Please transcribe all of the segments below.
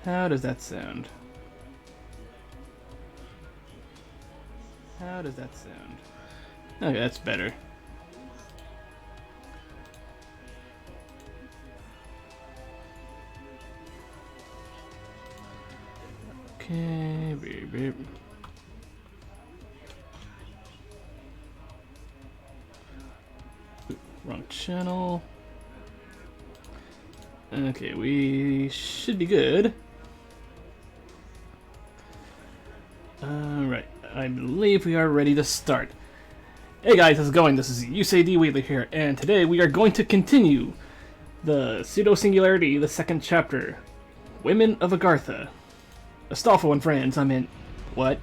How does that sound? How does that sound? Okay, that's better. Okay, beep, beep. Ooh, wrong channel. Okay, we should be good. Alright, I believe we are ready to start. Hey guys, how's it going? This is Yusei D. Wheatley here, and today we are going to continue the Pseudo-Singularity, the second chapter. Women of Agartha. Astolfo and friends, I meant... what?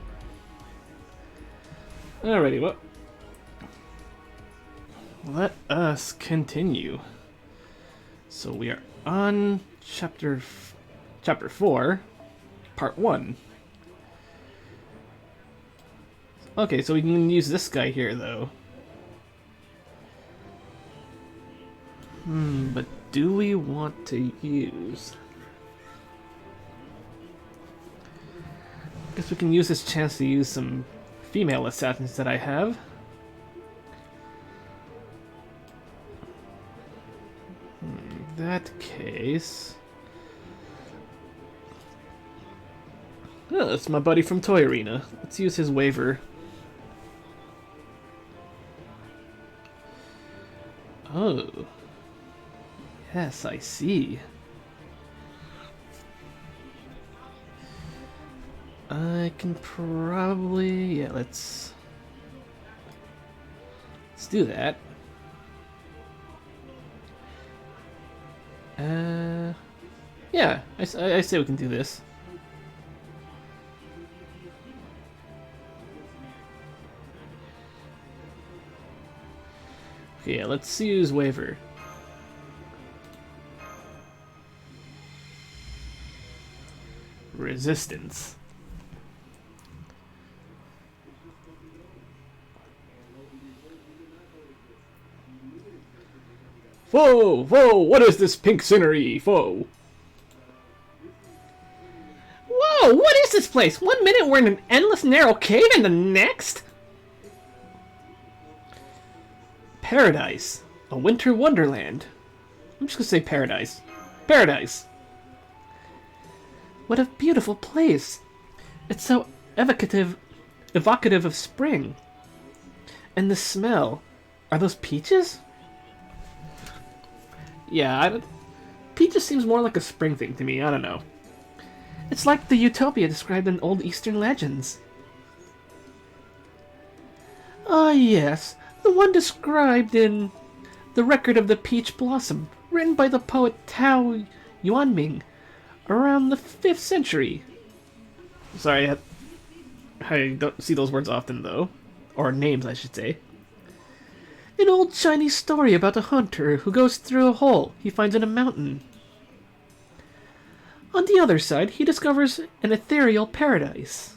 Alrighty, well... let us continue. So we are on chapter 4, part 1. Okay, so we can use this guy here, though. But do we want to use... guess we can use this chance to use some female assassins that I have. In that case... oh, that's my buddy from Toy Arena. Let's use his waiver. Oh. Yes, I see. I can probably... yeah, let's do that. Yeah, I say we can do this. Okay, yeah, let's use waiver. Resistance. Whoa! Whoa! What is this pink scenery? Whoa! Whoa! What is this place? 1 minute we're in an endless narrow cave and the next? Paradise. A winter wonderland. I'm just gonna say paradise. Paradise! What a beautiful place. It's so evocative of spring. And the smell. Are those peaches? Yeah, peaches seems more like a spring thing to me. I don't know. It's like the utopia described in old Eastern legends. Ah, yes. The one described in The Record of the Peach Blossom, written by the poet Tao Yuanming, around the 5th century. Sorry, I don't see those words often, though. Or names, I should say. An old Chinese story about a hunter who goes through a hole he finds in a mountain. On the other side, he discovers an ethereal paradise.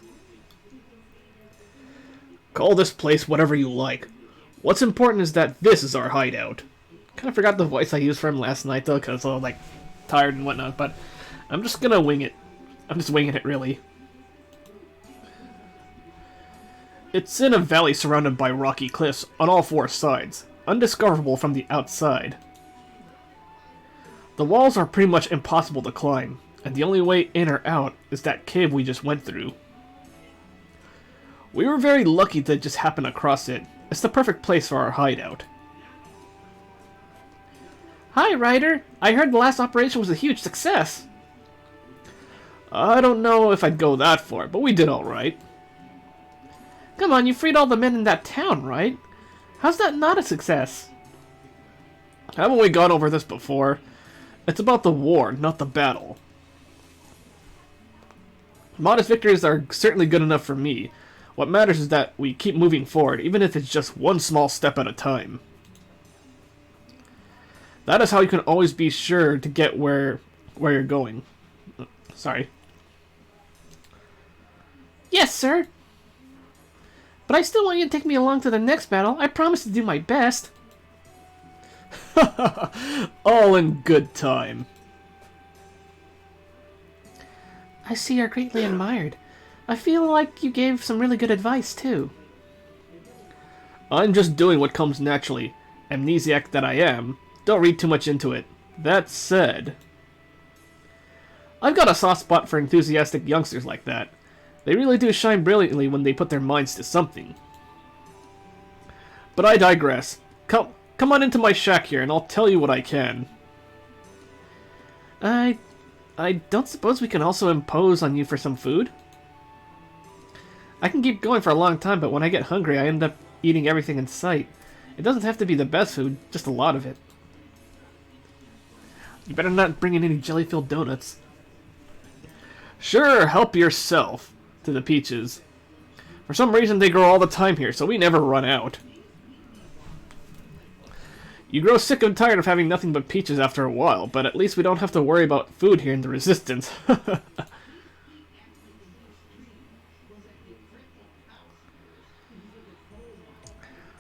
Call this place whatever you like. What's important is that this is our hideout. Kind of forgot the voice I used for him last night, though, because I was, like, tired and whatnot, but I'm just gonna wing it. I'm just winging it, really. It's in a valley surrounded by rocky cliffs on all 4 sides, undiscoverable from the outside. The walls are pretty much impossible to climb, and the only way in or out is that cave we just went through. We were very lucky to just happen across it. It's the perfect place for our hideout. Hi, Ryder. I heard the last operation was a huge success. I don't know if I'd go that far, but we did alright. Come on, you freed all the men in that town, right? How's that not a success? Haven't we gone over this before? It's about the war, not the battle. Modest victories are certainly good enough for me. What matters is that we keep moving forward, even if it's just one small step at a time. That is how you can always be sure to get where you're going. Sorry. Yes, sir. But I still want you to take me along to the next battle. I promise to do my best. All in good time. I see you're greatly admired. I feel like you gave some really good advice, too. I'm just doing what comes naturally. Amnesiac that I am. Don't read too much into it. That said, I've got a soft spot for enthusiastic youngsters like that. They really do shine brilliantly when they put their minds to something. But I digress. Come on into my shack here, and I'll tell you what I can. I don't suppose we can also impose on you for some food? I can keep going for a long time, but when I get hungry, I end up eating everything in sight. It doesn't have to be the best food, just a lot of it. You better not bring in any jelly-filled donuts. Sure, help yourself to the peaches. For some reason, they grow all the time here, so we never run out. You grow sick and tired of having nothing but peaches after a while, but at least we don't have to worry about food here in the Resistance.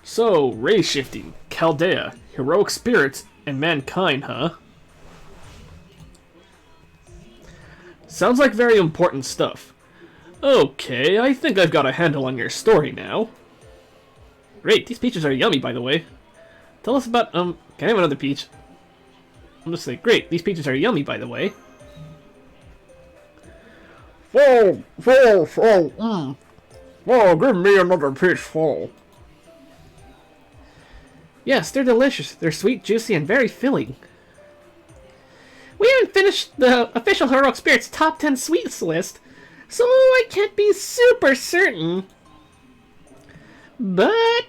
So, race shifting, Chaldea, heroic spirits, and mankind, huh? Sounds like very important stuff. Okay, I think I've got a handle on your story now. Great, these peaches are yummy, by the way. Tell us about, can I have another peach? I'm just like, great, these peaches are yummy, by the way. Whoa, give me another peach, whoa. Yes, they're delicious. They're sweet, juicy, and very filling. We haven't finished the official Heroic Spirits top 10 sweets list, so I can't be super certain. But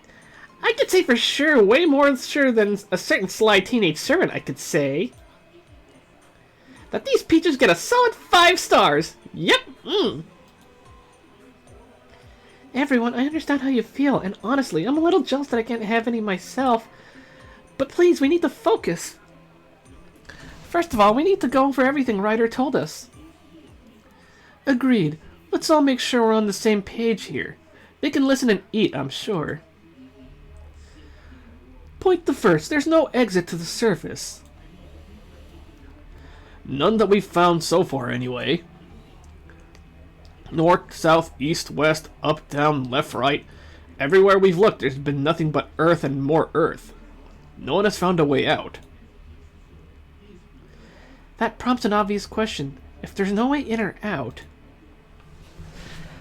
I could say for sure, way more sure than a certain sly teenage servant I could say, that these peaches get a solid 5 stars. Yep. Everyone, I understand how you feel, and honestly, I'm a little jealous that I can't have any myself. But please, we need to focus. First of all, we need to go over everything Ryder told us. Agreed. Let's all make sure we're on the same page here. They can listen and eat, I'm sure. Point the first, there's no exit to the surface. None that we've found so far, anyway. North, south, east, west, up, down, left, right. Everywhere we've looked, there's been nothing but earth and more earth. No one has found a way out. That prompts an obvious question. If there's no way in or out,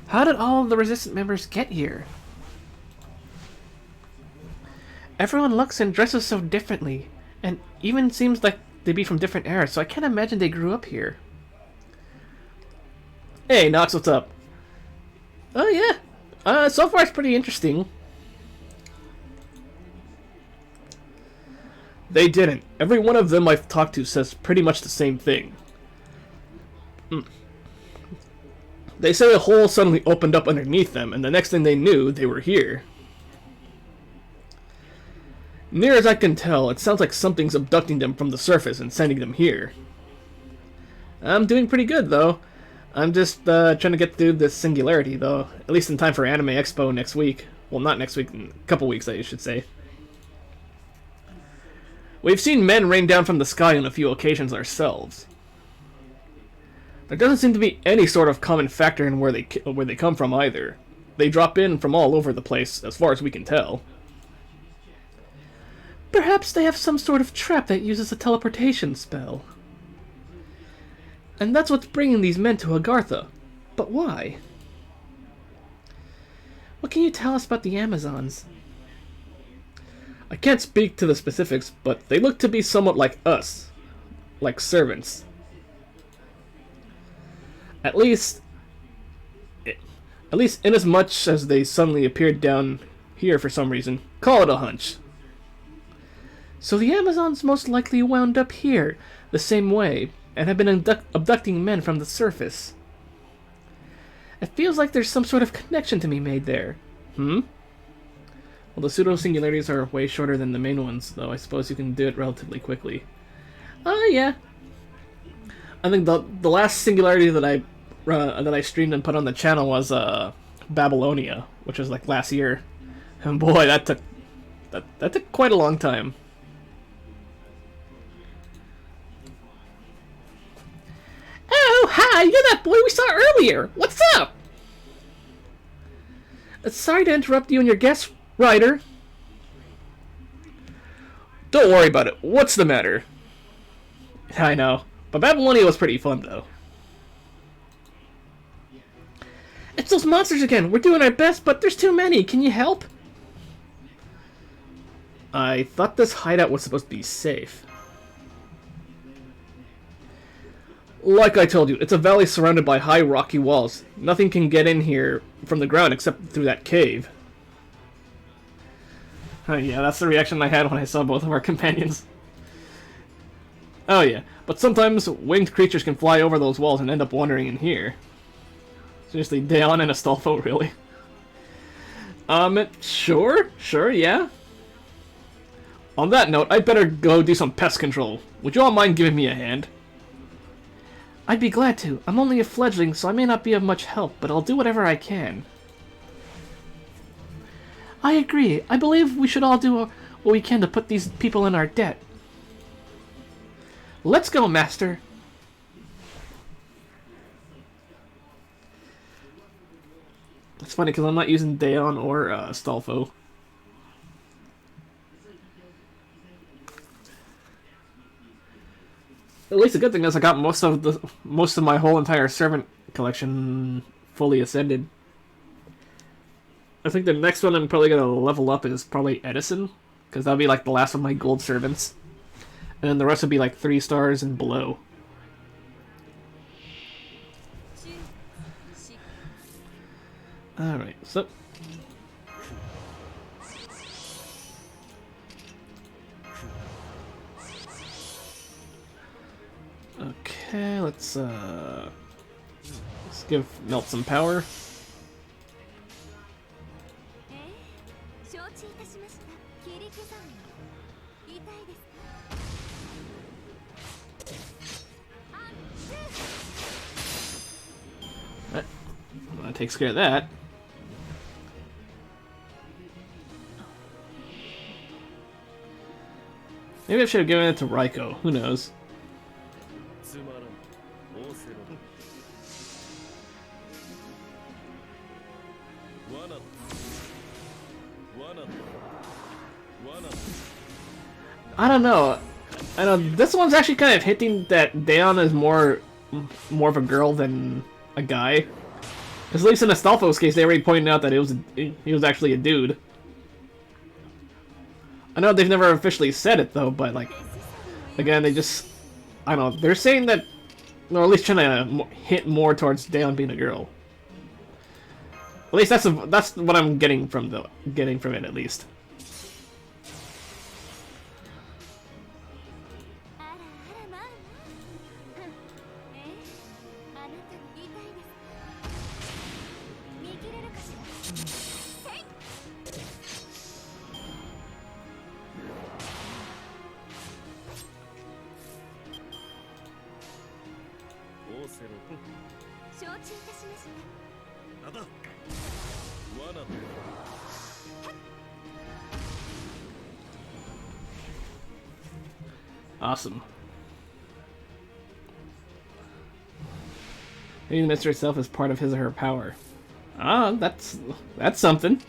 how did all of the Resistance members get here? Everyone looks and dresses so differently, and even seems like they be from different eras, so I can't imagine they grew up here. Hey, Nox, what's up? Oh, yeah. So far it's pretty interesting. They didn't. Every one of them I've talked to says pretty much the same thing. They say a hole suddenly opened up underneath them, and the next thing they knew, they were here. Near as I can tell, it sounds like something's abducting them from the surface and sending them here. I'm doing pretty good, though. I'm just trying to get through this singularity, though. At least in time for Anime Expo next week. Well, not next week, in a couple weeks, I should say. We've seen men rain down from the sky on a few occasions ourselves. There doesn't seem to be any sort of common factor in where they come from either. They drop in from all over the place, as far as we can tell. Perhaps they have some sort of trap that uses a teleportation spell. And that's what's bringing these men to Agartha. But why? What can you tell us about the Amazons? I can't speak to the specifics, but they look to be somewhat like us. Like servants. At least inasmuch as they suddenly appeared down here for some reason. Call it a hunch. So the Amazons most likely wound up here, the same way, and have been abducting men from the surface. It feels like there's some sort of connection to be made there. Well, the pseudo-singularities are way shorter than the main ones, though I suppose you can do it relatively quickly. Yeah. I think the last singularity that I streamed and put on the channel was Babylonia, which was like last year. And boy, that took quite a long time. Oh, hi! You're that boy we saw here! What's up? Sorry to interrupt you and your guest, Ryder. Don't worry about it. What's the matter? I know. But Babylonia was pretty fun, though. It's those monsters again. We're doing our best, but there's too many. Can you help? I thought this hideout was supposed to be safe. Like I told you, it's a valley surrounded by high rocky walls. Nothing can get in here from the ground except through that cave. Yeah, that's the reaction I had when I saw both of our companions. Oh yeah, but sometimes winged creatures can fly over those walls and end up wandering in here. Seriously, Daon and Astolfo, really? Sure, yeah. On that note, I'd better go do some pest control. Would you all mind giving me a hand? I'd be glad to. I'm only a fledgling, so I may not be of much help, but I'll do whatever I can. I agree. I believe we should all do what we can to put these people in our debt. Let's go, Master. It's funny because I'm not using Daon or Astolfo. At least the good thing is I got most of my whole entire servant collection fully ascended. I think the next one I'm probably gonna level up is probably Edison, because that'll be like the last of my gold servants, and then the rest will be like 3 stars and below. Alright, so... Okay, let's give Melt some power. That takes care of that. Maybe I should have given it to Raiko. Who knows? I don't know. I know this one's actually kind of hinting that Daon is more of a girl than a guy. At least in Astolfo's case, they already pointed out that he was actually a dude. I know they've never officially said it though, but like, again, they just, I don't know, they're saying that, or at least trying to hint more towards Daon being a girl. At least that's what I'm getting from it at least. Awesome. Maybe the Mister itself is part of his or her power. Ah, that's something.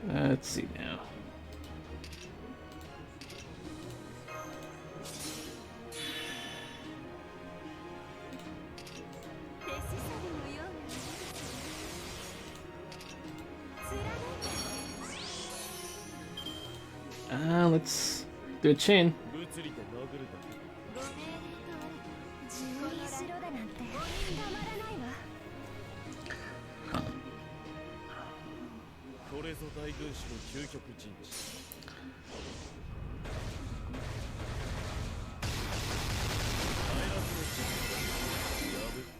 Let's see now. Let's do a chain.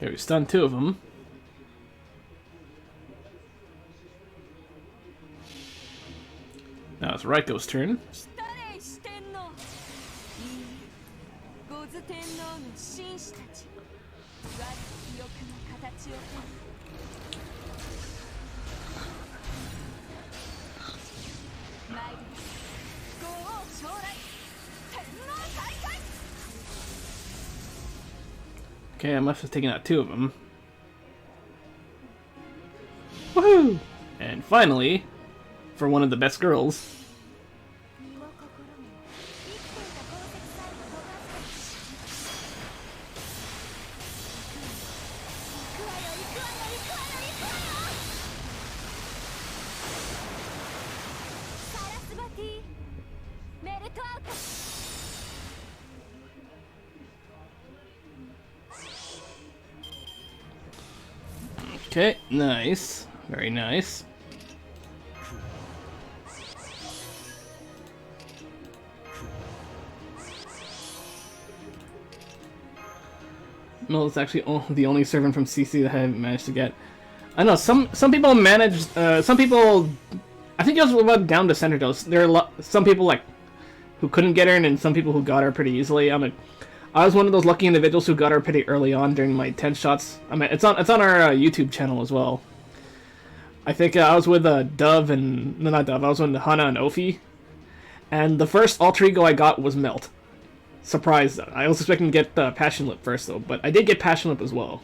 Here, we stunned 2 of them. Now it's Raiko's turn. Okay, I must have taken out 2 of them. Woohoo! And finally, for one of the best girls. Okay, nice. Very nice. No, it's actually the only servant from CC that I haven't managed to get. I know some people managed. Some people, I think it was about down to center dose. There are some people like who couldn't get her, and some people who got her pretty easily. I was one of those lucky individuals who got her pretty early on during my 10 shots. I mean, it's on our YouTube channel as well. I think I was with Dove and no, not Dove. I was with Hana and Ophi, and the first alter ego I got was Melt. Surprised. I was expecting to get Passion Lip first though, but I did get Passion Lip as well.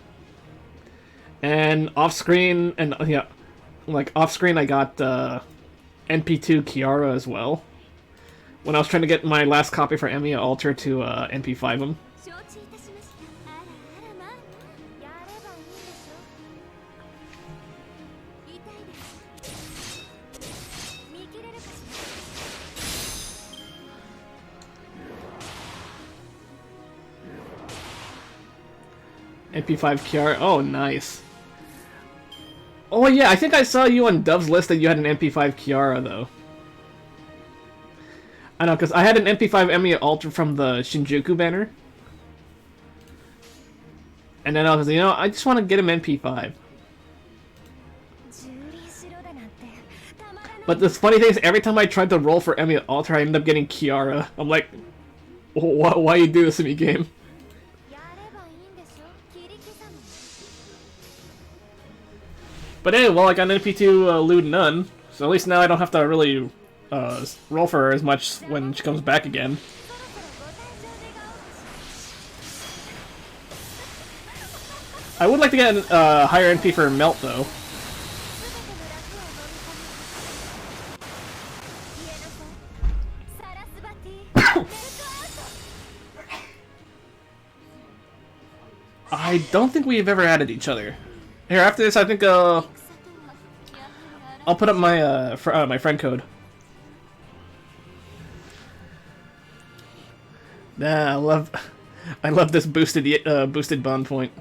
And off screen, and yeah, like off screen, I got NP2 Kiara as well. When I was trying to get my last copy for Emiya Alter to NP5 him. NP5 Kiara. Oh, nice. Oh yeah, I think I saw you on Dove's list that you had an MP5 Kiara though. I know, because I had an MP5 Emiya Alter from the Shinjuku banner. And then I was like, you know, I just want to get him MP5. But the funny thing is, every time I tried to roll for Emiya Alter, I ended up getting Kiara. I'm like, why you do this to me, game? But hey, well, I got an NP2 lewd Nun, so at least now I don't have to really roll for her as much when she comes back again. I would like to get a higher NP for Melt, though. I don't think we've ever added each other. Here, after this, I think I'll put up my my friend code. Nah, I love this boosted bond point.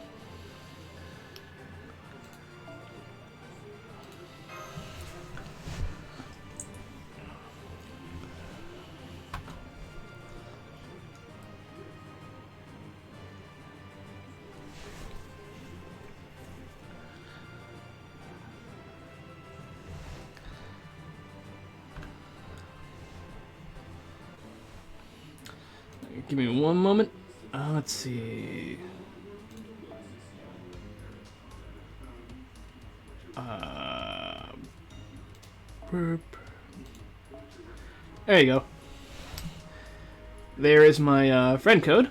Give me one moment. Let's see. There you go. There is my friend code.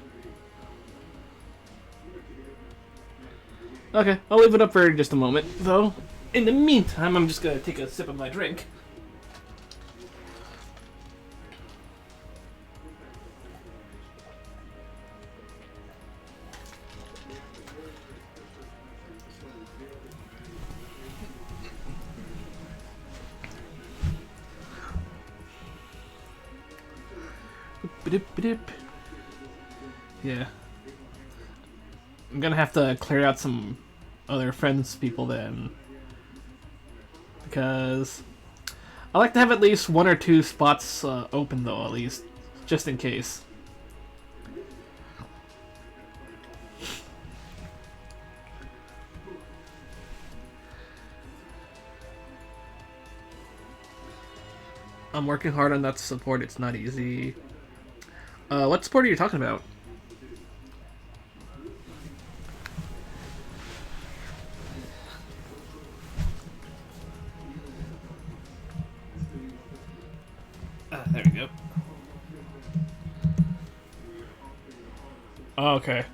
Okay, I'll leave it up for just a moment, though. In the meantime, I'm just gonna take a sip of my drink. Yeah. I'm gonna have to clear out some other friends people then. Because I like to have at least 1 or 2 spots open though, at least. Just in case. I'm working hard on that support, it's not easy. What support are you talking about? There we go. Oh, okay.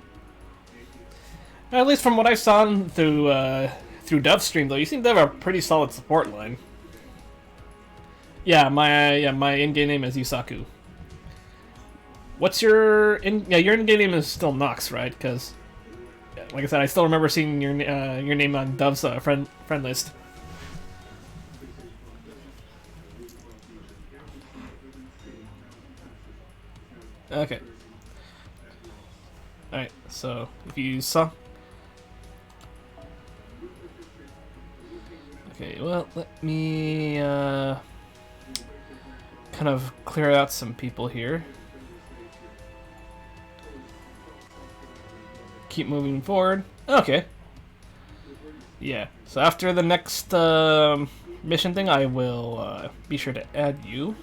At least from what I saw through Dove Stream, though, you seem to have a pretty solid support line. Yeah, my in-game name is Yusaku. What's your your in-game name is still Nox, right? Because, like I said, I still remember seeing your name on Dove's friend list. Okay. All right. So if you saw. Okay. Well, let me kind of clear out some people here. Keep moving forward. Okay. Yeah. So after the next mission thing, I will be sure to add you.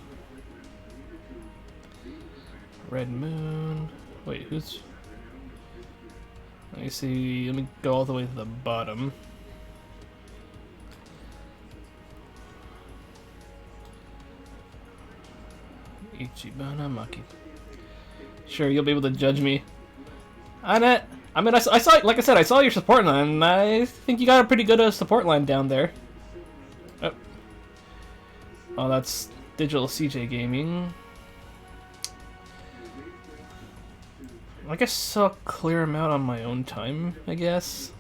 Red Moon. Wait, who's... Let me see. Let me go all the way to the bottom. Ichibana Maki. Sure, you'll be able to judge me. I mean, I saw, like I said, I saw your support line, and I think you got a pretty good support line down there. Oh, that's Digital CJ Gaming. I guess I'll clear him out on my own time, I guess.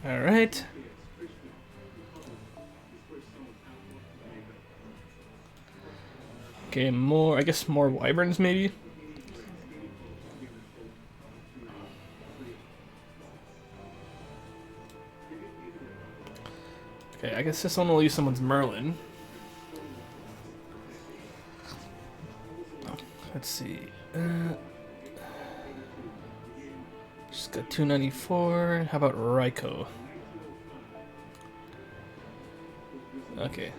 Alright. Okay, more, I guess more wyverns maybe? Okay, I guess this one will use someone's Merlin. Let's see. Just got 294. How about Raiko? Okay.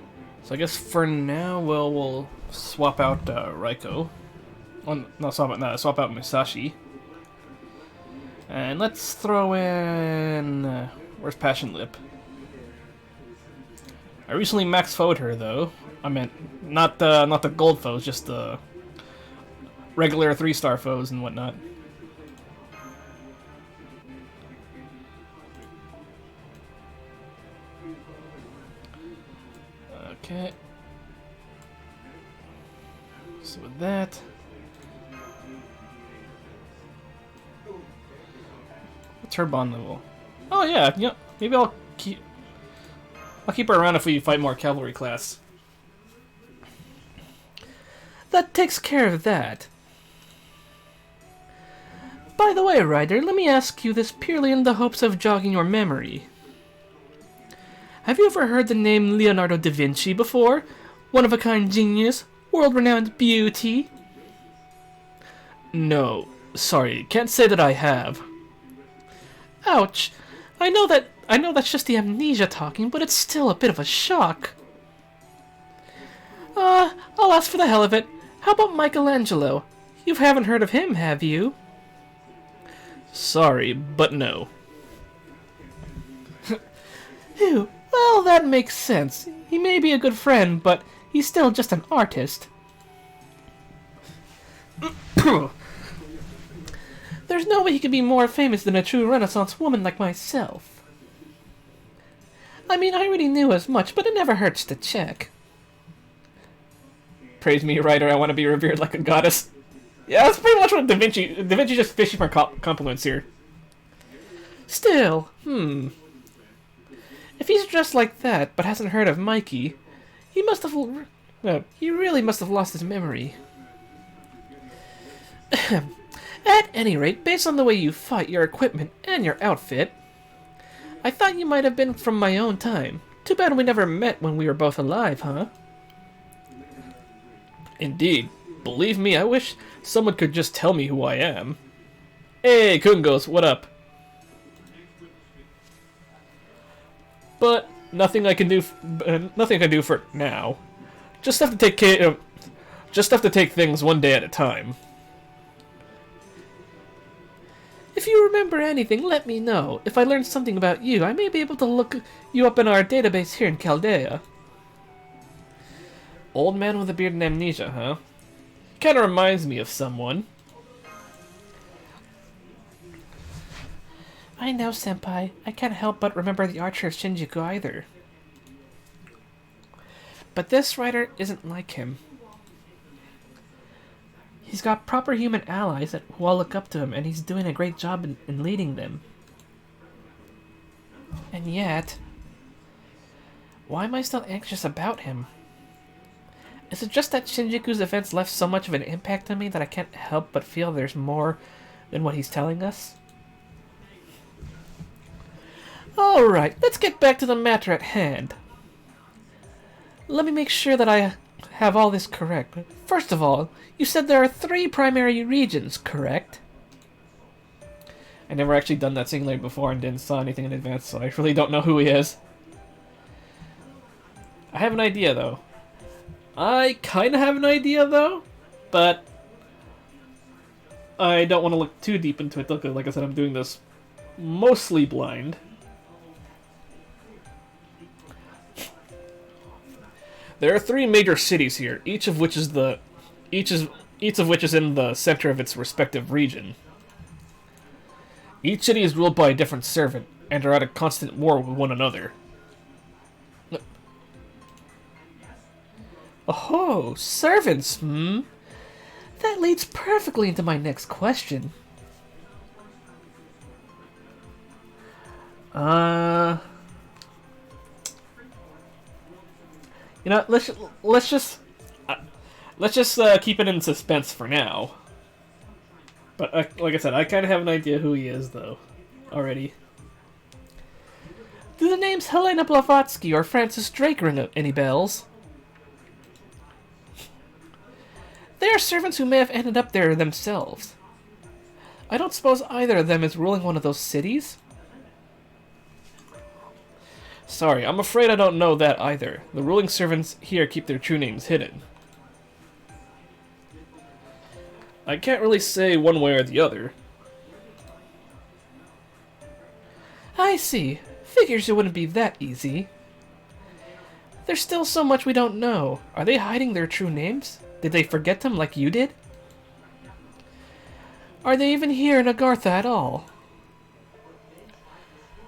So I guess for now, we'll swap out Raiko. Oh, no, swap out Musashi. And let's throw in... where's Passion Lip? I recently maxed foed her, though. I meant, not the gold foes, just the regular 3-star foes and whatnot. Okay. So with that... What's her bond level? Oh yeah, maybe I'll keep her around if we fight more cavalry class. That takes care of that. By the way, Ryder, let me ask you this purely in the hopes of jogging your memory. Have you ever heard the name Leonardo da Vinci before? One-of-a-kind genius, world-renowned beauty? No, sorry, can't say that I have. Ouch. I know that's just the amnesia talking, but it's still a bit of a shock. I'll ask for the hell of it. How about Michelangelo? You haven't heard of him, have you? Sorry, but no. Phew, well, that makes sense. He may be a good friend, but he's still just an artist. There's no way he could be more famous than a true Renaissance woman like myself. I mean, I already knew as much, but it never hurts to check. Praise me, writer, I want to be revered like a goddess. Yeah, that's pretty much what Da Vinci just fishing for compliments here. Still, if he's dressed like that, but hasn't heard of Mikey, he really must have lost his memory. At any rate, based on the way you fight, your equipment, and your outfit, I thought you might have been from my own time. Too bad we never met when we were both alive, huh? Indeed. Believe me, I wish someone could just tell me who I am. Hey, Kungos, what up? But nothing I can do for now. Just have to take things one day at a time. If you remember anything, let me know. If I learn something about you, I may be able to look you up in our database here in Chaldea. Old man with a beard and amnesia, huh? Kinda reminds me of someone. I know, Senpai. I can't help but remember the archer of Shinjuku either. But this writer isn't like him. He's got proper human allies who all look up to him, and he's doing a great job in leading them. And yet, why am I still anxious about him? Is it just that Shinjuku's events left so much of an impact on me that I can't help but feel there's more than what he's telling us? Alright, let's get back to the matter at hand. Let me make sure that I have all this correct. First of all, you said there are 3 primary regions, correct? I never actually done that singularly before and didn't saw anything in advance, so I really don't know who he is. I have an idea, though. I kind of have an idea, though, but I don't want to look too deep into it. Like I said, I'm doing this mostly blind. There are 3 major cities here, each of which is in the center of its respective region. Each city is ruled by a different servant, and are at a constant war with one another. Oh, servants, That leads perfectly into my next question. You know, let's just keep it in suspense for now. But like I said, I kind of have an idea who he is, though, already. Do the names Helena Blavatsky or Francis Drake ring any bells? They are servants who may have ended up there themselves. I don't suppose either of them is ruling one of those cities? Sorry, I'm afraid I don't know that either. The ruling servants here keep their true names hidden. I can't really say one way or the other. I see. Figures it wouldn't be that easy. There's still so much we don't know. Are they hiding their true names? Did they forget them like you did? Are they even here in Agartha at all?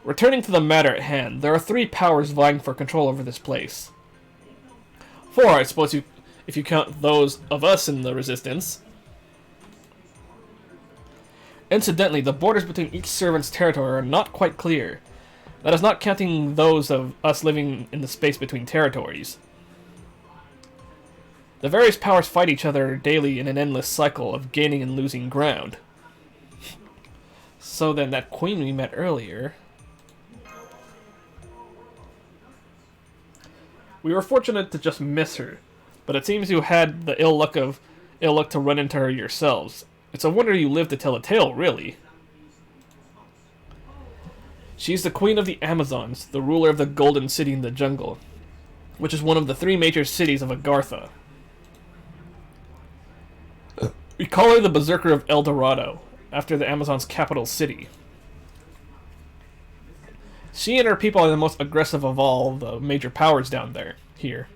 Returning to the matter at hand, there are 3 powers vying for control over this place. 4, I suppose, if you count those of us in the Resistance. Incidentally, the borders between each servant's territory are not quite clear. That is not counting those of us living in the space between territories. The various powers fight each other daily in an endless cycle of gaining and losing ground. So then, that queen we met earlier... We were fortunate to just miss her, but it seems you had the ill luck to run into her yourselves. It's a wonder you lived to tell a tale, really. She's the queen of the Amazons, the ruler of the Golden City in the jungle, which is one of the 3 major cities of Agartha. We call her the Berserker of El Dorado, after the Amazon's capital city. She and her people are the most aggressive of all the major powers down here.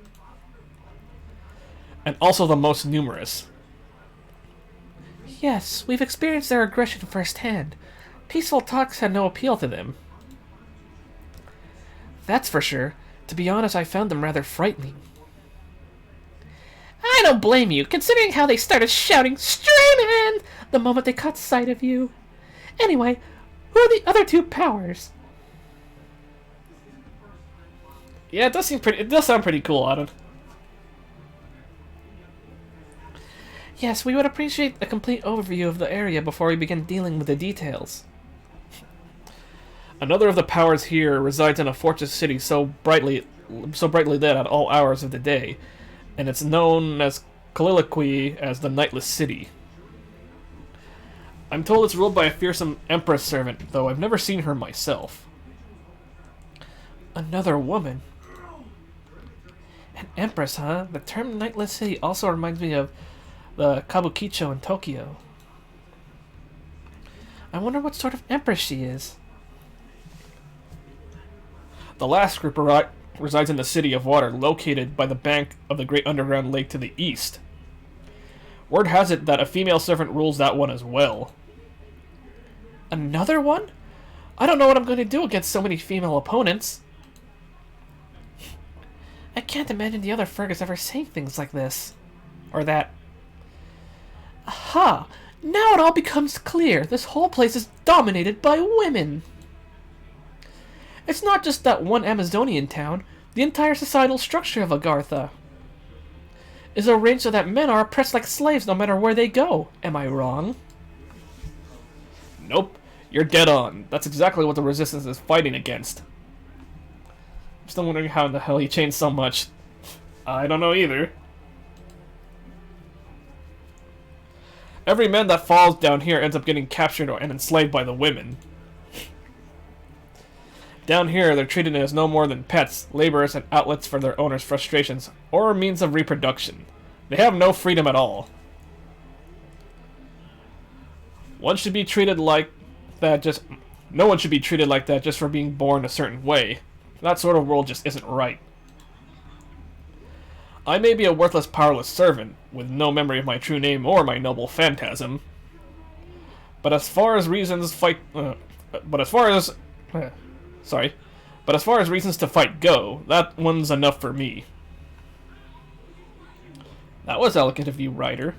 And also the most numerous. Yes, we've experienced their aggression firsthand. Peaceful talks had no appeal to them. That's for sure. To be honest, I found them rather frightening. I don't blame you, considering how they started shouting, "Streaming!" the moment they caught sight of you. Anyway, who are the other 2 powers? Yeah, it does sound pretty cool, Adam. Yes, we would appreciate a complete overview of the area before we begin dealing with the details. Another of the powers here resides in a fortress city so brightly lit at all hours of the day, and it's known as colloquially as the Nightless City. I'm told it's ruled by a fearsome empress servant, though I've never seen her myself. Another woman? An empress, huh? The term Nightless City also reminds me of the Kabukicho in Tokyo. I wonder what sort of empress she is. The last group resides in the City of Water, located by the bank of the great underground lake to the east. Word has it that a female servant rules that one as well. Another one? I don't know what I'm going to do against so many female opponents. I can't imagine the other Fergus ever saying things like this. Or that. Aha! Now it all becomes clear. This whole place is dominated by women. It's not just that one Amazonian town. The entire societal structure of Agartha is arranged so that men are oppressed like slaves no matter where they go. Am I wrong? Nope. You're dead on. That's exactly what the Resistance is fighting against. I'm still wondering how in the hell he changed so much. I don't know either. Every man that falls down here ends up getting captured and enslaved by the women. Down here, they're treated as no more than pets, laborers, and outlets for their owners' frustrations, or means of reproduction. They have no freedom at all. One should be treated like that just... No one should be treated like that just for being born a certain way. That sort of world just isn't right. I may be a worthless, powerless servant, with no memory of my true name or my noble phantasm. But as far as reasons reasons to fight go, that one's enough for me. That was elegant of you, Ryder.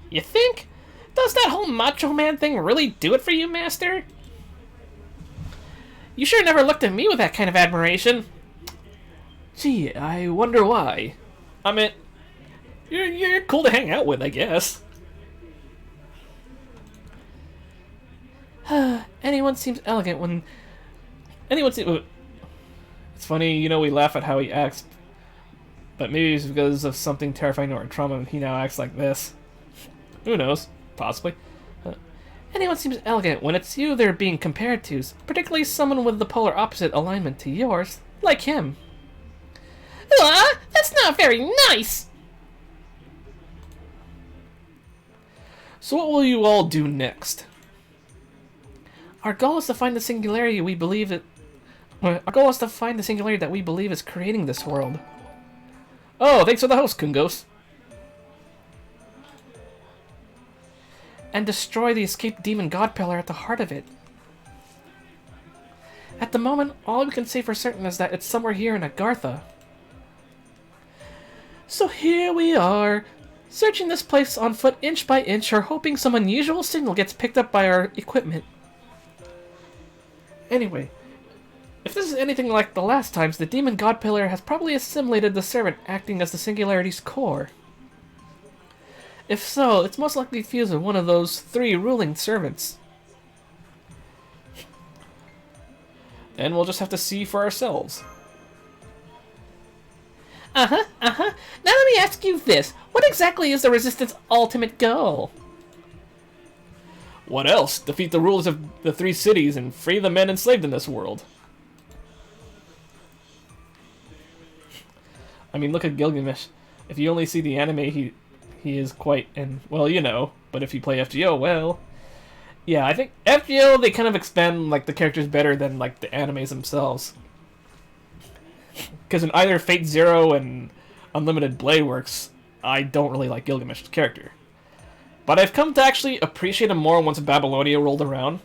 You think? Does that whole macho man thing really do it for you, Master? You sure never looked at me with that kind of admiration. Gee, I wonder why. I mean, you're cool to hang out with, I guess. Anyone seems elegant when... Anyone seems... It's funny, you know, we laugh at how he acts, but maybe it's because of something terrifying or trauma he now acts like this. Who knows? Possibly. Anyone seems elegant when it's you they're being compared to, particularly someone with the polar opposite alignment to yours, like him. That's not very nice! So what will you all do next? Our goal is to find the singularity we believe that... Our goal is to find the singularity that we believe is creating this world. Oh, thanks for the host, Kungos. And destroy the escaped demon god pillar at the heart of it. At the moment, all we can say for certain is that it's somewhere here in Agartha. So here we are, searching this place on foot inch by inch, or hoping some unusual signal gets picked up by our equipment. Anyway, if this is anything like the last times, the demon god pillar has probably assimilated the servant acting as the singularity's core. If so, it's most likely fused with one of those 3 ruling servants. And we'll just have to see for ourselves. Now let me ask you this. What exactly is the Resistance' ultimate goal? What else? Defeat the rulers of the 3 cities and free the men enslaved in this world. I mean, look at Gilgamesh. If you only see the anime, he is quite, and well, you know, but if you play FGO, well, yeah, I think FGO, they kind of expand, like, the characters better than, like, the animes themselves. Because in either Fate Zero and Unlimited Blade Works, I don't really like Gilgamesh's character. But I've come to actually appreciate him more once Babylonia rolled around,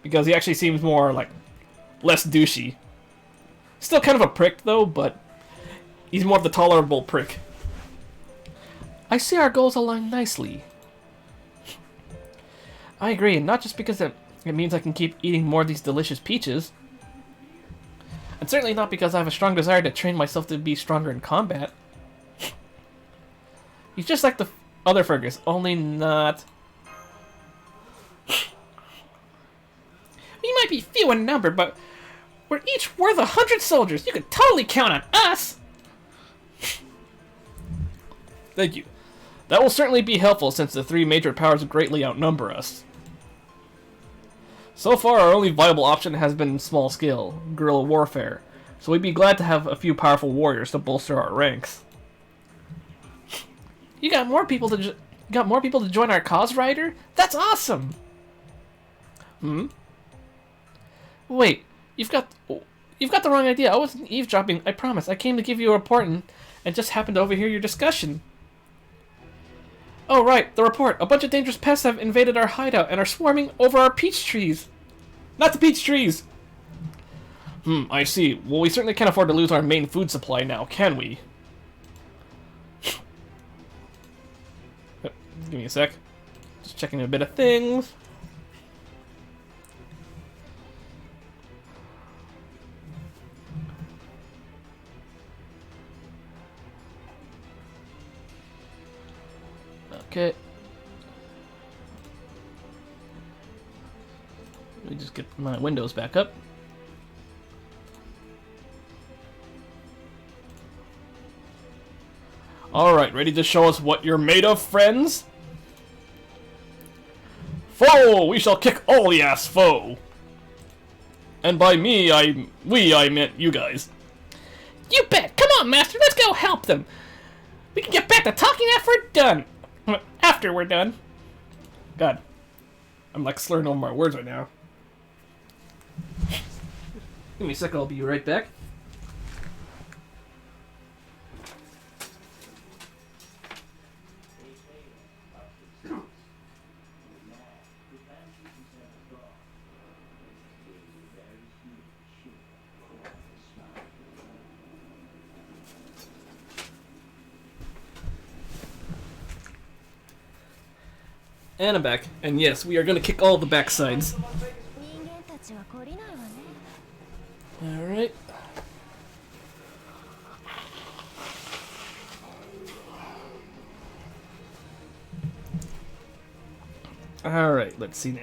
because he actually seems more, like, less douchey. Still kind of a prick, though, but he's more of the tolerable prick. I see our goals align nicely. I agree, and not just because it means I can keep eating more of these delicious peaches. And certainly not because I have a strong desire to train myself to be stronger in combat. He's just like the other Fergus, only not... We might be few in number, but we're each worth 100 soldiers. You can totally count on us! Thank you. That will certainly be helpful since the 3 major powers greatly outnumber us. So far, our only viable option has been small scale, guerrilla warfare, so we'd be glad to have a few powerful warriors to bolster our ranks. You got more people to join our cause, Ryder? That's awesome! Wait, You've got the wrong idea. I wasn't eavesdropping, I promise. I came to give you a report and just happened to overhear your discussion. Oh, right, the report. A bunch of dangerous pests have invaded our hideout and are swarming over our peach trees. Not the peach trees! I see. Well, we certainly can't afford to lose our main food supply now, can we? Give me a sec. Just checking a bit of things. Okay. Let me just get my windows back up. Alright, ready to show us what you're made of, friends? Foe! We shall kick all the ass foe! And by me, I meant you guys. You bet! Come on, Master, let's go help them! We can get back to talking after we're done! After we're done. God. I'm like slurring over my words right now. Give me a sec, I'll be right back. And I'm back. And yes, we are gonna kick all the backsides. Alright. Alright, let's see now.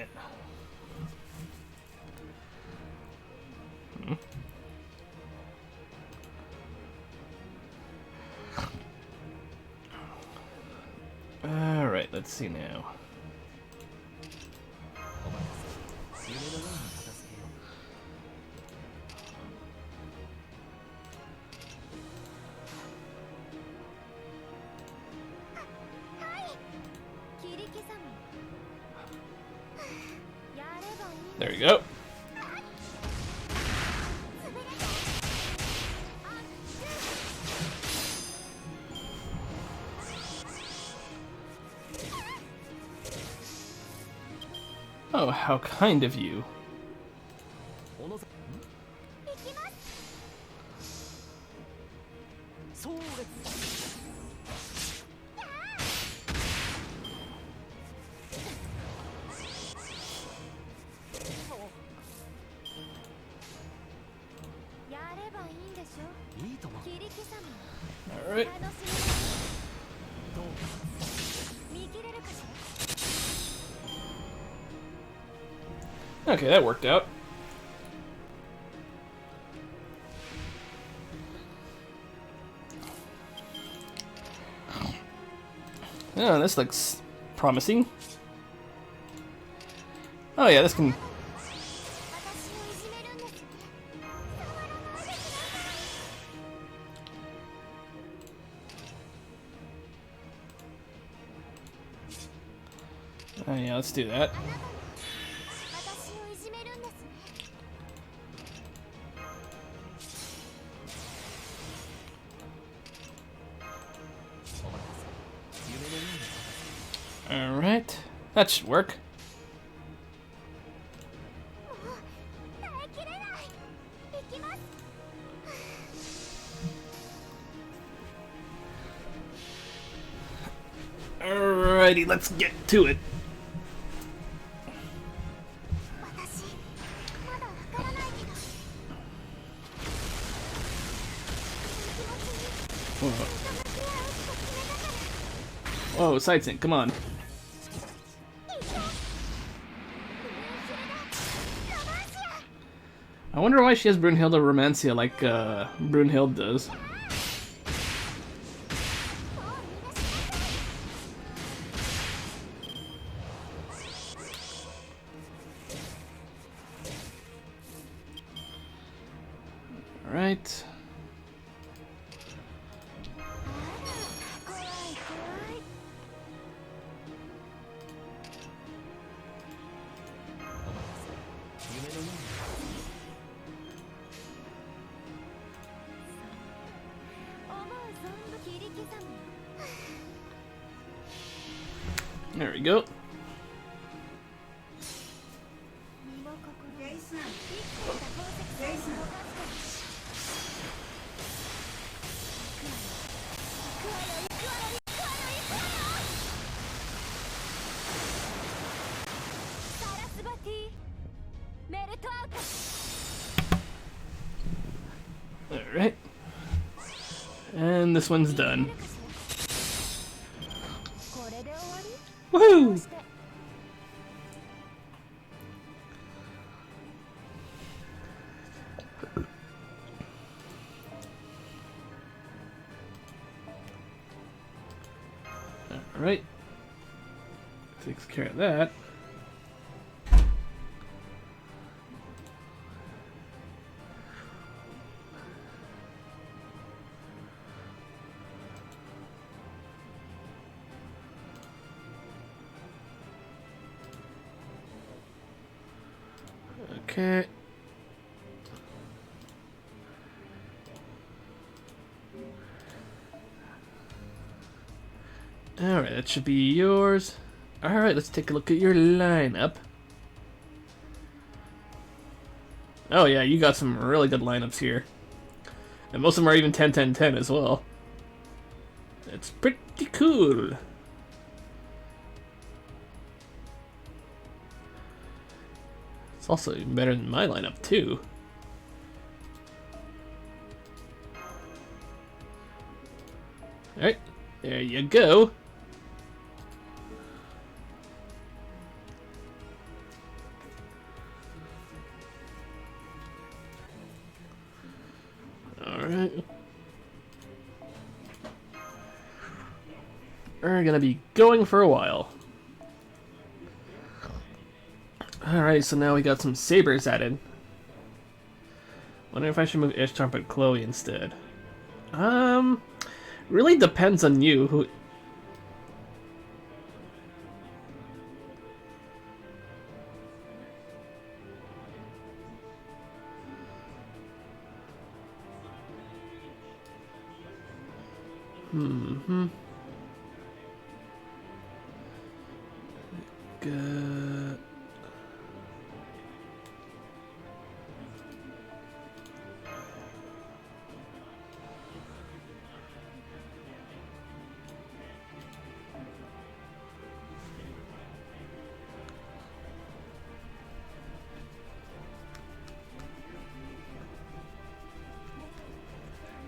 Alright, let's see now. There you go. Oh, how kind of you. Alright. Okay, that worked out. Oh, this looks promising. Oh yeah, this can... Oh yeah, let's do that. Alright, that should work. Alrighty, let's get to it. Whoa, side sync, come on. I wonder why she has Brunhilde Romancia like Brunhilde does. Alright. There we go. Alright. And this one's done. Woohoo! Alright. Takes care of that. Okay. Alright, that should be yours. Alright, let's take a look at your lineup. Oh yeah, you got some really good lineups here. And most of them are even 10-10-10 as well. It's pretty cool. It's also even better than my lineup too. Alright, there you go. Alright. We're gonna be going for a while. Alright, so now we got some sabers added. Wonder if I should move Ishtar but Chloe instead. Really depends on you. Who? Good.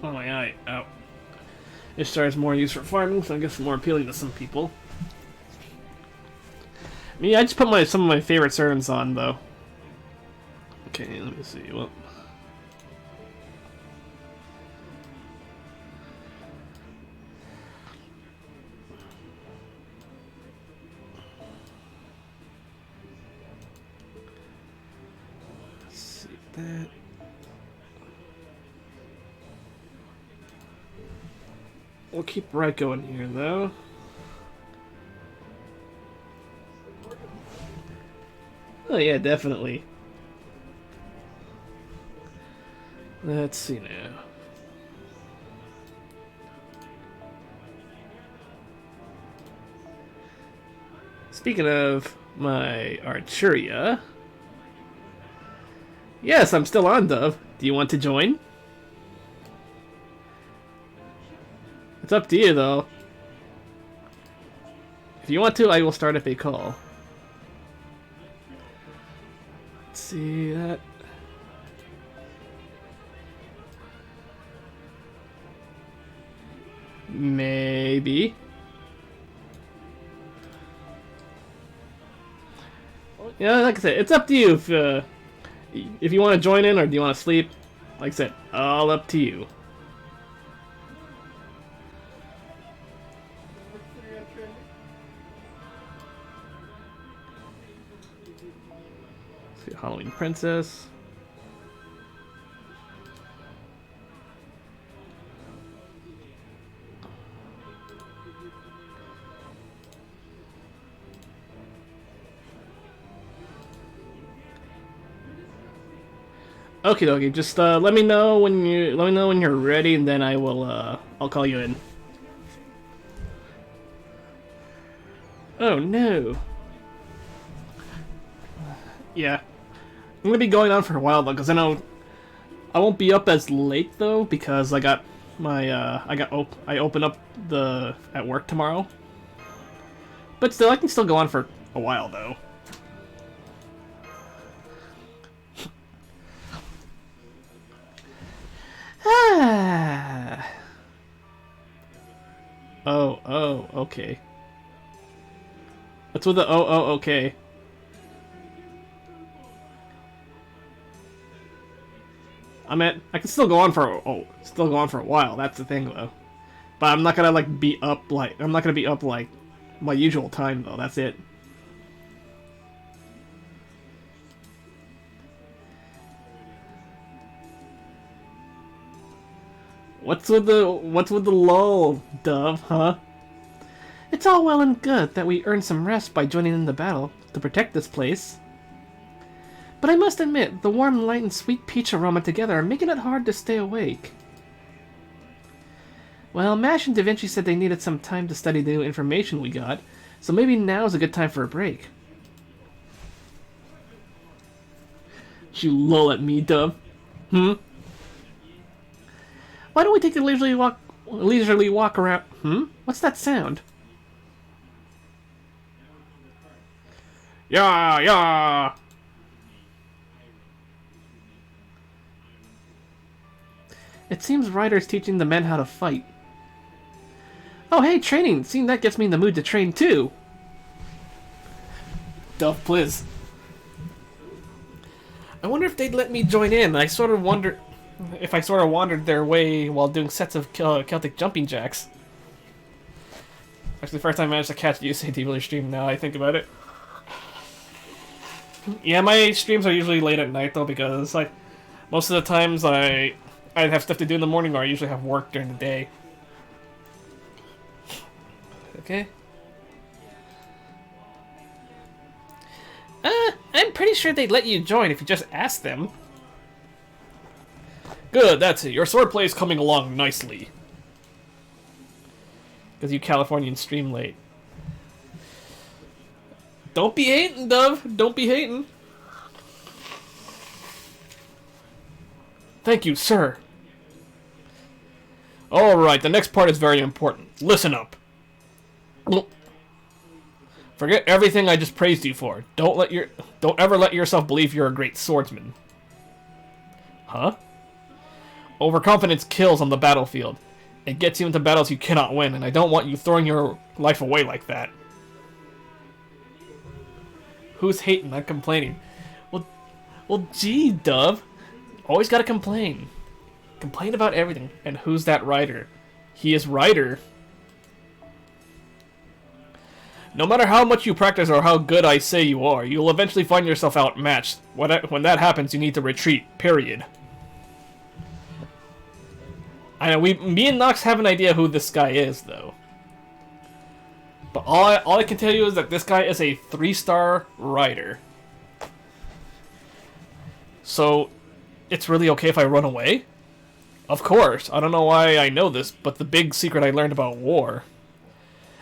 Oh my eye, ow. Ishtar is more used for farming, so I guess more appealing to some people. Me, I just put some of my favorite servants on, though. Okay, let me see. Well, let's see that. We'll keep Raiko in here, though. Oh yeah, definitely. Let's see now. Speaking of my Archeria... Yes, I'm still on, Dove. Do you want to join? It's up to you, though. If you want to, I will start up a call. Let's see that. Maybe. Yeah, like I said, it's up to you if you want to join in or do you want to sleep. Like I said, all up to you. Halloween Princess. Okay, just let me know when you're ready, and then I'll call you in. Oh no. Yeah. I'm gonna be going on for a while though, because I know I won't be up as late though, because I got my I open up the at work tomorrow. But still, I can still go on for a while though. Ah. Oh, okay. What's with the okay? I mean, I can still go on for a while. That's the thing though. But I'm not gonna like be up like my usual time though. That's it. What's with the lull, Dove, huh? It's all well and good that we earned some rest by joining in the battle to protect this place. But I must admit, the warm light and sweet peach aroma together are making it hard to stay awake. Well, Mash and Da Vinci said they needed some time to study the new information we got, so maybe now's a good time for a break. You lull at me, Dove. Hmm? Why don't we take a leisurely walk around? What's that sound? Yeah, yeah. It seems Ryder's teaching the men how to fight. Oh hey, training! Seeing that gets me in the mood to train too! Dove, please. I wonder if they'd let me join in. I sort of wonder if I sort of wandered their way while doing sets of Celtic jumping jacks. Actually, the first time I managed to catch Yusei Dealer stream now I think about it. Yeah, my streams are usually late at night though, because like most of the times I have stuff to do in the morning, or I usually have work during the day. Okay. I'm pretty sure they'd let you join if you just asked them. Good, that's it. Your swordplay is coming along nicely. Because you Californians stream late. Don't be hating, Dove. Don't be hating. Thank you, sir. Alright, the next part is very important. Listen up. Forget everything I just praised you for. Don't ever let yourself believe you're a great swordsman. Huh? Overconfidence kills on the battlefield. It gets you into battles you cannot win, and I don't want you throwing your life away like that. Who's hating, not complaining? Well, gee, Dove. Always gotta complain. Complain about everything. And who's that Ryder? He is Ryder. No matter how much you practice or how good I say you are, you'll eventually find yourself outmatched. When that happens, you need to retreat, period. I know, me and Nox have an idea who this guy is, though. But all I can tell you is that this guy is a 3-star Ryder. So, it's really okay if I run away? Of course, I don't know why I know this, but the big secret I learned about war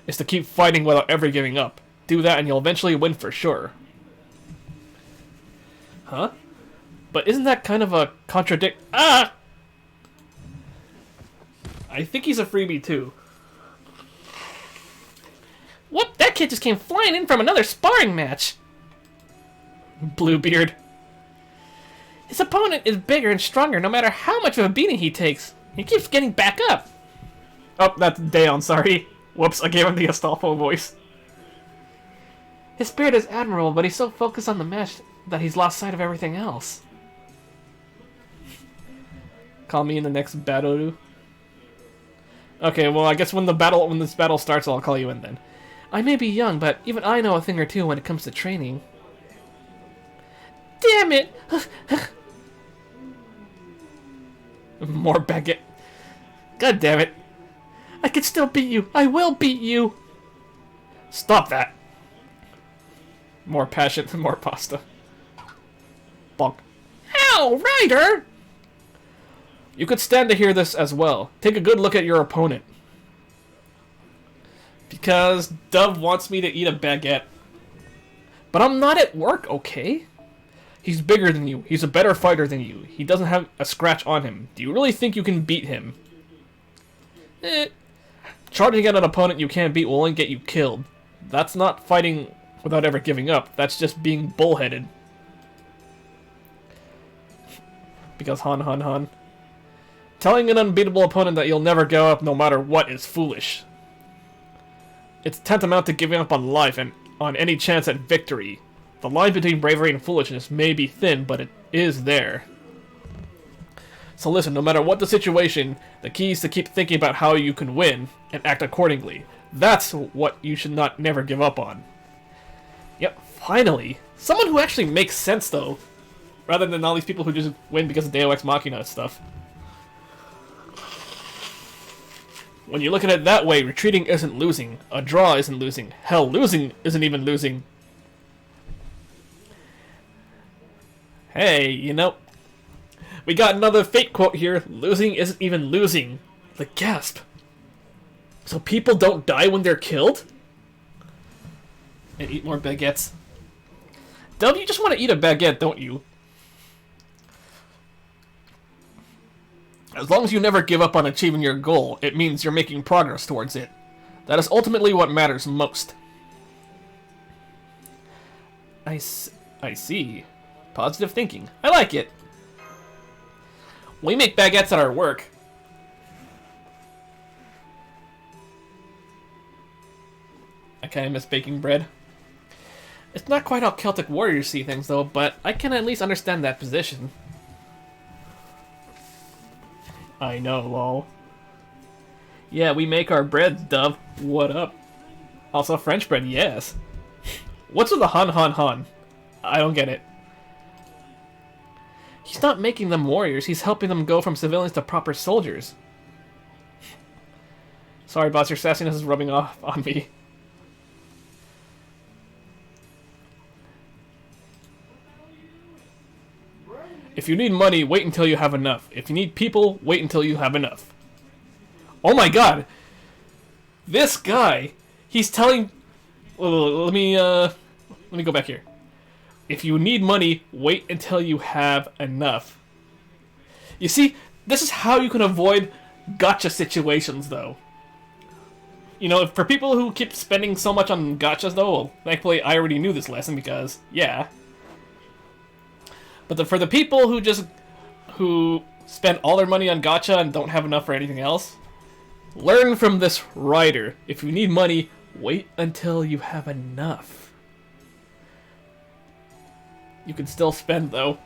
is to keep fighting without ever giving up. Do that and you'll eventually win for sure. Huh? But isn't that kind of a Ah! I think he's a freebie too. What? That kid just came flying in from another sparring match! Bluebeard. His opponent is bigger and stronger no matter how much of a beating he takes. He keeps getting back up. Oh, that's Dayon, sorry. Whoops, I gave him the Astolfo voice. His spirit is admirable, but he's so focused on the match that he's lost sight of everything else. Call me in the next battle. Okay, well, I guess when this battle starts, I'll call you in then. I may be young, but even I know a thing or two when it comes to training. Damn it! More baguette. God damn it. I can still beat you. I will beat you. Stop that. More passion, more pasta. Bonk. Ow, Ryder! You could stand to hear this as well. Take a good look at your opponent. Because Dove wants me to eat a baguette. But I'm not at work, okay? He's bigger than you. He's a better fighter than you. He doesn't have a scratch on him. Do you really think you can beat him? Charging at an opponent you can't beat will only get you killed. That's not fighting without ever giving up. That's just being bullheaded. Because Han. Telling an unbeatable opponent that you'll never go up no matter what is foolish. It's tantamount to giving up on life and on any chance at victory. The line between bravery and foolishness may be thin, but it is there. So listen, no matter what the situation, the key is to keep thinking about how you can win and act accordingly. That's what you should not never give up on. Yep, finally. Someone who actually makes sense, though. Rather than all these people who just win because of Deus Ex Machina stuff. When you look at it that way, retreating isn't losing. A draw isn't losing. Hell, losing isn't even losing. Hey, you know, we got another fate quote here. Losing isn't even losing. The gasp. So people don't die when they're killed? And eat more baguettes. Dub, you just want to eat a baguette, don't you? As long as you never give up on achieving your goal, it means you're making progress towards it. That is ultimately what matters most. I see. Positive thinking. I like it. We make baguettes at our work. I kinda miss baking bread. It's not quite how Celtic warriors see things, though, but I can at least understand that position. I know, lol. Yeah, we make our breads, Dove. What up? Also French bread, yes. What's with the Han? I don't get it. He's not making them warriors, he's helping them go from civilians to proper soldiers. Sorry, boss, your sassiness is rubbing off on me. If you need money, wait until you have enough. If you need people, wait until you have enough. Oh my god! This guy, he's telling... Let me go back here. If you need money, wait until you have enough. You see, this is how you can avoid gotcha situations, though. You know, for people who keep spending so much on gotchas, though, well, thankfully I already knew this lesson because, yeah. But for the people who spend all their money on gacha and don't have enough for anything else, learn from this writer. If you need money, wait until you have enough. You can still spend, though.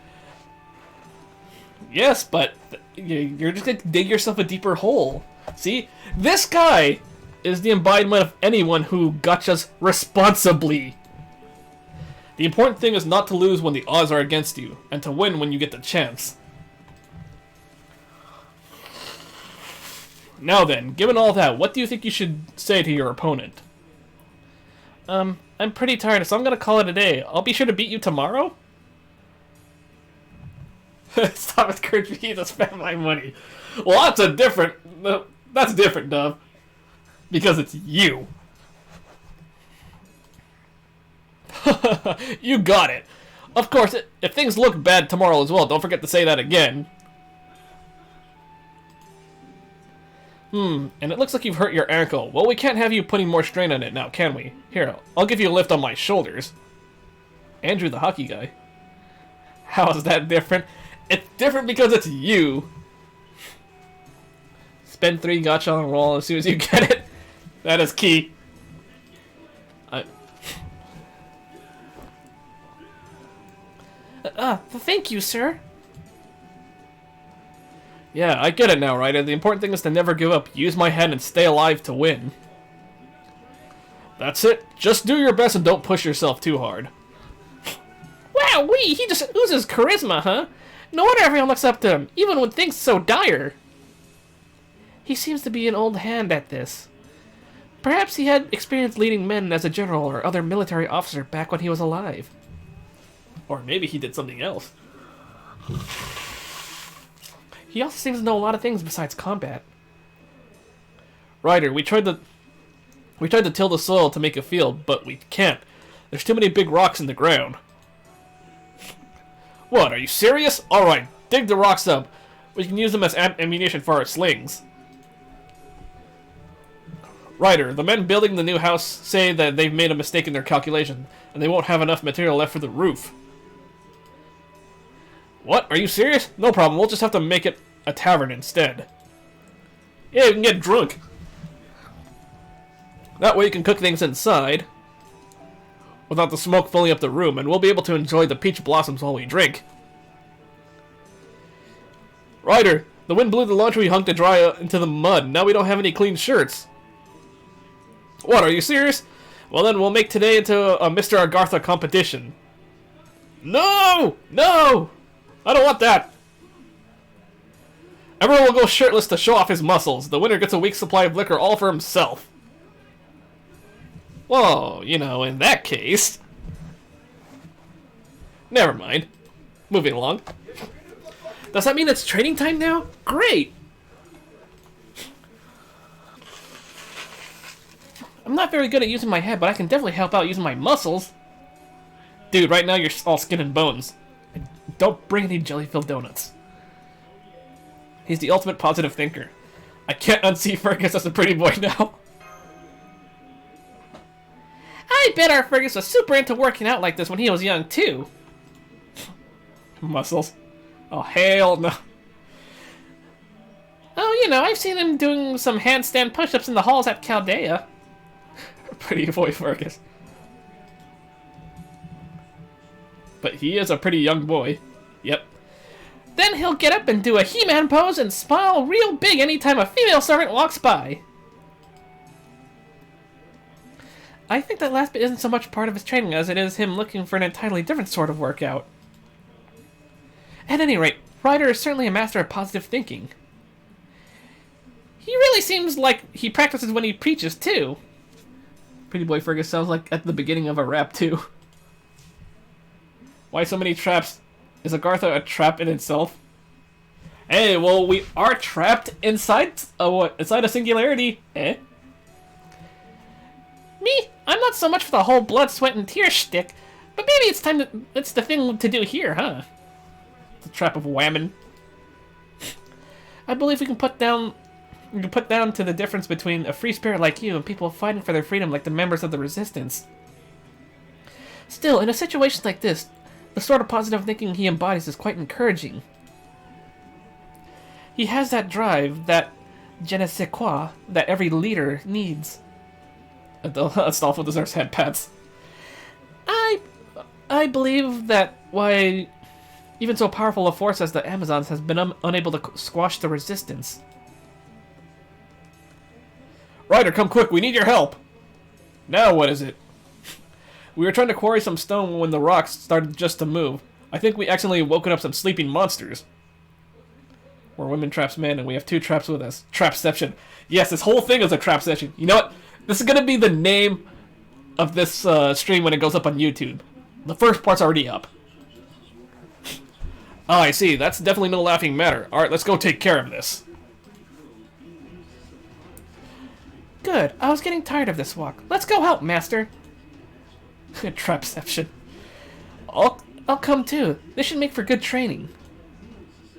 Yes, but you're just gonna dig yourself a deeper hole. See? This guy is the embodiment of anyone who gachas responsibly. The important thing is not to lose when the odds are against you, and to win when you get the chance. Now then, given all that, what do you think you should say to your opponent? I'm pretty tired, so I'm gonna call it a day. I'll be sure to beat you tomorrow? Stop encouraging me to spend my money. Well, that's different, Dove. Because it's you. You got it. Of course, if things look bad tomorrow as well, don't forget to say that again. And it looks like you've hurt your ankle. Well, we can't have you putting more strain on it now, can we? Here, I'll give you a lift on my shoulders. Andrew the hockey guy. How is that different? It's different because it's you. Spend 3 gacha on a roll as soon as you get it. That is key. Thank you, sir. Yeah, I get it now, right? The important thing is to never give up. Use my head and stay alive to win. That's it. Just do your best and don't push yourself too hard. Wow, he just oozes charisma, huh? No wonder everyone looks up to him, even when things so dire. He seems to be an old hand at this. Perhaps he had experience leading men as a general or other military officer back when he was alive. Or maybe he did something else. He also seems to know a lot of things besides combat. Ryder, we tried to... We tried to till the soil to make a field, but we can't. There's too many big rocks in the ground. What, are you serious? Alright, dig the rocks up. We can use them as ammunition for our slings. Ryder, the men building the new house say that they've made a mistake in their calculation, and they won't have enough material left for the roof. What? Are you serious? No problem, we'll just have to make it a tavern instead. Yeah, you can get drunk. That way you can cook things inside without the smoke filling up the room, and we'll be able to enjoy the peach blossoms while we drink. Ryder, the wind blew the laundry we hung to dry into the mud. Now we don't have any clean shirts. What, are you serious? Well then, we'll make today into a Mr. Agartha competition. No! No! I don't want that! Everyone will go shirtless to show off his muscles. The winner gets a week's supply of liquor all for himself. Well, you know, in that case... Never mind. Moving along. Does that mean it's training time now? Great! I'm not very good at using my head, but I can definitely help out using my muscles. Dude, right now you're all skin and bones. And don't bring any jelly-filled donuts. He's the ultimate positive thinker. I can't unsee Fergus as a pretty boy now. I bet our Fergus was super into working out like this when he was young, too. Muscles. Oh, hell no. Oh, you know, I've seen him doing some handstand push-ups in the halls at Chaldea. Pretty boy Fergus. But he is a pretty young boy. Yep. Then he'll get up and do a He-Man pose and smile real big anytime a female servant walks by. I think that last bit isn't so much part of his training as it is him looking for an entirely different sort of workout. At any rate, Ryder is certainly a master of positive thinking. He really seems like he practices when he preaches, too. Pretty boy Fergus sounds like at the beginning of a rap, too. Why so many traps? Is Agartha a trap in itself? Hey, well, we are trapped inside what? Inside a singularity, eh? Me? I'm not so much for the whole blood, sweat, and tears shtick, but maybe it's time to... It's the thing to do here, huh? The trap of whammon. I believe we can put down to the difference between a free spirit like you and people fighting for their freedom like the members of the Resistance. Still, in a situation like this, the sort of positive thinking he embodies is quite encouraging. He has that drive, that je ne sais quoi, that every leader needs. Astolfo deserves head pats. I believe that why even so powerful a force as the Amazons has been unable to squash the Resistance. Ryder, come quick, we need your help! Now what is it? We were trying to quarry some stone when the rocks started just to move. I think we accidentally woken up some sleeping monsters. We're women traps men, and we have 2 traps with us. Trapception. Yes, this whole thing is a trapception. You know what? This is gonna be the name of this stream when it goes up on YouTube. The first part's already up. Oh, I see. That's definitely no laughing matter. Alright, let's go take care of this. Good. I was getting tired of this walk. Let's go help, Master. Trapception. I'll come too. This should make for good training.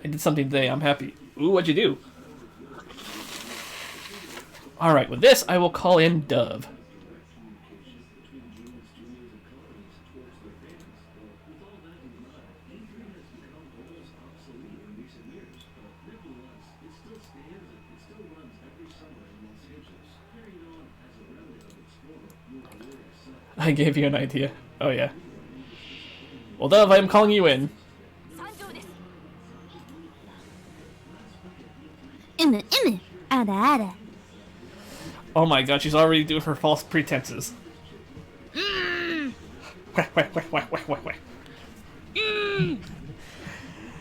I did something today. I'm happy. Ooh, what'd you do? Alright, with this, I will call in Dove. I gave you an idea. Oh, yeah. Well, Dove, I am calling you in. Oh my god, she's already doing her false pretenses.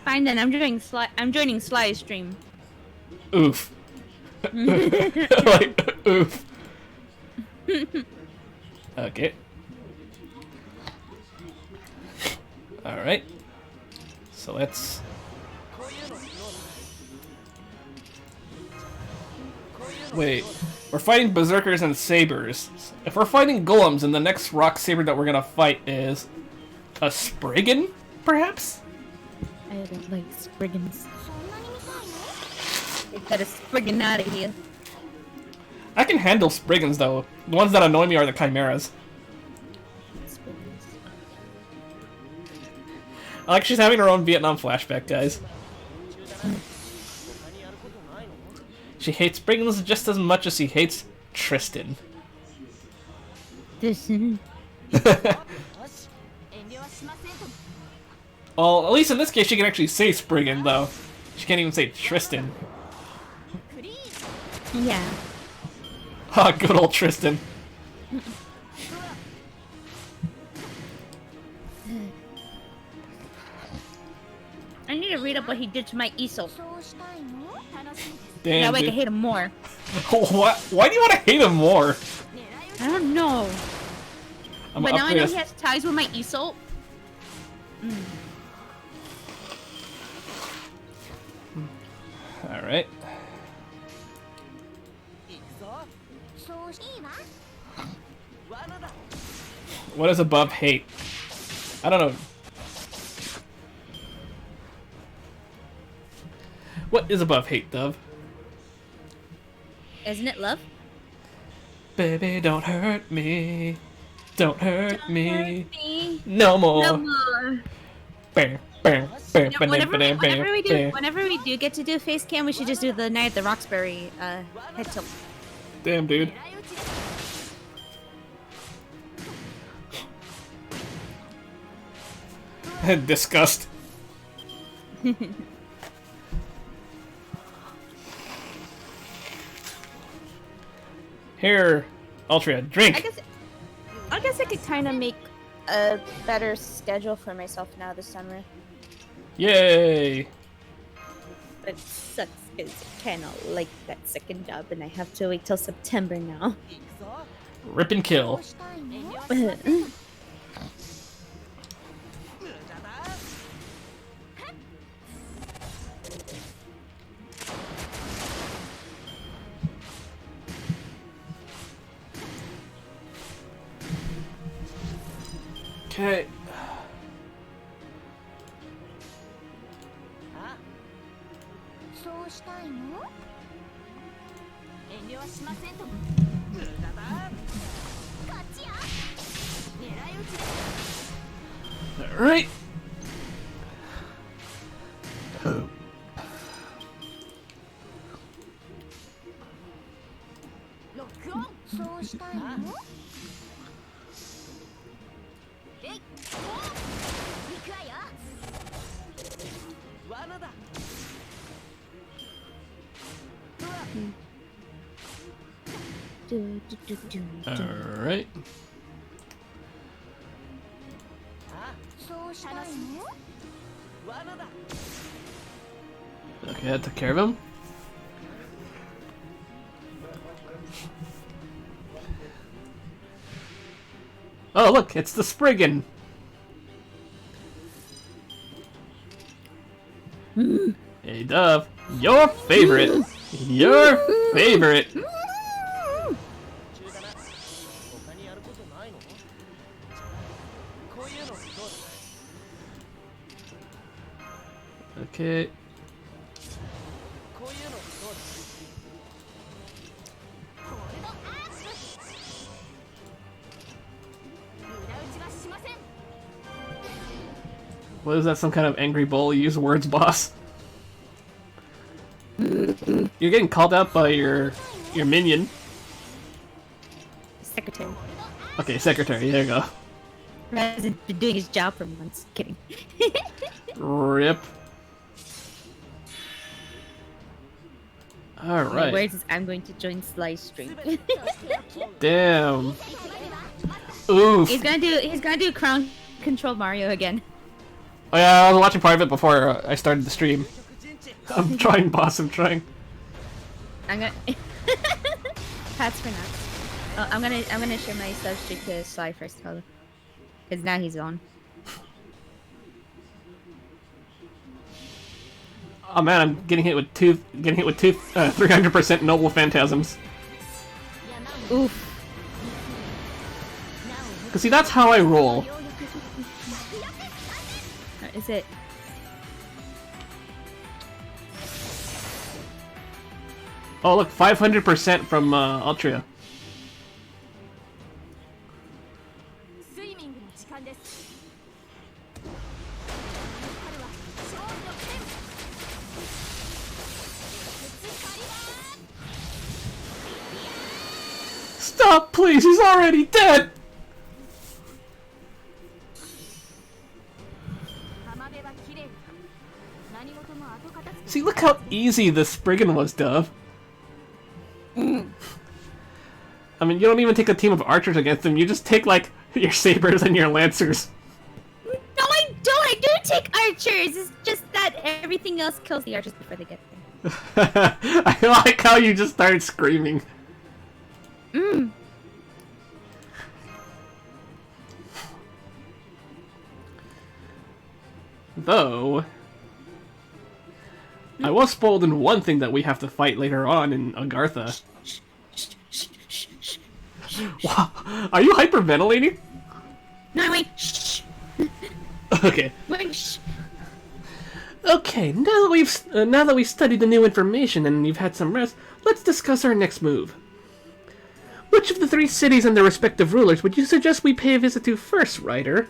Fine then, I'm joining Sly's stream. Oof. Like, oof. Okay. Alright. So let's... Wait. We're fighting berserkers and sabers. If we're fighting golems, then the next rock saber that we're gonna fight is a Spriggan, perhaps? I don't like Spriggans. Get that Spriggan out of here. I can handle Spriggans though. The ones that annoy me are the chimeras. Spriggans. I like she's having her own Vietnam flashback, guys. She hates Spriggans just as much as she hates Tristan. Well, at least in this case she can actually say Spriggan, though. She can't even say Tristan. Yeah. Ah, good old Tristan. I need to read up what he did to my Iso. Damn, That way I dude. can hate him more. What? Why do you want to hate him more? I don't know. I'm But gonna now I upgrade know us- he has ties with my Iso. Alright. What does above hate? I don't know. What is above hate, Dove? Isn't it love? Baby, don't hurt me. Don't hurt me. Hurt me No more. no more. Bam, bam, bam, You know, bam, whenever bam, bam, bam. we do get to do face cam, we should just do the Night at the Roxbury head tilt. Damn, dude. Disgust. Here, Altria, drink. I guess I could kind of make a better schedule for myself now this summer. Yay! But it sucks because I kind of like that second job, and I have to wait till September now. Rip and kill. Okay. Alright. Alright. Okay, I took care of him. Oh, look, it's the Spriggan. Hey, Dove, your favorite. Your favorite. Okay. What is that, some kind of angry bull? Use words, boss. You're getting called out by your minion. Secretary. Okay, secretary, there you go. Hasn't been doing his job for months. Kidding. Rip. Alright. Where's his, I'm going to join Slice stream. Damn. Oof. He's gonna do Crown Control Mario again. Oh yeah, I was watching part of it before I started the stream. I'm trying, boss, I'm trying. I'm gonna Pat's for now. Oh, I'm gonna share my sub stream to Sly first, cause now he's on. Oh man, I'm getting hit with 300% noble phantasms. Oof. Cause see, that's how I roll. Is it? Oh look, 500% from Altria. Stop, please! He's already dead! See, look how easy the Spriggan was, Dove. I mean, you don't even take a team of archers against them, you just take, like, your sabers and your lancers. No, I don't! I do take archers! It's just that everything else kills the archers before they get there. I like how you just started screaming. Though, I was spoiled in one thing that we have to fight later on in Agartha. Wow. Are you hyperventilating? No, wait, shh! Okay. Wait, shh! Okay, now that we've studied the new information and you've had some rest, let's discuss our next move. Which of the 3 cities and their respective rulers would you suggest we pay a visit to first, Ryder?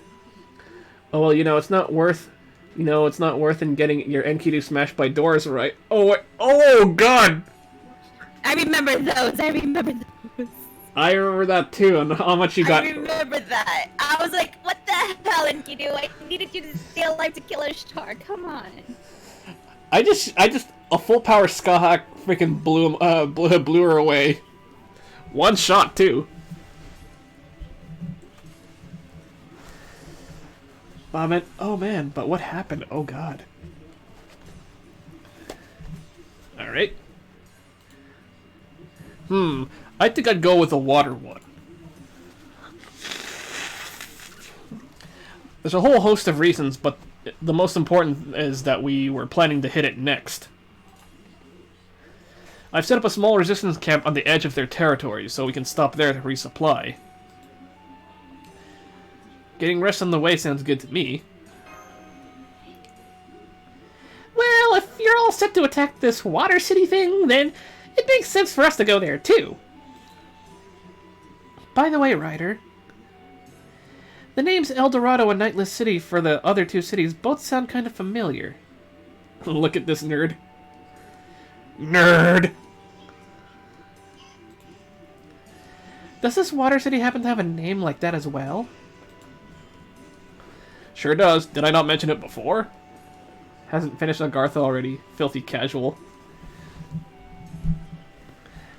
Oh well, it's not worth. It's not worth in getting your Enkidu smashed by doors, right? Oh god! I remember those. I remember that too, and how much you got. I remember that. I was like, what the hell, Enkidu? I needed you to stay alive to kill Ishtar. Come on. I just a full power Skahawk freaking blew her away. One shot too. Oh man, but what happened? Oh god. Alright. I think I'd go with the water one. There's a whole host of reasons, but the most important is that we were planning to hit it next. I've set up a small resistance camp on the edge of their territory, so we can stop there to resupply. Getting rest on the way sounds good to me. Well, if you're all set to attack this Water City thing, then it makes sense for us to go there, too. By the way, Ryder, the names El Dorado and Nightless City for the other 2 cities both sound kind of familiar. Look at this nerd. Nerd! Does this Water City happen to have a name like that as well? Sure does. Did I not mention it before? Hasn't finished Agartha already. Filthy casual.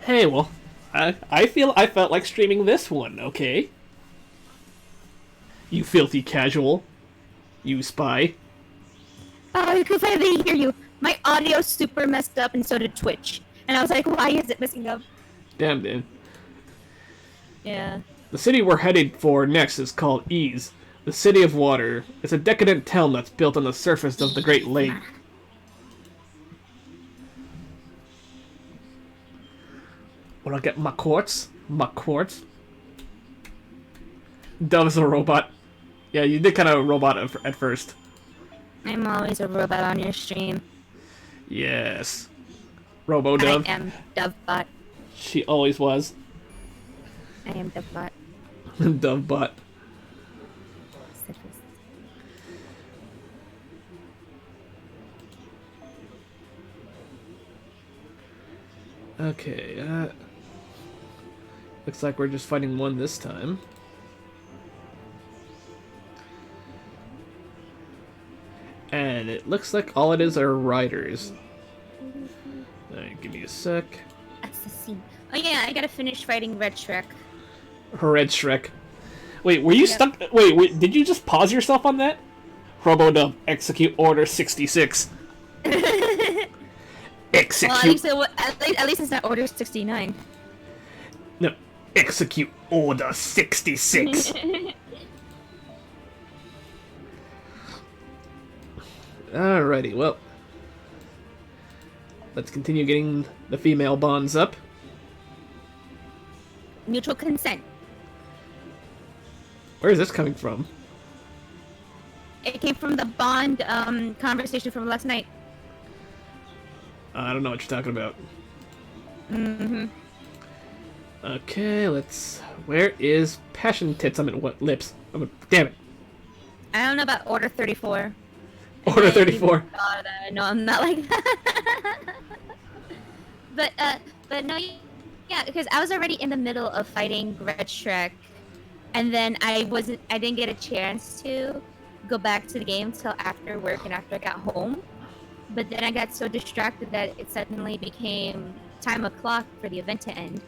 Hey, well, I felt like streaming this one, okay? You filthy casual. You spy. Oh, I could finally hear you. My audio's super messed up, and so did Twitch. And I was like, why is it messing up? Damn, dude. Yeah. The city we're headed for next is called Ease, the City of Water. It's a decadent town that's built on the surface of the Great Lake. Wanna get my quartz? My quartz? Dove's a robot. Yeah, you did kind of a robot at first. I'm always a robot on your stream. Yes. Robo-Dove. I am Dovebot. She always was. I am Dovebot. Dovebot. Okay, looks like we're just fighting one this time. And it looks like all it is are riders. Alright, give me a sec. Assassin. Oh yeah, I gotta finish fighting Red Shrek. Red Shrek. Wait, were you stuck? Wait, did you just pause yourself on that? Robo-Dub, execute Order 66. Execute. Well, at least it's not Order 69. No, execute Order 66. Alrighty, well. Let's continue getting the female bonds up. mutual consent. Where is this coming from? It came from the bond conversation from last night. I don't know what you're talking about. Mm-hmm. Okay, where is passion tits? What lips? Damn it. I don't know about Order 34. Order 34. No, I'm not like that. but no, yeah, because I was already in the middle of fighting Red Shrek, and then I didn't get a chance to go back to the game till after work and after I got home. But then I got so distracted that it suddenly became time o'clock for the event to end.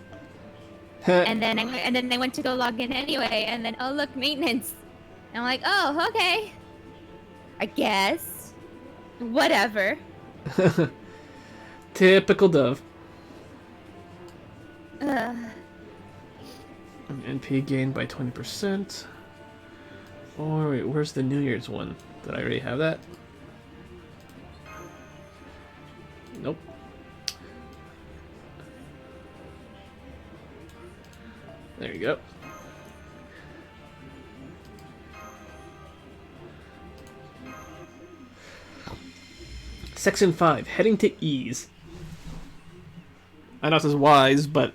and then I went to go log in anyway, and then oh look, maintenance. And I'm like, oh, okay. I guess. Whatever. Typical Dove. NP gained by 20%. Oh, wait, where's the New Year's one? Did I already have that? Nope. There you go. Section 5, heading to ease. I know this is wise, but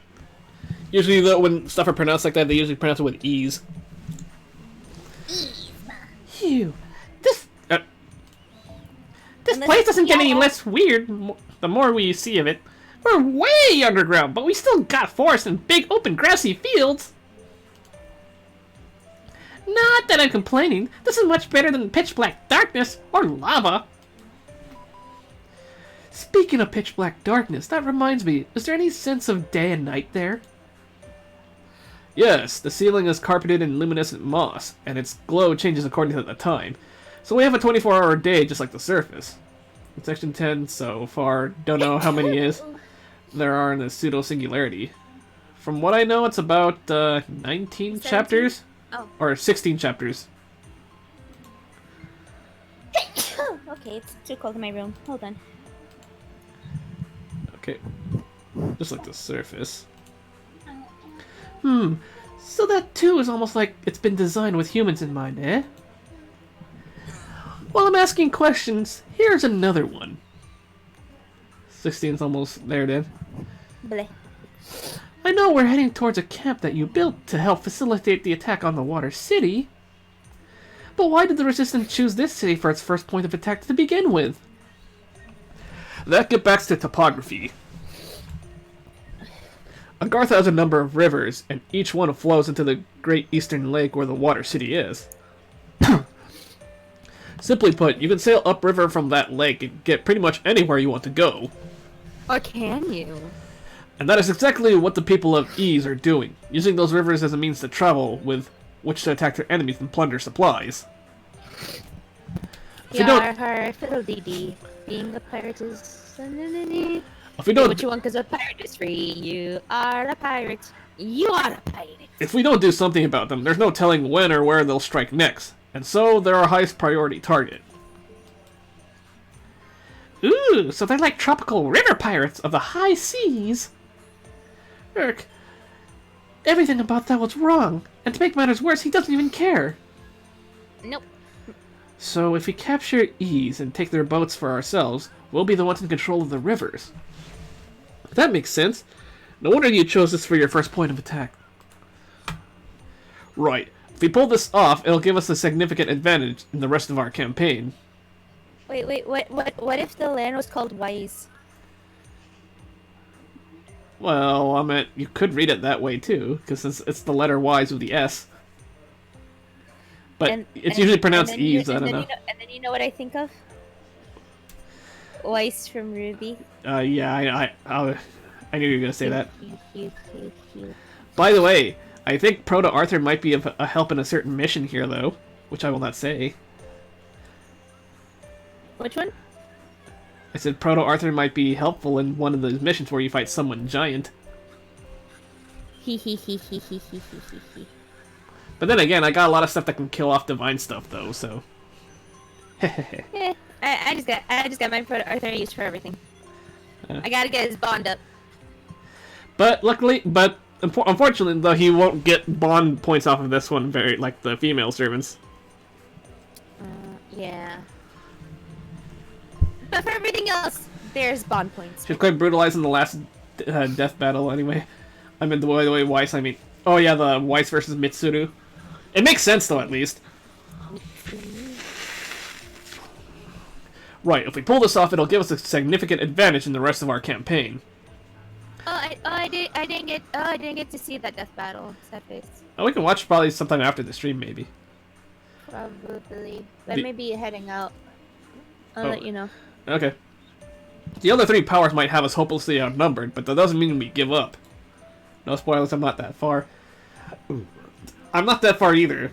usually when stuff are pronounced like that, they usually pronounce it with ease. Phew. This place doesn't get any less weird the more we see of it. We're way underground, but we still got forest and big open grassy fields. Not that I'm complaining. This is much better than pitch black darkness or lava. Speaking of pitch black darkness, that reminds me, is there any sense of day and night there? Yes, the ceiling is carpeted in luminescent moss, and its glow changes according to the time. So we have a 24-hour day just like the surface. In Section 10 so far, don't know how many there are in the pseudo-singularity. From what I know, it's about 19 17? Chapters? Oh. Or 16 chapters. Okay, it's too cold in my room. Hold on. Okay. Just like the surface. So that too is almost like it's been designed with humans in mind, eh? While I'm asking questions, here's another one. 16's almost there then. Bleh. I know we're heading towards a camp that you built to help facilitate the attack on the Water City. But why did the Resistance choose this city for its first point of attack to begin with? That gets back to topography. Agartha has a number of rivers, and each one flows into the Great Eastern Lake where the Water City is. Simply put, you can sail upriver from that lake and get pretty much anywhere you want to go. Or can you? And that is exactly what the people of Ease are doing, using those rivers as a means to travel with which to attack their enemies and plunder supplies. Yar, fiddle-dee-dee. Being a pirate is... If we don't, what you want, because a pirate is free. You are a pirate. You are a pirate. If we don't do something about them, there's no telling when or where they'll strike next. And so, they're our highest priority target. Ooh, so they're like tropical river pirates of the high seas. Urk, everything about that was wrong. And to make matters worse, he doesn't even care. Nope. So if we capture Ease and take their boats for ourselves, we'll be the ones in control of the rivers. That makes sense. No wonder you chose this for your first point of attack. Right. If we pull this off, it'll give us a significant advantage in the rest of our campaign. Wait, what if the land was called Wise? Well, I mean, you could read it that way too, because it's the letter Y's with the S. But it's usually pronounced Eves, I don't know. And then you know what I think of? Weiss from Ruby. Yeah, I knew you were going to say that. By the way, I think Proto Arthur might be of a help in a certain mission here, though, which I will not say. Which one? I said Proto Arthur might be helpful in one of those missions where you fight someone giant. But then again, I got a lot of stuff that can kill off divine stuff, though, so... Yeah, I just got my Proto Arthur used for everything. I gotta get his bond up. But luckily, Unfortunately, though, he won't get bond points off of this one, very like the female servants. Yeah. But for everything else, there's bond points. She was quite brutalized in the last death battle, anyway. I mean, the way Weiss, I mean... Oh, yeah, the Weiss versus Mitsuru. It makes sense, though, at least. Right, if we pull this off, it'll give us a significant advantage in the rest of our campaign. I didn't get to see that death battle. Sad face. Oh, we can watch probably sometime after the stream, maybe. Probably. I may be heading out. I'll let you know. Okay. The other three powers might have us hopelessly outnumbered, but that doesn't mean we give up. No spoilers, I'm not that far. I'm not that far either.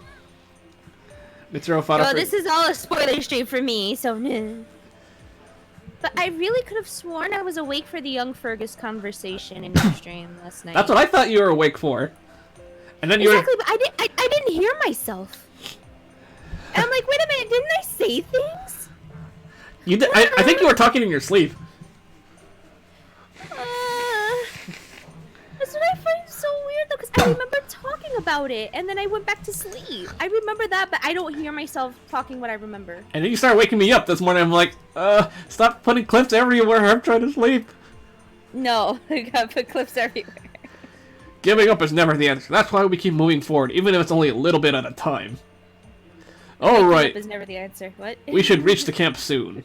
Mitsuru fought Well, this is all a spoiler stream for me, so But I really could have sworn I was awake for the Young Fergus conversation in your stream last night. That's what I thought you were awake for. And then you exactly, but I didn't hear myself. And I'm like, wait a minute, didn't I say things? You did. I think you were talking in your sleep. That's what I find so weird though, because I remember talking about it, and then I went back to sleep. I remember that, but I don't hear myself talking what I remember. And then you started waking me up this morning. I'm like, stop putting clips everywhere. I'm trying to sleep. No, I gotta put clips everywhere. Giving up is never the answer. That's why we keep moving forward, even if it's only a little bit at a time. All right. Giving up is never the answer. What? We should reach the camp soon.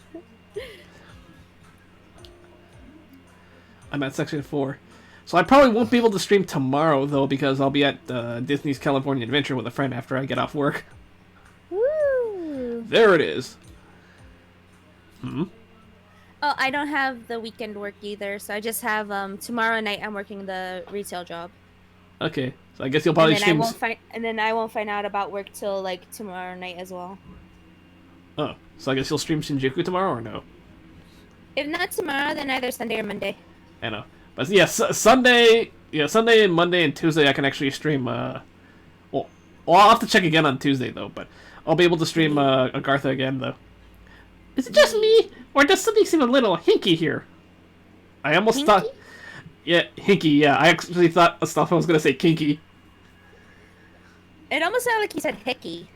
I'm at section 4. So I probably won't be able to stream tomorrow, though, because I'll be at Disney's California Adventure with a friend after I get off work. Woo! There it is. Oh, I don't have the weekend work either, so I just have tomorrow night I'm working the retail job. Okay, so I guess you'll probably stream... And then I won't find out about work till, like, tomorrow night as well. Oh, so I guess you'll stream Shinjuku tomorrow, or no? If not tomorrow, then either Sunday or Monday. I know. But yeah, Sunday and Monday and Tuesday I can actually stream, well, I'll have to check again on Tuesday, though, but I'll be able to stream Agartha again, though. Is it just me, or does something seem a little hinky here? I almost thought... Yeah, hinky, yeah. I actually thought Astolfo was going to say kinky. It almost sounded like he said hickey.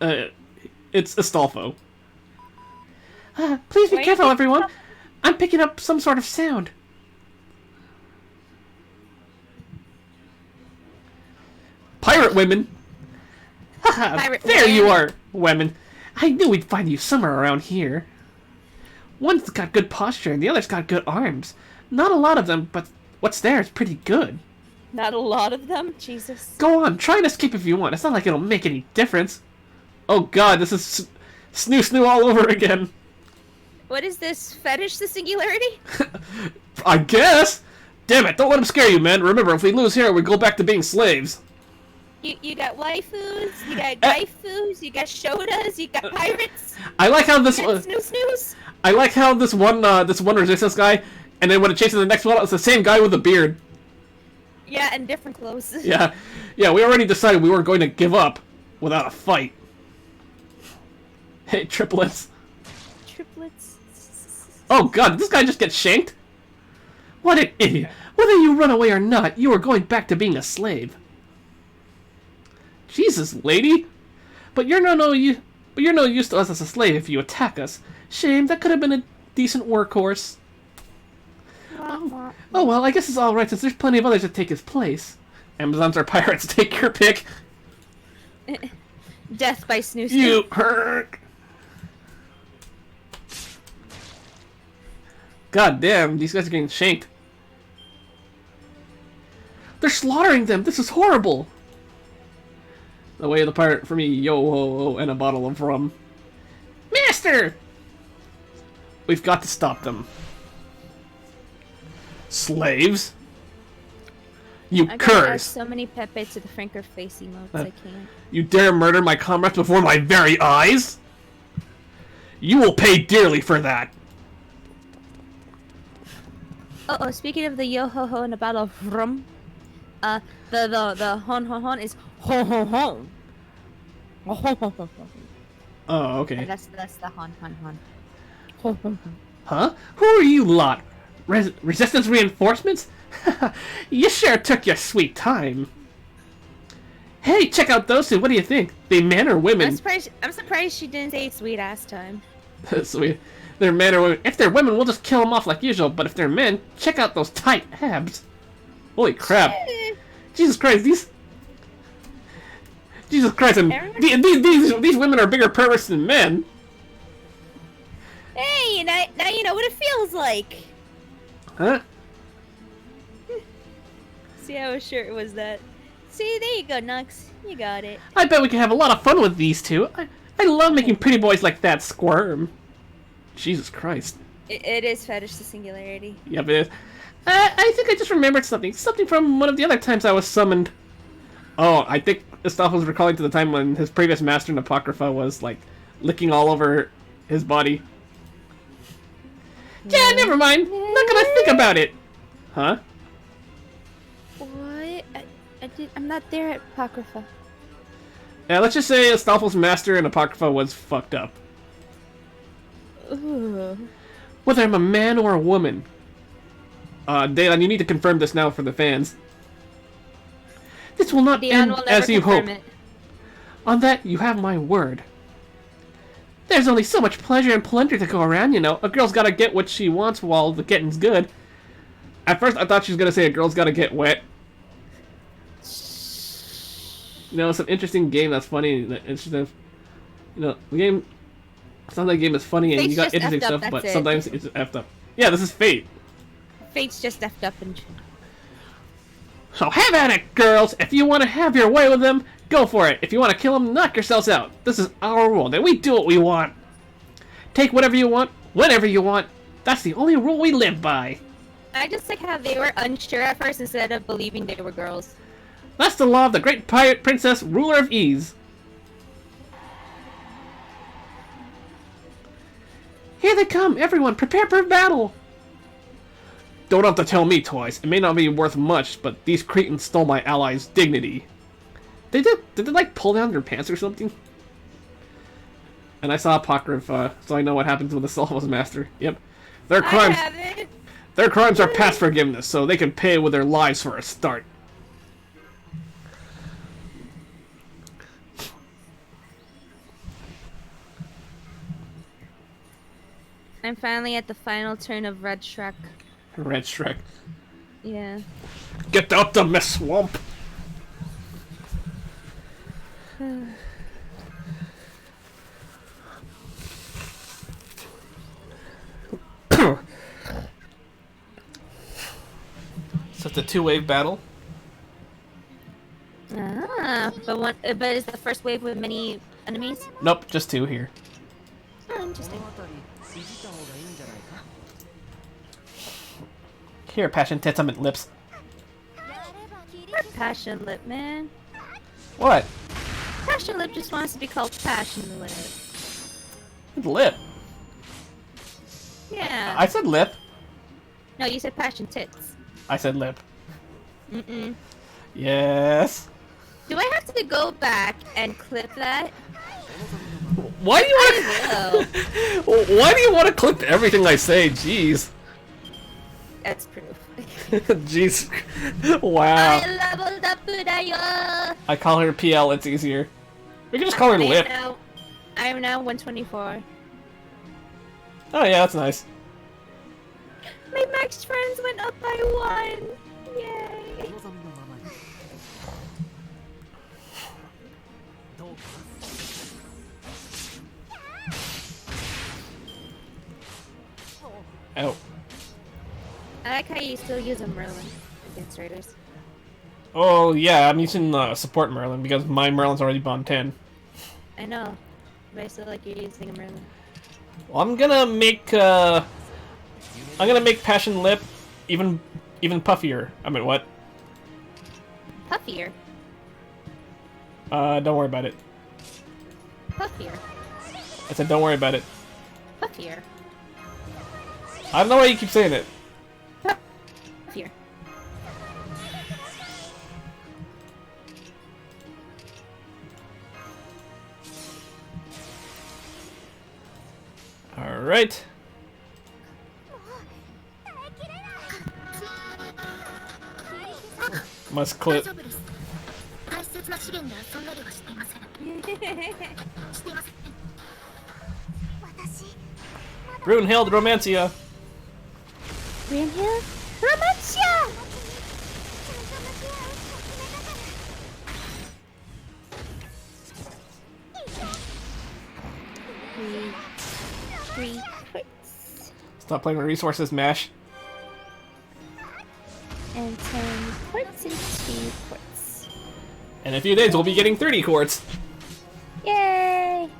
It's Astolfo. Please be careful, everyone. I'm picking up some sort of sound. Pirate women! Haha, there you are, women. I knew we'd find you somewhere around here. One's got good posture and the other's got good arms. Not a lot of them, but what's there is pretty good. Not a lot of them? Jesus. Go on, try and escape if you want. It's not like it'll make any difference. Oh god, this is snoo all over again. What is this? Fetish the singularity? I guess! Damn it, don't let him scare you, man. Remember, if we lose here, we go back to being slaves. You got waifus, you got waifus, you got shotas, you got pirates. I like how this snooze. I like how this one resistance guy, and then when it chases the next one, it's the same guy with a beard. Yeah, and different clothes. Yeah, we already decided we weren't going to give up without a fight. Hey, triplets. Triplets. Oh god, did this guy just get shanked? What an idiot! Whether you run away or not, you are going back to being a slave. Jesus, lady! But you're no use to us as a slave if you attack us. Shame, that could have been a decent workhorse. Oh well, I guess it's alright since there's plenty of others to take his place. Amazons or pirates, take your pick. Death by snooze. You hurt! God damn, these guys are getting shanked. They're slaughtering them! This is horrible! The way of the pirate for me, yo-ho-ho, and a bottle of rum. Master! We've got to stop them. Slaves? You I curse! so many Pepe to the Franker face emotes, I can't. You dare murder my comrades before my very eyes? You will pay dearly for that! Uh-oh, speaking of the yo-ho-ho and a bottle of rum, the hon-hon-hon is hon-hon-hon. Oh, okay. That's the hon-hon-hon. Huh? Who are you lot? Resistance reinforcements? You sure took your sweet time. Hey, check out those two. What do you think? They men or women? I'm surprised she didn't say sweet ass time. Sweet. They're men or women. If they're women, we'll just kill them off like usual. But if they're men, check out those tight abs. Holy crap. Jesus Christ, Jesus Christ, and these women are bigger perverts than men. Hey, now you know what it feels like. Huh? See how short was that? See, there you go, Nux. You got it. I bet we can have a lot of fun with these two. I love making pretty boys like that squirm. Jesus Christ. It is fetish to singularity. Yep, it is. I think I just remembered something. Something from one of the other times I was summoned. Oh, I think Astolfo was recalling to the time when his previous master in Apocrypha was, like, licking all over his body. Yeah, never mind. Not gonna think about it. Huh? What? I'm not there at Apocrypha. Yeah, let's just say Astolfo's master in Apocrypha was fucked up. Ooh. Whether I'm a man or a woman. Daylan, you need to confirm this now for the fans. This will not end as you hope. On that, you have my word. There's only so much pleasure and plunder to go around, you know. A girl's gotta get what she wants while the getting's good. At first, I thought she was gonna say a girl's gotta get wet. You know, it's an interesting game that's funny. Interesting. You know, the game. Sometimes the game is funny and you got interesting stuff, but sometimes it's effed up. Yeah, this is Fate. Fate's just effed up and. So have at it, girls! If you want to have your way with them, go for it. If you want to kill them, knock yourselves out. This is our world, and we do what we want. Take whatever you want, whenever you want. That's the only rule we live by. I just like how they were unsure at first instead of believing they were girls. That's the law of the great pirate princess, ruler of ease. Here they come, everyone, prepare for battle! Don't have to tell me twice. It may not be worth much, but these cretins stole my allies' dignity. Did they like pull down their pants or something? And I saw Apocrypha, so I know what happens with the Astolfo's master. Yep. Their crimes are past forgiveness, so they can pay with their lives for a start. I'm finally at the final turn of Red Shrek. Red Shrek. Yeah. Get out the mess, swamp! So it's a two-wave battle? But is the first wave with many enemies? Nope, just two here. Oh, interesting. Here, passion tits, I'm at lips. Passion Lip, man. What? Passion Lip just wants to be called Passion Lip. Lip. Yeah. I said lip. No, you said Passion Tits. I said lip. Mm-mm. Yes. Do I have to go back and clip that? Why do you want to? Why do you want to clip everything I say? Jeez. That's proof. Jeez. Wow. I leveled up today. I call her PL. It's easier. We can just call her Lip. I am now 124. Oh yeah, that's nice. My max friends went up by 1. Yay. Oh. I like how you still use a Merlin against raiders. Oh yeah, I'm using support Merlin because my Merlin's already bond 10. I know, but I still like you're using a Merlin. Well, I'm gonna make Passion Lip even puffier. I mean, what? Puffier. Don't worry about it. Puffier. I said don't worry about it. Puffier. I don't know why you keep saying it. Puffier. All right. Must clip. 大丈夫です。大切な資源で遊んだりはしていません。していません。私 Brunhild Romancia. Greenhill? Romancia! Three quartz. Stop playing with resources, Mash. And 10 quartz and 2 quartz. In a few days, we'll be getting 30 quartz. Yay!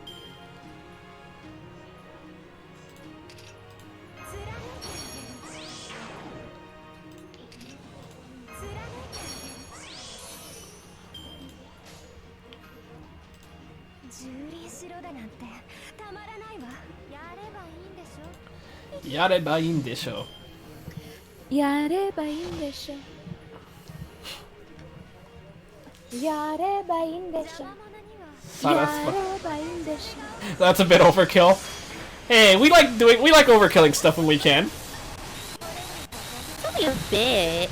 Yareba indesho. Yareba indesho. Yareba indesho. Yareba indesho. That's a bit overkill. Hey, we like overkilling stuff when we can. It's only a bit.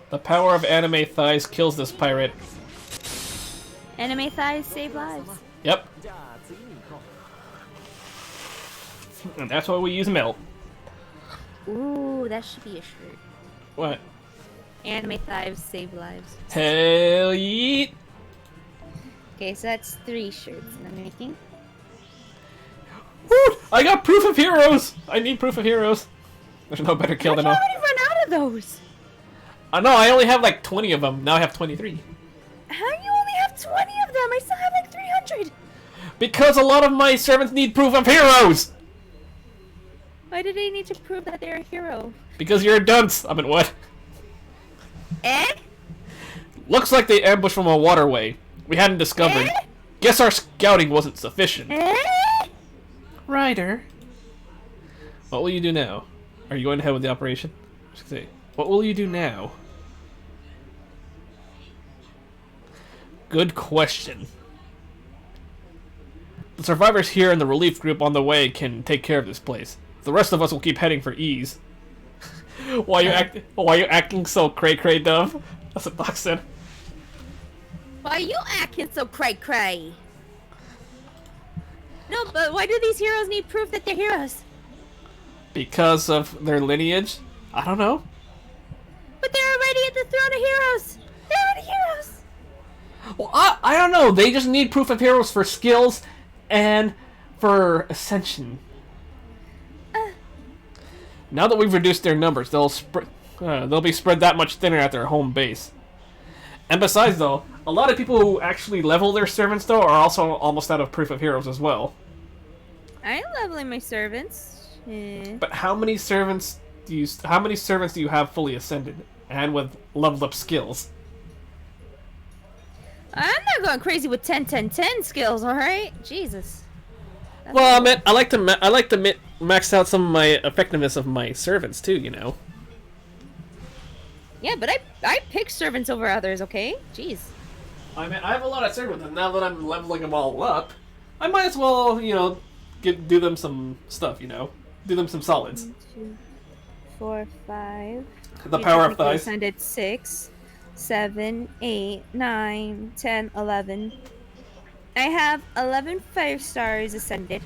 The power of anime thighs kills this pirate. Anime thighs save lives. Yep. And that's why we use melt. Ooh, that should be a shirt. What? Anime thighs save lives. Hell yeet! Okay, so that's 3 shirts I'm making. Woo! I got proof of heroes! I need proof of heroes. There's no better kill How'd than you a... already run out of those? No, I only have like 20 of them. Now I have 23. How do you only have 20 of them? I still have like 300. Because a lot of my servants need proof of heroes! Why do they need to prove that they're a hero? Because you're a dunce! I mean, what? Eh? Looks like they ambushed from a waterway. We hadn't discovered. Eh? Guess our scouting wasn't sufficient. Eh? Ryder. What will you do now? Are you going ahead with the operation? Just say, what will you do now? Good question. The survivors here and the relief group on the way can take care of this place. The rest of us will keep heading for ease. Why you acting so cray Dove? That's what Doc said. Why are you acting so cray? No, but why do these heroes need proof that they're heroes? Because of their lineage? I don't know. But they're already at the throne of heroes. They're already heroes. Well, I don't know. They just need proof of heroes for skills and for ascension. Now that we've reduced their numbers, they'll be spread that much thinner at their home base. And besides, though, a lot of people who actually level their servants, though, are also almost out of proof of heroes as well. I'm leveling my servants. But how many servants do you have fully ascended and with leveled up skills? I'm not going crazy with 10-10-10 skills, all right? Jesus. Well, I like to max out some of my effectiveness of my servants too, you know. Yeah, but I pick servants over others, okay? Jeez. I mean, I have a lot of servants, and now that I'm leveling them all up, I might as well, you know, do them some stuff, you know, do them some solids. 1, 2, 4, 5. The power of thighs. Ascended 6, 7, 8, 9, 10, 11. I have 11 5-stars ascended.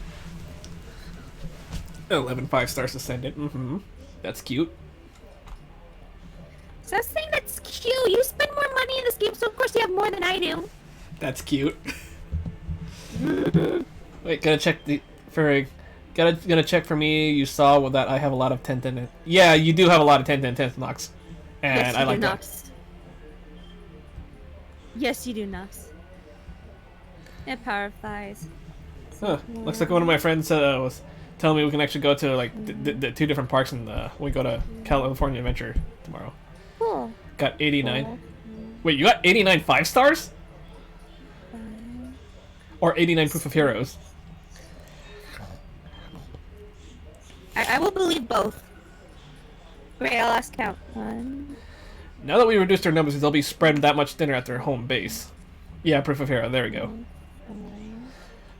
11 5-stars ascended. Mm-hmm. That's cute. So I was saying that's cute. You spend more money in this game, so of course you have more than I do. That's cute. Wait, gonna check gonna check for me. You saw that I have a lot of 10-10. Yeah, you do have a lot of 10-10-10 Nox. And Yes, you I do, like that. Nox. Yes, you do, Nox. And power of thighs. Huh. Looks like one of my friends was telling me we can actually go to like the 2 different parks and we go to California Adventure tomorrow. Cool. Got 89. Wait, you got 89 5-stars? Or 89 proof of heroes? I will believe both. Wait, I'll last count. 1. Now that we reduced their numbers, they'll be spread that much thinner at their home base. Yeah, proof of hero. There we go.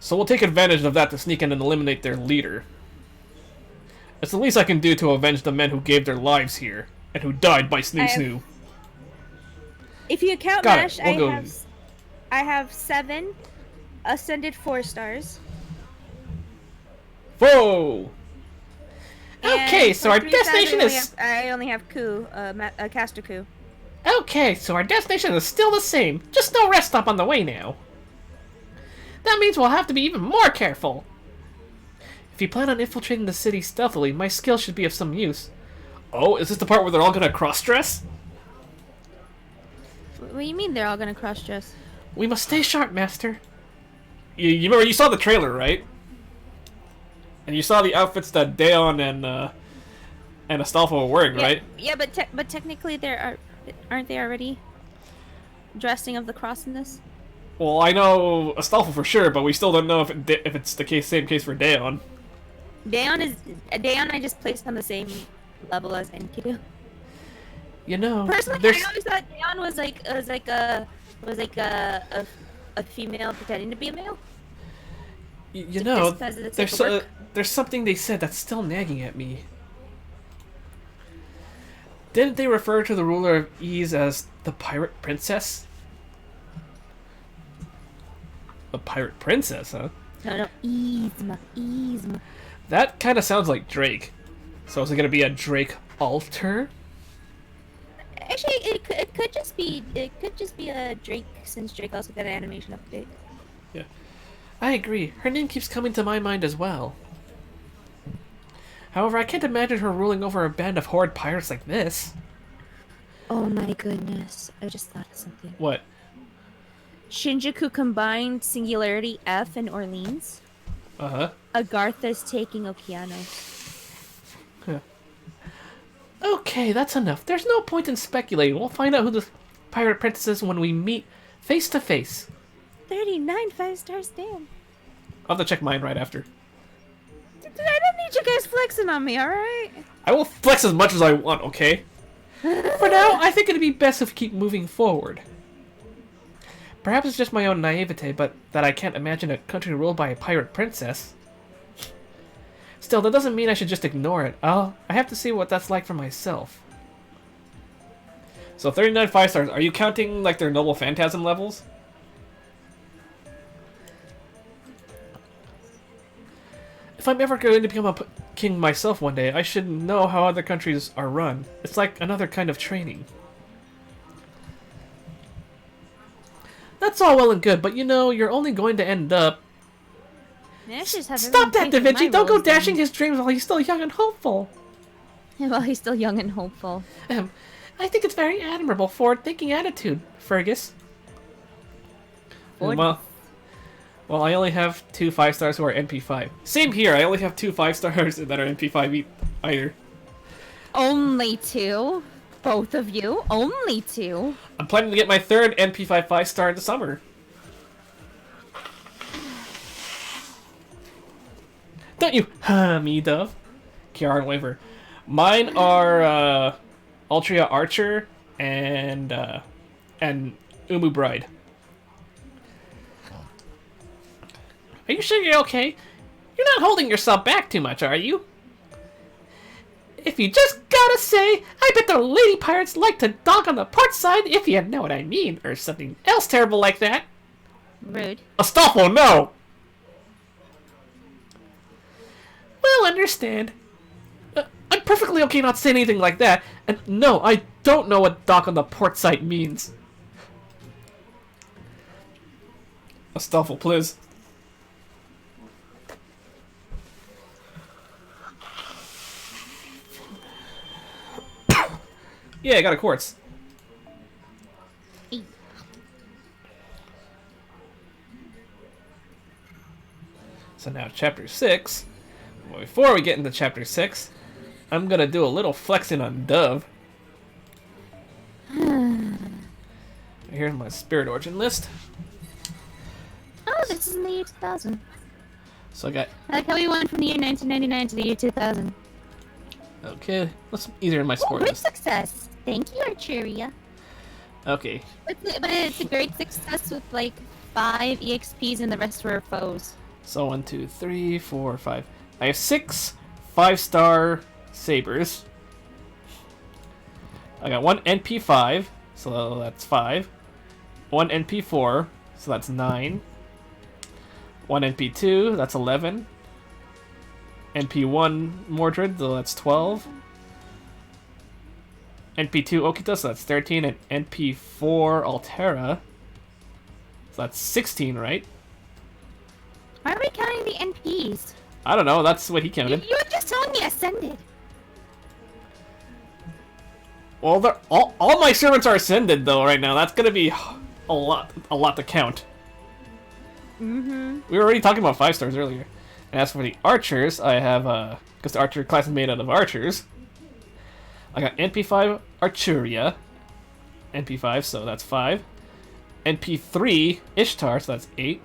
So we'll take advantage of that to sneak in and eliminate their leader. It's the least I can do to avenge the men who gave their lives here, and who died by Snoo Snoo. If you count Got it. Mash, We'll go. I have 7 ascended 4 stars. Whoa! And Okay, so for our 3 stars, destination is... I only have Ku, Caster Ku. Okay, so our destination is still the same. Just no rest stop on the way now. That means we'll have to be even more careful. If you plan on infiltrating the city stealthily, my skill should be of some use. Oh, is this the part where they're all gonna cross-dress? What do you mean they're all gonna cross-dress? We must stay sharp, Master. You remember, you saw the trailer, right? And you saw the outfits that Daon and Astolfo were wearing, right? Yeah, but technically aren't they already dressing of the cross in this? Well, I know Astolfo for sure, but we still don't know if it's the same case for Daon. Daon I just placed on the same level as Enkidu. You know, Personally, there's... I always thought Daon was like a female pretending to be a male. You know, because of the type of work. there's something they said that's still nagging at me. Didn't they refer to the ruler of Ease as the pirate princess? The pirate princess, huh? No, Yzma. That kind of sounds like Drake. So is it gonna be a Drake alter? Actually, it could just be a Drake, since Drake also got an animation update. Yeah, I agree. Her name keeps coming to my mind as well. However, I can't imagine her ruling over a band of horrid pirates like this. Oh my goodness! I just thought of something. What? Shinjuku combined Singularity F and Orleans. Uh-huh. Agartha's taking Okeano. Huh. Okay, that's enough. There's no point in speculating. We'll find out who the pirate princess is when we meet face to face. 39 5-stars, damn. I'll have to check mine right after. I don't need you guys flexing on me, alright? I will flex as much as I want, okay? For now, I think it'd be best if we keep moving forward. Perhaps it's just my own naivete, but that I can't imagine a country ruled by a pirate princess. Still, that doesn't mean I should just ignore it. I have to see what that's like for myself. So 39 5-stars, are you counting like their noble phantasm levels? If I'm ever going to become a king myself one day, I should know how other countries are run. It's like another kind of training. That's all well and good, but you know, you're only going to end up... Stop that, Da Vinci! Don't go dashing his dreams while he's still young and hopeful! While he's still young and hopeful. I think it's very admirable, forward-thinking attitude, Fergus. Well, I only have 2 5-stars who are NP5. Same here, I only have 2 5-stars that are NP5 either. Only 2? Both of you? Only 2? I'm planning to get my 3rd NP5 5-star in the summer. Don't you me, Dove. Kiara Waver. Mine are Altria Archer and Umu Bride. Are you sure you're okay? You're not holding yourself back too much, are you? If you just gotta say, I bet the lady pirates like to dock on the port side, if you know what I mean, or something else terrible like that. Rude. Astolfo, no! Well, understand. I'm perfectly okay not saying anything like that, and no, I don't know what dock on the port side means. Astolfo, please. Yeah, I got a quartz. So now chapter 6. Well, before we get into chapter 6, I'm gonna do a little flexing on Dove. Here's my spirit origin list. Oh, this is in the year 2000. So I got... I like how we went from the year 1999 to the year 2000. Okay, let's either in my sport Great list. success! Thank you, Archeria. Okay. But it's a great success with like 5 EXPs and the rest were foes. So 1, 2, 3, 4, 5. I have 6 5-star sabers. I got 1 NP5, so that's 5. 1 NP4, so that's 9. 1 NP2, that's 11. NP1 Mordred, so that's 12. NP2 Okita, so that's 13. And NP4 Altera, so that's 16, right? Why are we counting the NPs? I don't know, that's what he You counted. were just telling me ascended. Well, all my servants are ascended though right now. That's gonna be a lot to count. Mm-hmm. We were already talking about 5 stars earlier. And as for the archers, I have because the archer class is made out of archers. I got NP5 Archuria, NP5, so that's 5. NP3 Ishtar, so that's 8.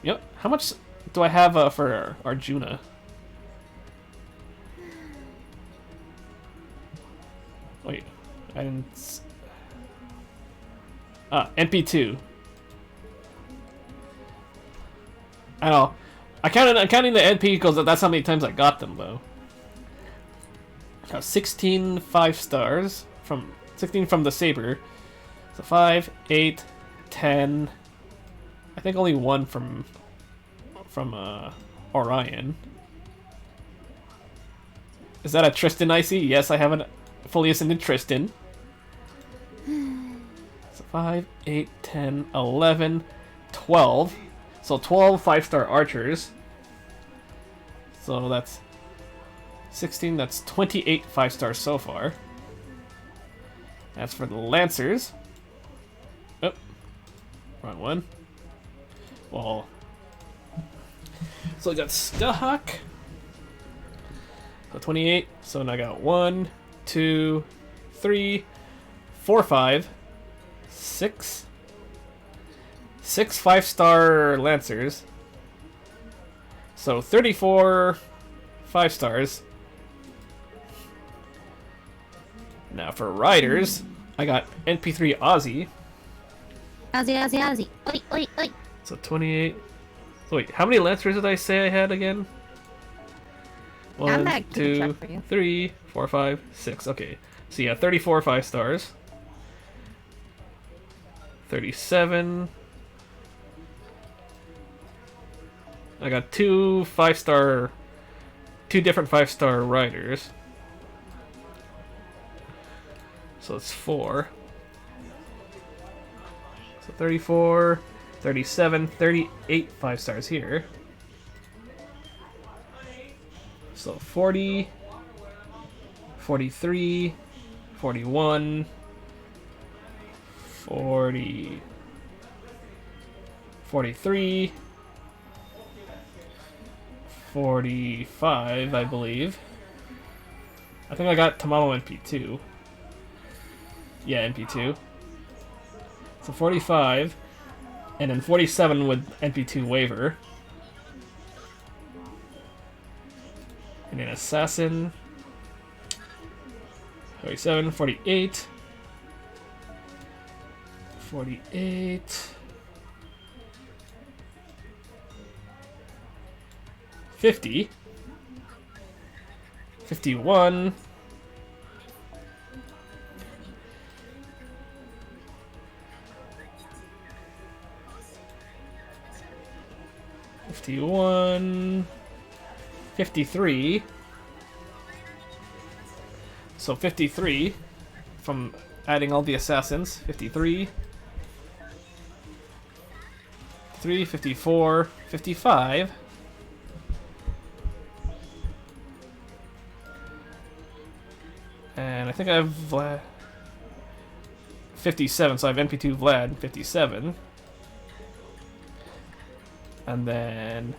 Yep. How much do I have for Arjuna? Wait, I didn't. NP2. I don't know. I'm counting the NP because that's how many times I got them though. I got 16 5-stars from 16 from the saber. So 5, 8, 10. I think only 1 from Orion. Is that a Tristan I see? Yes, I have a fully ascended Tristan. So 5, 8, 10, 11, 12. So 12 5-star archers. So that's 16, that's 28 5-stars so far. As for the Lancers. Oh, wrong one. Well, so I got Stahak. So 28. So now I got 1, 2, 3, 4, 5, 6. 6 5-star Lancers. So 34 5-stars. Now for Riders, I got NP3 Ozzy. Ozzy. Oi. So 28. So wait, how many Lancers did I say I had again? I'm 1, back to the 2, truck for you. 3, 4, 5, 6. Okay. So yeah, 34 5-stars. 37. I got 2 different 5-star riders. So it's 4. So 34, 37, 38 5-stars here. So 40, 43, 41, 40, 43, 45, I believe. I think I got Tamamo NP2. Yeah, NP2. So 45, and then 47 with NP2 waiver. And then Assassin. 47, 48. 48. 50. 51. 51. 53. So 53 from adding all the assassins. 53. 54. 55. And I think I have Vlad. 57, so I have NP2 Vlad, 57. And then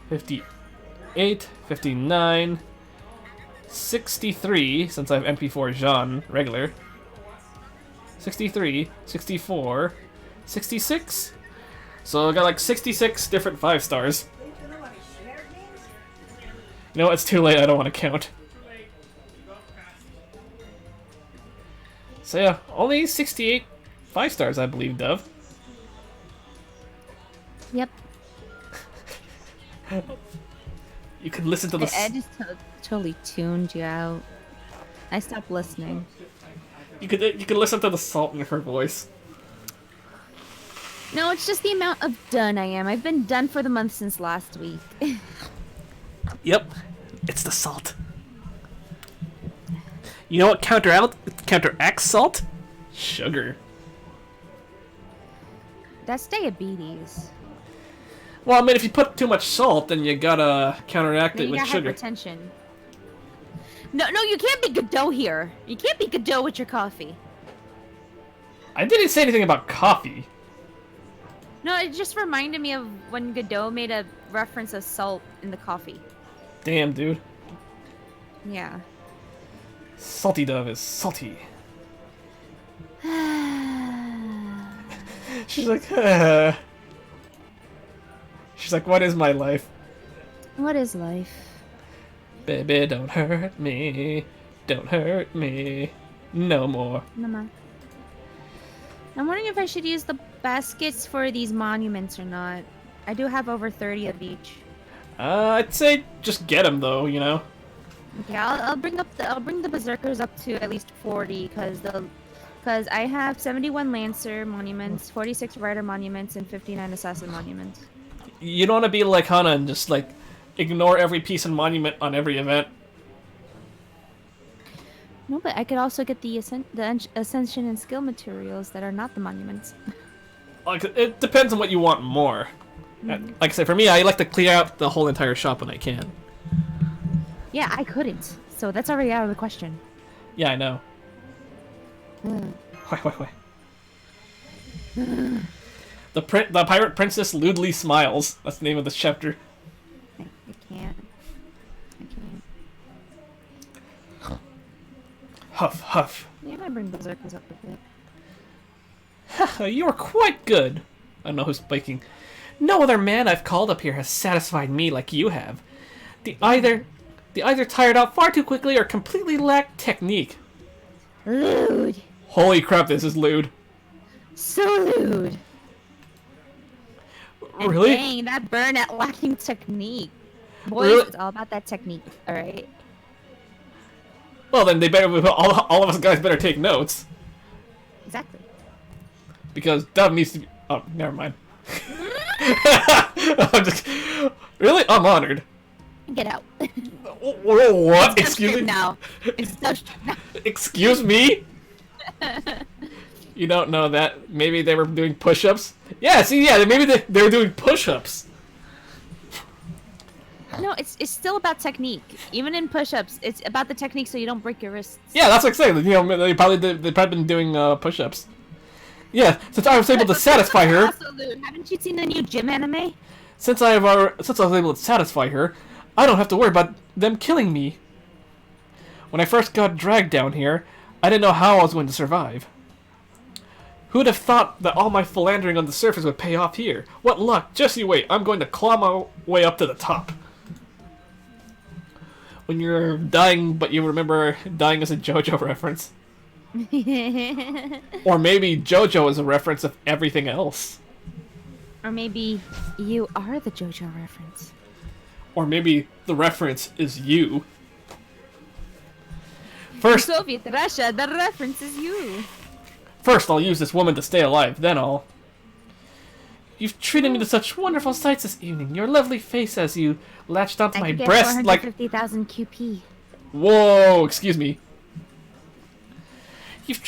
58, 59, 63, since I have NP4 Jean, regular. 63, 64, 66. So I got like 66 different 5-stars. You know what, it's too late, I don't want to count. So yeah, only 68 5-stars, I believe, Dove. Yep. You could listen to the. I just totally tuned you out. I stopped listening. You could listen to the salt in her voice. No, it's just the amount of done I am. I've been done for the month since last week. Yep, it's the salt. You know what counteracts salt? Sugar. That's diabetes. Well, I mean, if you put too much salt, then you gotta counteract No, it you with got sugar. hypertension. No, you can't be Godot here. You can't be Godot with your coffee. I didn't say anything about coffee. No, it just reminded me of when Godot made a reference of salt in the coffee. Damn, dude. Yeah. Salty Dove is salty. She's like, She's like, what is my life? What is life? Baby, don't hurt me. Don't hurt me. No more. Mama. I'm wondering if I should use the baskets for these monuments or not. I do have over 30 of each. I'd say just get them though, you know. Okay, I'll bring the berserkers up to at least 40 because I have 71 lancer monuments, 46 rider monuments, and 59 assassin monuments. You don't want to be like Hana and just like ignore every piece and monument on every event. No, but I could also get the ascension and skill materials that are not the monuments. Like, it depends on what you want more. Like I said, for me, I like to clear out the whole entire shop when I can. Yeah, I couldn't. So that's already out of the question. Yeah, I know. Why? The pirate princess lewdly smiles. That's the name of this chapter. I can't. Huff, huff. Yeah, I might bring berserkers up a bit. Haha, you are quite good. I don't know who's spiking. No other man I've called up here has satisfied me like you have. They either tired out far too quickly or completely lack technique. Lewd. Holy crap, this is lewd. So lewd. And Really? dang, that burn at lacking technique. Boys, Really? it's all about that technique, alright? Well, then they better, all of us guys better take notes. Exactly. Because Dove needs to be... Oh, never mind. Really? I'm honored. Get out. What? It's Excuse me? now. It's so strict now. Excuse me? You don't know that. Maybe they were doing push-ups? Yeah, see, yeah, maybe they were doing push-ups. No, it's still about technique. Even in push-ups, it's about the technique so you don't break your wrists. Yeah, that's what I'm saying. You know, they've probably been doing push-ups. Yeah, since I was able to satisfy her... Also, Lewd, haven't you seen the new gym anime? Since I was able to satisfy her, I don't have to worry about them killing me. When I first got dragged down here, I didn't know how I was going to survive. Who'd have thought that all my philandering on the surface would pay off here? What luck! Just you wait, I'm going to claw my way up to the top. When you're dying, but you remember dying as a JoJo reference. Or maybe JoJo is a reference of everything else. Or maybe you are the JoJo reference. Or maybe the reference is you. First, Soviet Russia, the reference is you. First, I'll use this woman to stay alive, then I'll... You've treated me to such wonderful sights this evening. Your lovely face as you latched onto my breast like... 450,000 QP. Whoa, excuse me. You've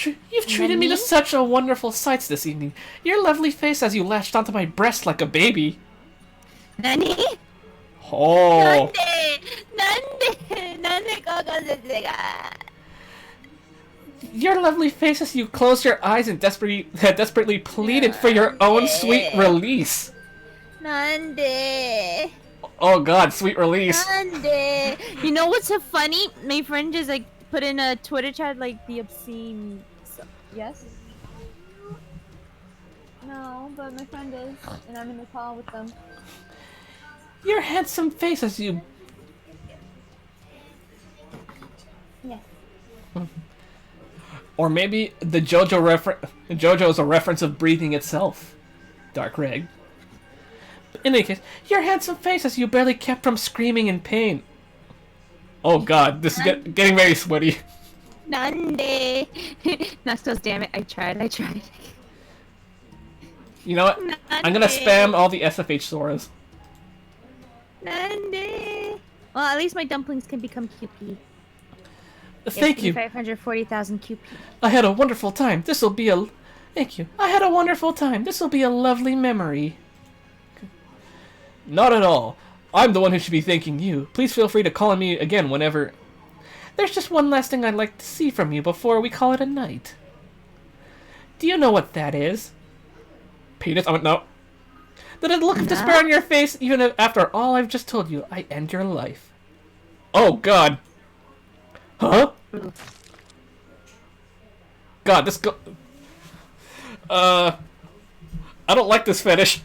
treated me to such a wonderful sights this evening. Your lovely face as you latched onto my breast like a baby. Nani? Oh. Nande kakasetega. Your lovely face as you closed your eyes and desperately pleaded for your own sweet release. Nande. Oh god, sweet release. Nande. You know what's so funny? My friend just like put in a Twitter chat like the obscene. Yes? No, but my friend is, and I'm in the call with them. Your handsome face as you... Yeah. Or maybe the JoJo is a reference of breathing itself. Dark Reg. In any case, your handsome face as you barely kept from screaming in pain. Oh god, this is getting very sweaty. Nande. Naxos, damn it, I tried. You know what? I'm gonna spam all the SFH Soras. Nande. Well, at least my dumplings can become QP. Thank you. 540,000 QP. I had a wonderful time. This'll be a... Thank you. I had a wonderful time. This'll be a lovely memory. Not at all. I'm the one who should be thanking you. Please feel free to call on me again whenever... There's just one last thing I'd like to see from you before we call it a night. Do you know what that is? Penis? Oh, no. The look of despair on your face, even after all I've just told you, I end your life. Oh, God. Huh? God, this go... I don't like this fetish.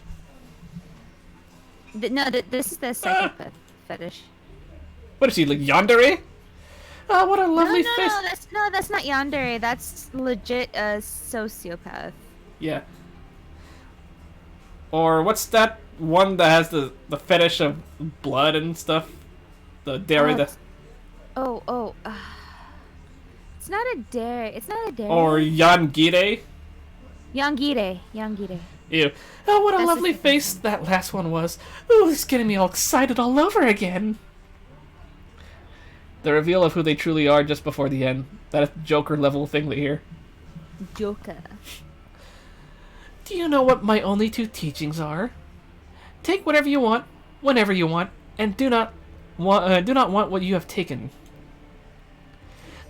No, this is the psychopath fetish. What is he, like, yandere? Oh, what a lovely face. No, that's not yandere. That's legit a sociopath. Yeah. Or what's that one that has the fetish of blood and stuff? The dairy that... It's not a dare. It's not a dare. Or Yangire? Yangire. Ew. Oh, what a That's lovely the face that last one was. Ooh, it's getting me all excited all over again. The reveal of who they truly are just before the end. That is Joker level thing here. Joker. Do you know what my only two teachings are? Take whatever you want, whenever you want, and do not want what you have taken.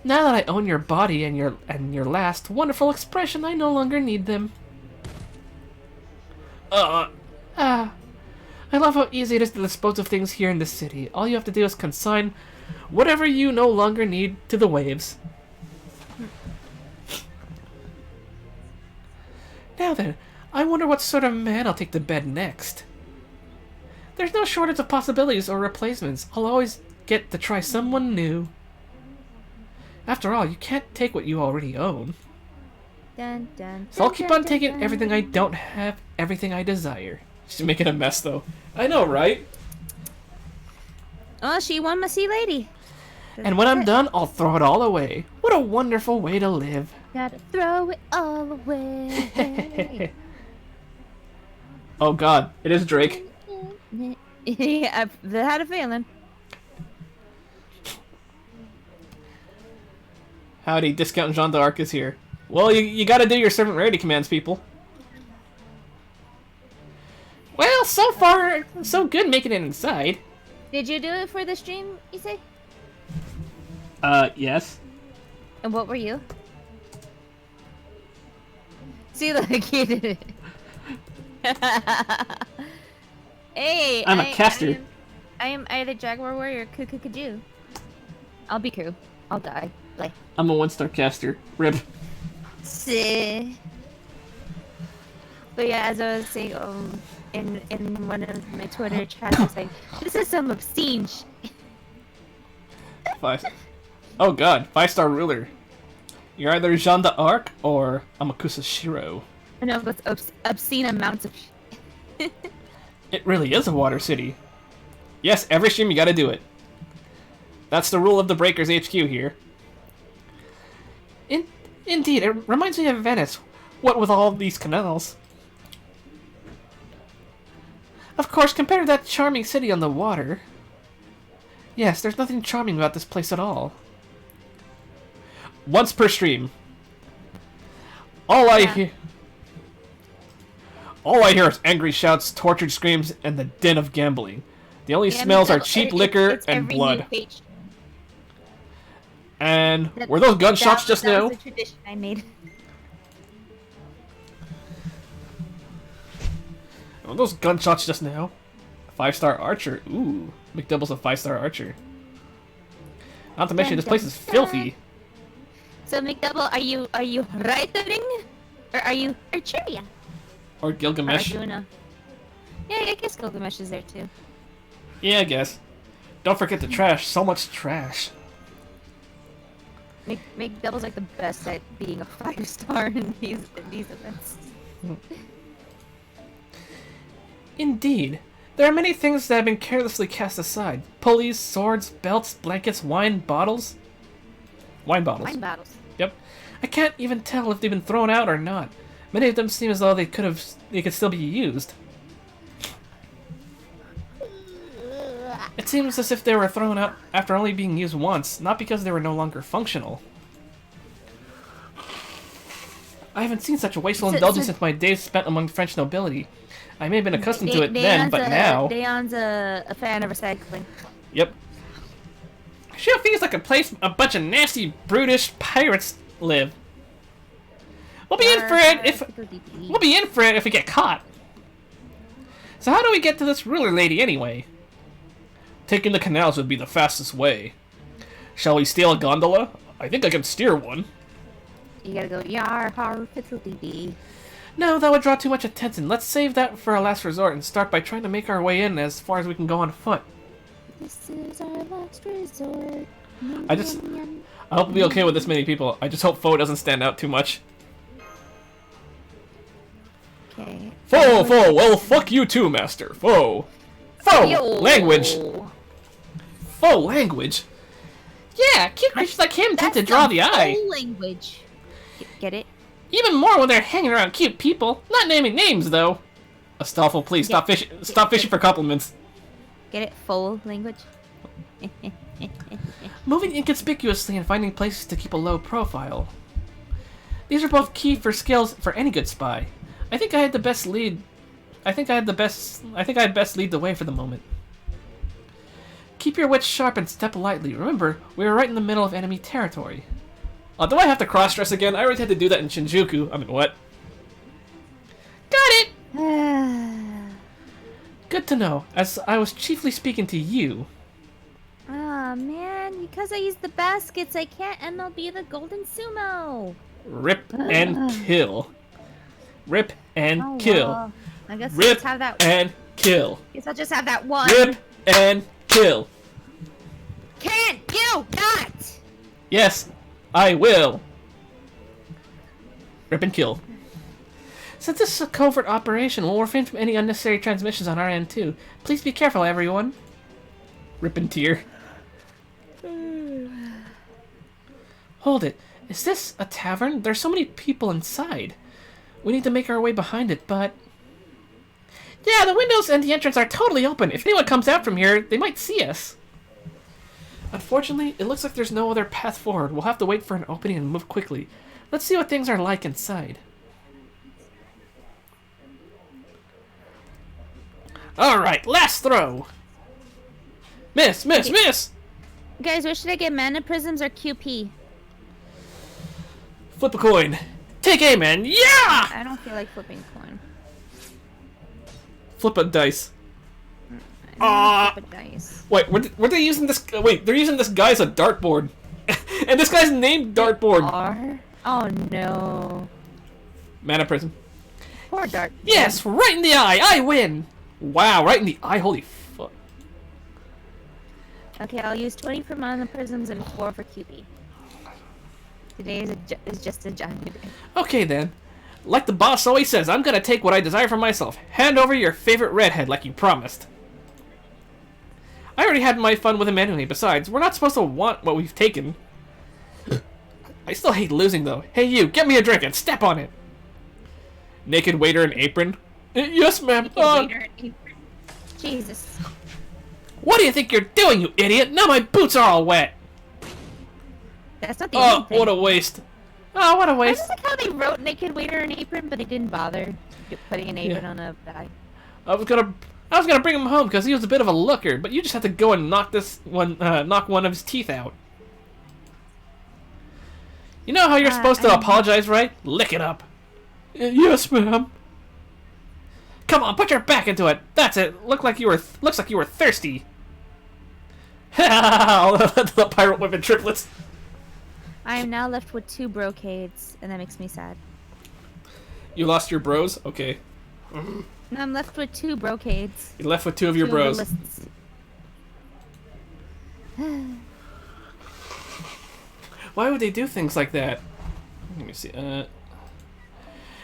Now that I own your body and your last wonderful expression, I no longer need them. I love how easy it is to dispose of things here in this city. All you have to do is consign whatever you no longer need to the waves. Now then, I wonder what sort of man I'll take to bed next. There's no shortage of possibilities or replacements. I'll always get to try someone new. After all, you can't take what you already own. Dun, dun, So I'll keep on taking everything I don't have, everything I desire. She's making a mess, though. I know, right? Oh, she one messy lady. And when I'm done, I'll throw it all away. What a wonderful way to live. Gotta throw it all away. Oh god, it is Drake. Yeah, I had a feeling. Howdy, Discount Jean d'Arc is here. Well, you gotta do your servant rarity commands, people. Well, so far, so good making it inside. Did you do it for the stream, Yusei? Yes. And what were you? See, look, you did it. Hey, I'm a caster. I am either Jaguar Warrior or Kukukaju. I'll be crew. I'll die. Play. I'm a one-star caster. Rip. But yeah, as I was saying, in one of my Twitter chats, I was like, this is some obscene shit. Oh god, 5-star ruler. You're either Jean d'Arc or Amakusa Shiro. I know, but obscene amounts of shit. It really is a water city. Yes, every stream you gotta do it. That's the rule of the Breakers HQ here. Indeed, it reminds me of Venice. What with all these canals. Of course, compared to that charming city on the water. Yes, there's nothing charming about this place at all. Once per stream. All I hear is angry shouts, tortured screams, and the din of gambling. The only smells are cheap liquor and blood. And were those gunshots just now? That was a tradition I made. Were those gunshots just now? 5-star archer. Ooh, McDouble's a 5-star archer. Not to mention, this place is filthy. So McDouble, are you Reitering? Or are you Archeria? Or Gilgamesh. Arjuna. Yeah, I guess Gilgamesh is there too. Yeah, I guess. Don't forget the trash. So much trash. McDouble's like the best at being a 5-star in these events. Indeed. There are many things that have been carelessly cast aside. Pulleys, swords, belts, blankets, wine bottles. Wine bottles. Wine bottles. Yep. I can't even tell if they've been thrown out or not. Many of them seem as though they could still be used. It seems as if they were thrown out after only being used once, not because they were no longer functional. I haven't seen such a wasteful indulgence since my days spent among the French nobility. I may have been accustomed to it then, but now... Dayon's a fan of recycling. Yep. Sure feels like a place a bunch of nasty, brutish pirates live. We'll be in for it if we get caught. So how do we get to this ruler lady anyway? Taking the canals would be the fastest way. Shall we steal a gondola? I think I can steer one. You gotta go yar har fiddle-dee-dee. No, that would draw too much attention. Let's save that for a last resort and start by trying to make our way in as far as we can go on foot. This is our last resort. I hope we'll be okay with this many people. I just hope Foe doesn't stand out too much. Okay. Foe! Well, fuck you too, Master. Foe! Language! Foe language? Yeah, cute creatures like him tend to draw the eye. Language. Get it? Even more when they're hanging around cute people. Not naming names, though. Astolfo, please stop fishing for compliments. Get it? Full language? Moving inconspicuously and finding places to keep a low profile. These are both key for skills for any good spy. I think I had best lead the way for the moment. Keep your wits sharp and step lightly. Remember, we are right in the middle of enemy territory. Do I have to cross-dress again? I already had to do that in Shinjuku. I mean, what? Got it! Good to know, as I was chiefly speaking to you. Ah, man, because I used the baskets, I can't MLB the Golden Sumo. Rip and kill. Rip and kill. Well, I guess I'll Rip just have that. and kill. Guess I'll just have that one. Rip and kill. Can't you not? Yes, I will. Rip and kill. Since this is a covert operation, we'll refrain from any unnecessary transmissions on our end too. Please be careful, everyone. Rip and tear. Hold it. Is this a tavern? There's so many people inside. We need to make our way behind it, but... Yeah, the windows and the entrance are totally open. If anyone comes out from here, they might see us. Unfortunately, it looks like there's no other path forward. We'll have to wait for an opening and move quickly. Let's see what things are like inside. Alright, last throw! Miss! Guys, what should I get? Mana Prisms or QP? Flip a coin. Take A, man! Yeah! I don't feel like flipping a coin. Flip a dice. Flip a dice. Wait, were they using this? Wait, they're using this guy as a dartboard, and this guy's named Dartboard. Oh no. Mana Prism. Poor Dart. Yes, right in the eye. I win. Wow, right in the eye. Holy fuck. Okay, I'll use 20 for Mana Prisms and 4 for QP. Today is just a giant day. Okay then. Like the boss always says, I'm gonna take what I desire for myself. Hand over your favorite redhead like you promised. I already had my fun with him anyway. Besides, we're not supposed to want what we've taken. I still hate losing though. Hey you, get me a drink and step on it. Naked waiter in apron. Yes, ma'am. Jesus. What do you think you're doing, you idiot? Now my boots are all wet. That's not the only thing. What a waste. Oh, what a waste. I just like how they wrote naked waiter in apron, but they didn't bother putting an apron on a bag. I was gonna bring him home because he was a bit of a looker, but you just have to go and knock one of his teeth out. You know how you're supposed to apologize, right? Lick it up. Yes, ma'am. Come on, put your back into it. That's it. Looks like you were thirsty. The pirate women triplets. I am now left with 2 brocades, and that makes me sad. You lost your bros? Okay. No, I'm left with 2 brocades. You're left with 2 of your bros. Why would they do things like that? Let me see.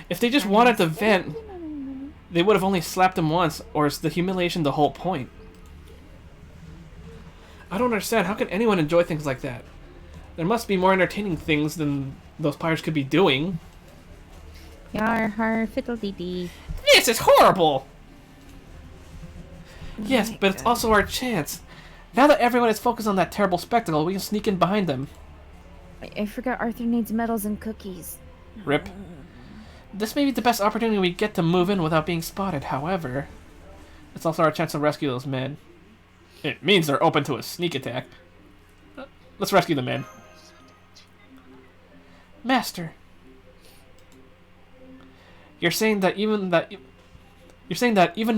If they just wanted to vent, they would have only slapped him once, or is the humiliation the whole point? I don't understand. How can anyone enjoy things like that? There must be more entertaining things than those pirates could be doing. Yar har fiddle-dee-dee. This is horrible! Yes, but it's also our chance. Now that everyone is focused on that terrible spectacle, we can sneak in behind them. I forgot Arthur needs medals and cookies. Rip. This may be the best opportunity we get to move in without being spotted, however. It's also our chance to rescue those men. It means they're open to a sneak attack. Let's rescue the men. Master. You're saying that even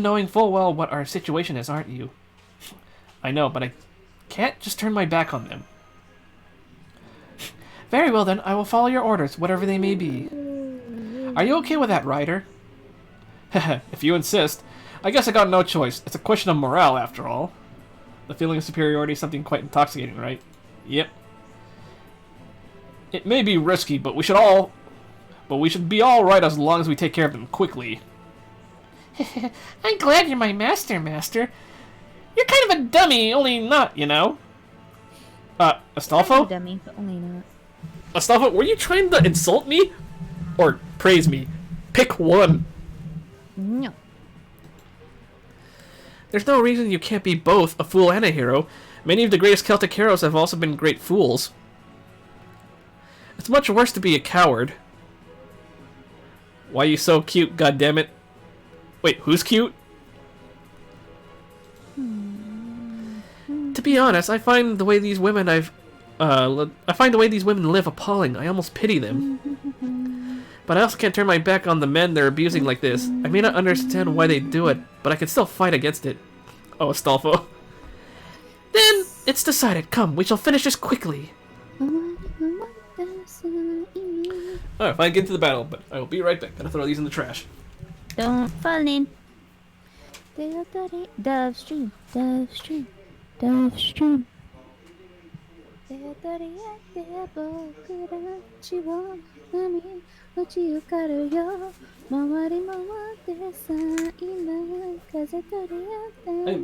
knowing full well what our situation is, aren't you? I know, but I can't just turn my back on them. Very well then, I will follow your orders, whatever they may be. Are you okay with that, Ryder? If you insist. I guess I got no choice. It's a question of morale, after all. The feeling of superiority is something quite intoxicating, right? Yep. It may be risky, but we should be all right as long as we take care of them quickly. I'm glad you're my master. You're kind of a dummy, only not, you know. Astolfo? Dummy, but only not. Astolfo, were you trying to insult me? Or praise me? Pick one. No. There's no reason you can't be both a fool and a hero. Many of the greatest Celtic heroes have also been great fools. It's much worse to be a coward. Why are you so cute, goddammit? Wait, who's cute? To be honest, I find the way these women live appalling. I almost pity them. But I also can't turn my back on the men they're abusing like this. I may not understand why they do it, but I can still fight against it. Oh, Astolfo. Then, it's decided. Come, we shall finish this quickly. Alright, fine, get into the battle, but I will be right back. Gotta throw these in the trash. Don't fall in. Dove stream. I'm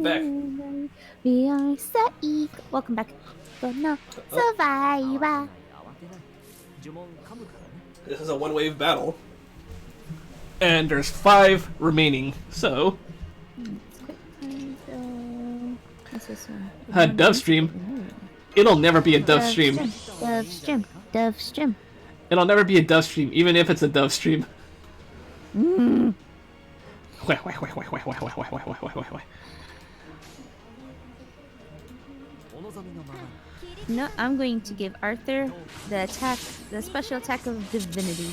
back. We are safe. Welcome back. But no survivor. This is a one-wave battle. And there's 5 remaining, so... What's this one? Dove stream. It'll never be a dove stream. Dove stream. It'll never be a dove stream, even if it's a dove stream. No, I'm going to give Arthur the special attack of divinity.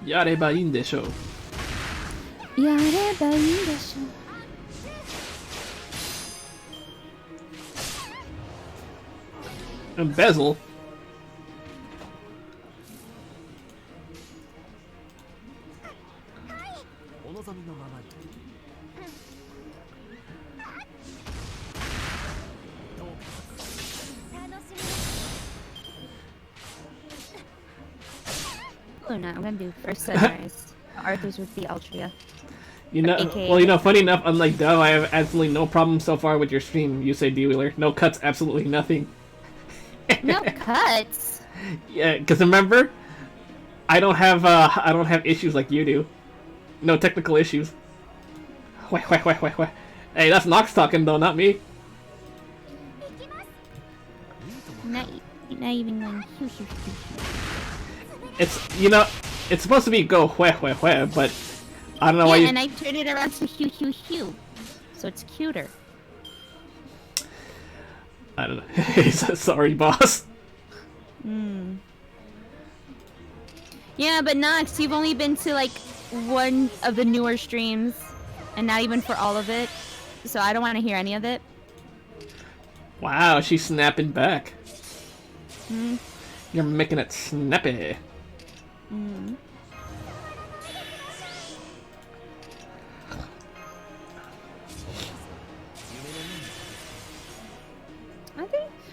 Yareba in desho. Embezzle? Oh no, I'm gonna do first sunrise. Arthur's with the Altria. You know, AKA. well, you know, funny enough, unlike Dove, I have absolutely no problem so far with your stream, Yusei D-Wheeler. No cuts, absolutely nothing. No cuts. Yeah, because remember, I don't have issues like you do. No technical issues. Hey, that's Nox talking though, not me. Not even going. It's, you know, it's supposed to be go but I don't know why you... and I turned it around to hue. So it's cuter. I don't know. Sorry, boss. Yeah, but Nox, you've only been to like one of the newer streams, and not even for all of it. So I don't want to hear any of it. Wow, she's snapping back. You're making it snappy.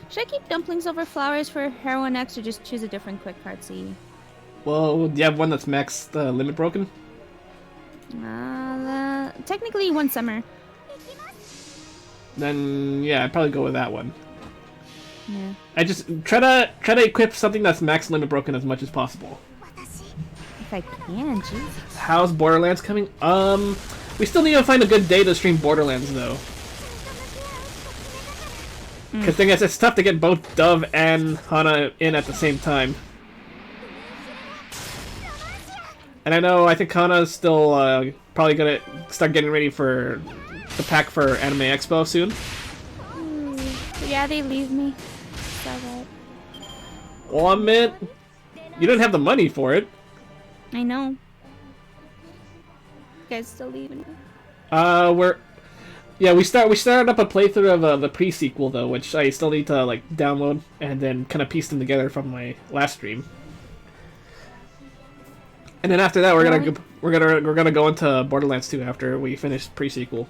Should I keep dumplings over flowers for Heroine X or just choose a different quick card C? Well, do you have one that's max limit broken? Technically one summer. Then yeah, I'd probably go with that one. Yeah. I just try to equip something that's max limit broken as much as possible. If I can, Jesus. How's Borderlands coming? We still need to find a good day to stream Borderlands though. Because thing is, it's tough to get both Dove and Hana in at the same time. And I think Hana's still probably gonna start getting ready for the pack for Anime Expo soon. Yeah, they leave me. Saw that. Well, I meant you didn't have the money for it. I know. You guys still leaving me? We started up a playthrough of the pre-sequel though, which I still need to like download and then kind of piece them together from my last stream. And then after that, we're gonna go into Borderlands 2 after we finish pre-sequel.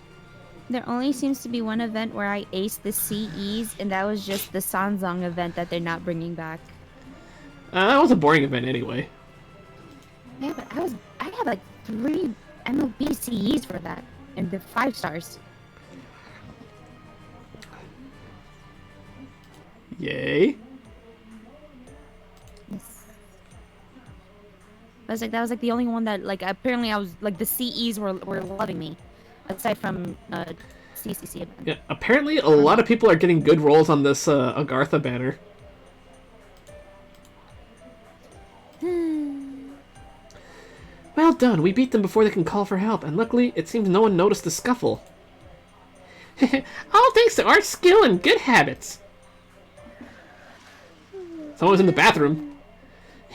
There only seems to be one event where I aced the CEs, and that was just the Sanzong event that they're not bringing back. That was a boring event anyway. Yeah, but I had like 3 MLB CEs for that, and they're 5 stars. Yay! Yes. That was like the only one that like apparently I was like the CEs were loving me, aside from CCC event. Yeah, apparently a lot of people are getting good rolls on this Agartha banner. Well done, we beat them before they can call for help, and luckily it seems no one noticed the scuffle. All thanks to our skill and good habits. Someone was in the bathroom.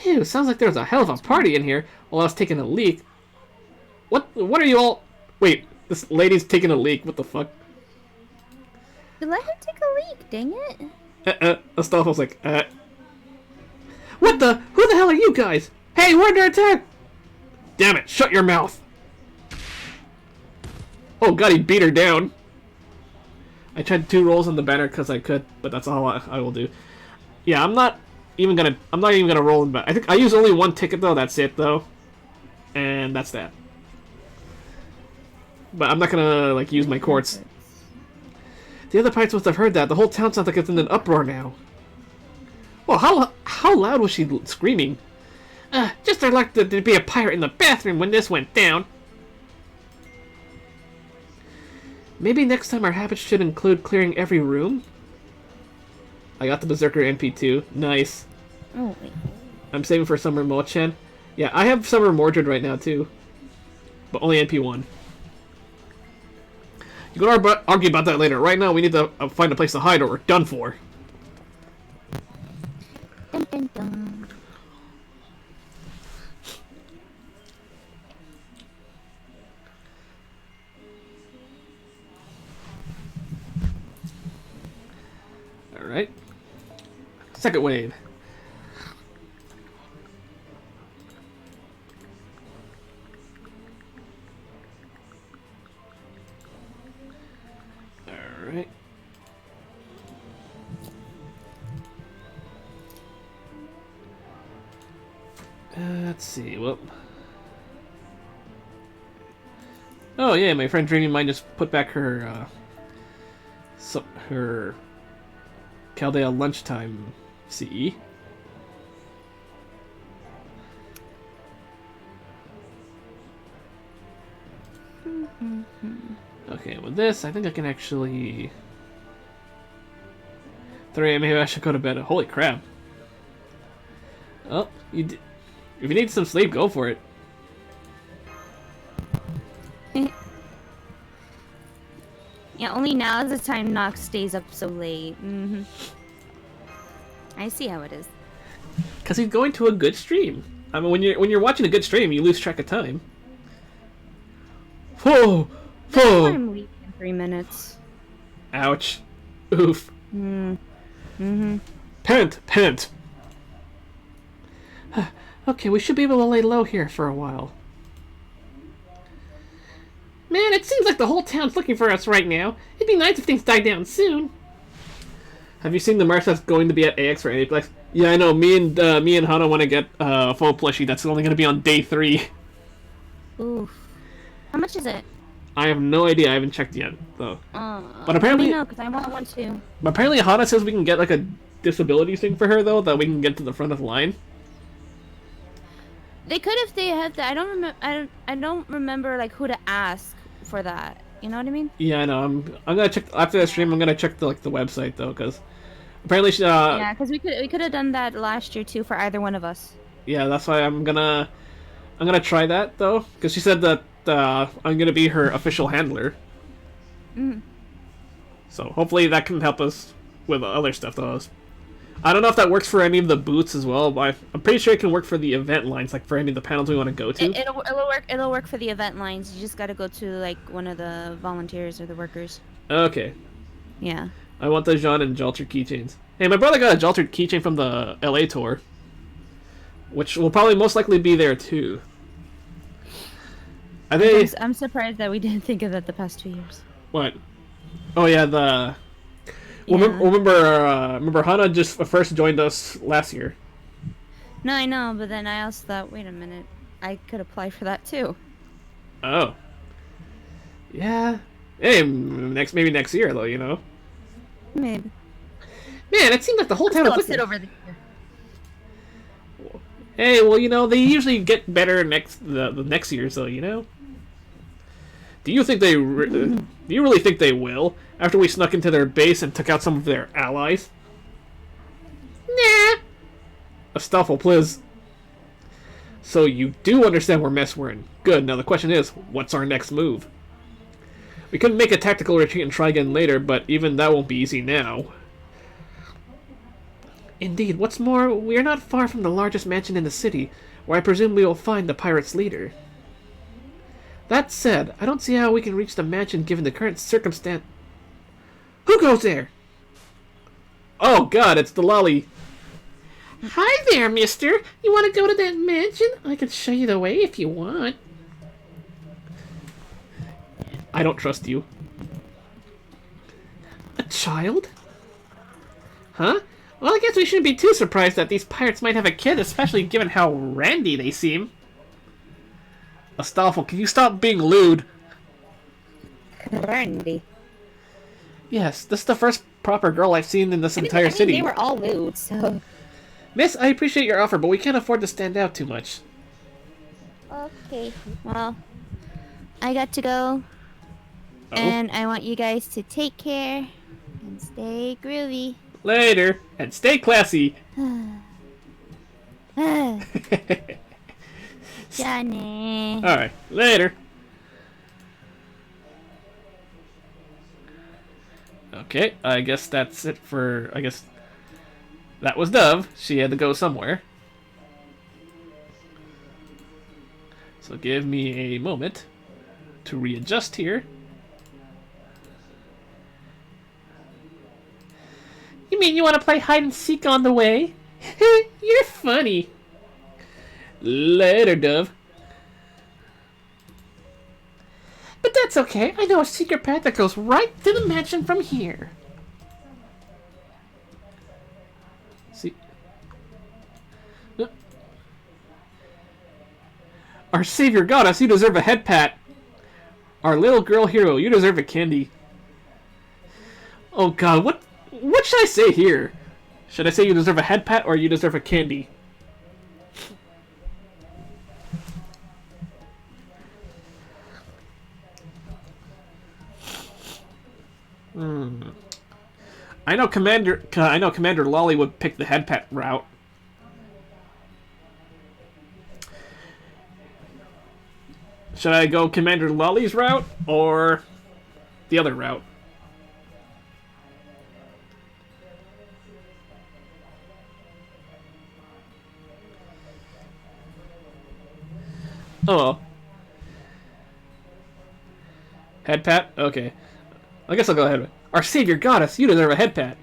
Ew, sounds like there was a hell of a party in here while I was taking a leak. What are you all... Wait, this lady's taking a leak, what the fuck? Let her take a leak, dang it. Astolfo's like, What the? Who the hell are you guys? Hey, we're under attack! Damn it, shut your mouth! Oh god, he beat her down. I tried 2 rolls on the banner because I could, but that's all I will do. Yeah, I'm not even gonna roll in back. I think I use only 1 ticket though, that's it though. And that's that. But I'm not gonna like use my quartz. The other pirates must have heard that. The whole town sounds like it's in an uproar now. Well, how loud was she screaming? Just our luck that there'd be a pirate in the bathroom when this went down. Maybe next time our habits should include clearing every room? I got the Berserker NP2. Nice. Oh, wait. I'm saving for Summer Mochan. Yeah, I have Summer Mordred right now too. But only NP1. You can argue about that later. Right now, we need to find a place to hide or we're done for. Dun, dun, dun. Alright. Second wave. Alright. Let's see, well... Oh yeah, my friend Dreamy Mind just put back her, her Chaldea lunchtime CE. Okay, with this, I think I can actually... 3 a.m. Maybe I should go to bed. Holy crap. Oh, if you need some sleep, go for it. Yeah, only now is the time Nox stays up so late. I see how it is. Because he's going to a good stream. I mean, when you're watching a good stream, you lose track of time. Whoa! Whoa! I'm leaving in 3 minutes. Ouch. Oof. Pent! Okay, we should be able to lay low here for a while. Man, it seems like the whole town's looking for us right now. It'd be nice if things died down soon. Have you seen the merch that's going to be at AX for Aniplex? Yeah, I know. Me and Hana want to get a full plushie. That's only going to be on day 3. Ooh. How much is it? I have no idea. I haven't checked yet, though. But apparently, no, because I want one too. But apparently, Hana says we can get like a disability thing for her, though, that we can get to the front of the line. They could if they have that. I don't remember. I don't remember like who to ask for that. You know what I mean? Yeah, I know. I'm gonna check after the stream. I'm gonna check the website though, because apparently she. Yeah, because we could have done that last year too for either one of us. Yeah, that's why I'm gonna try that though, because she said that I'm gonna be her official handler. So hopefully that can help us with other stuff though. I don't know if that works for any of the booths as well, but I'm pretty sure it can work for the event lines, like for any of the panels we want to go to. It'll work for the event lines. You just got to go to like one of the volunteers or the workers. Okay. Yeah. I want the Jean and Jalter keychains. Hey, my brother got a Jalter keychain from the LA tour, which will probably most likely be there too. I'm surprised that we didn't think of that the past 2 years. What? Oh yeah, remember Hana just first joined us last year. No, I know, but then I also thought, wait a minute, I could apply for that too. Oh. Yeah. Hey, maybe next year though, you know. Maybe. Man, it seemed like the whole time. I'll sit over there. Hey, well, you know, they usually get better the next year, so you know. Do you think they? Do you really think they will? After we snuck into their base and took out some of their allies? Nah. Astolfo, please. So you do understand what mess we're in. Good. Now the question is, what's our next move? We could make a tactical retreat and try again later, but even that won't be easy now. Indeed. What's more, we are not far from the largest mansion in the city, where I presume we will find the pirate's leader. That said, I don't see how we can reach the mansion given the current circumstance. Who goes there? Oh god, it's the lolly. Hi there, mister. You want to go to that mansion? I can show you the way if you want. I don't trust you. A child? Huh? Well, I guess we shouldn't be too surprised that these pirates might have a kid, especially given how randy they seem. Astolfo, can you stop being lewd? Randy. Yes, this is the first proper girl I've seen in this entire city. They were all lewd, so... Miss, I appreciate your offer, but we can't afford to stand out too much. Okay, well, I got to go. Oh. And I want you guys to take care and stay groovy. Later, and stay classy. Johnny. Alright, later. Okay, I guess that's it for... I guess that was Dove. She had to go somewhere. So give me a moment to readjust here. You mean you want to play hide and seek on the way? You're funny. Later, Dove. But that's okay. I know a secret path that goes right to the mansion from here. See? Our savior goddess, you deserve a head pat. Our little girl hero, you deserve a candy. Oh god, what should I say here? Should I say you deserve a head pat or you deserve a candy? I know Commander Lolly would pick the head pat route. Should I go Commander Lolly's route or the other route? Oh. Head pat? Okay. I guess I'll go ahead. Our savior goddess, you deserve a head pat.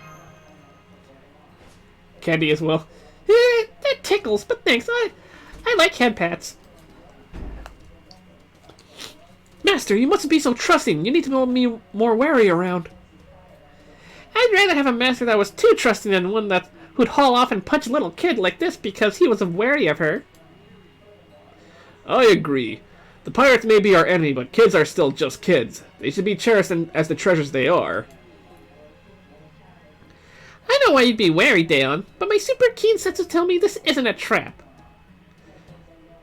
Candy as well. That tickles, but thanks. I like head pats. Master, you mustn't be so trusting. You need to be more wary around. I'd rather have a master that was too trusting than one that who'd haul off and punch a little kid like this because he was wary of her. I agree. The pirates may be our enemy, but kids are still just kids. They should be cherished as the treasures they are. I know why you'd be wary, Daon, but my super keen senses tell me this isn't a trap.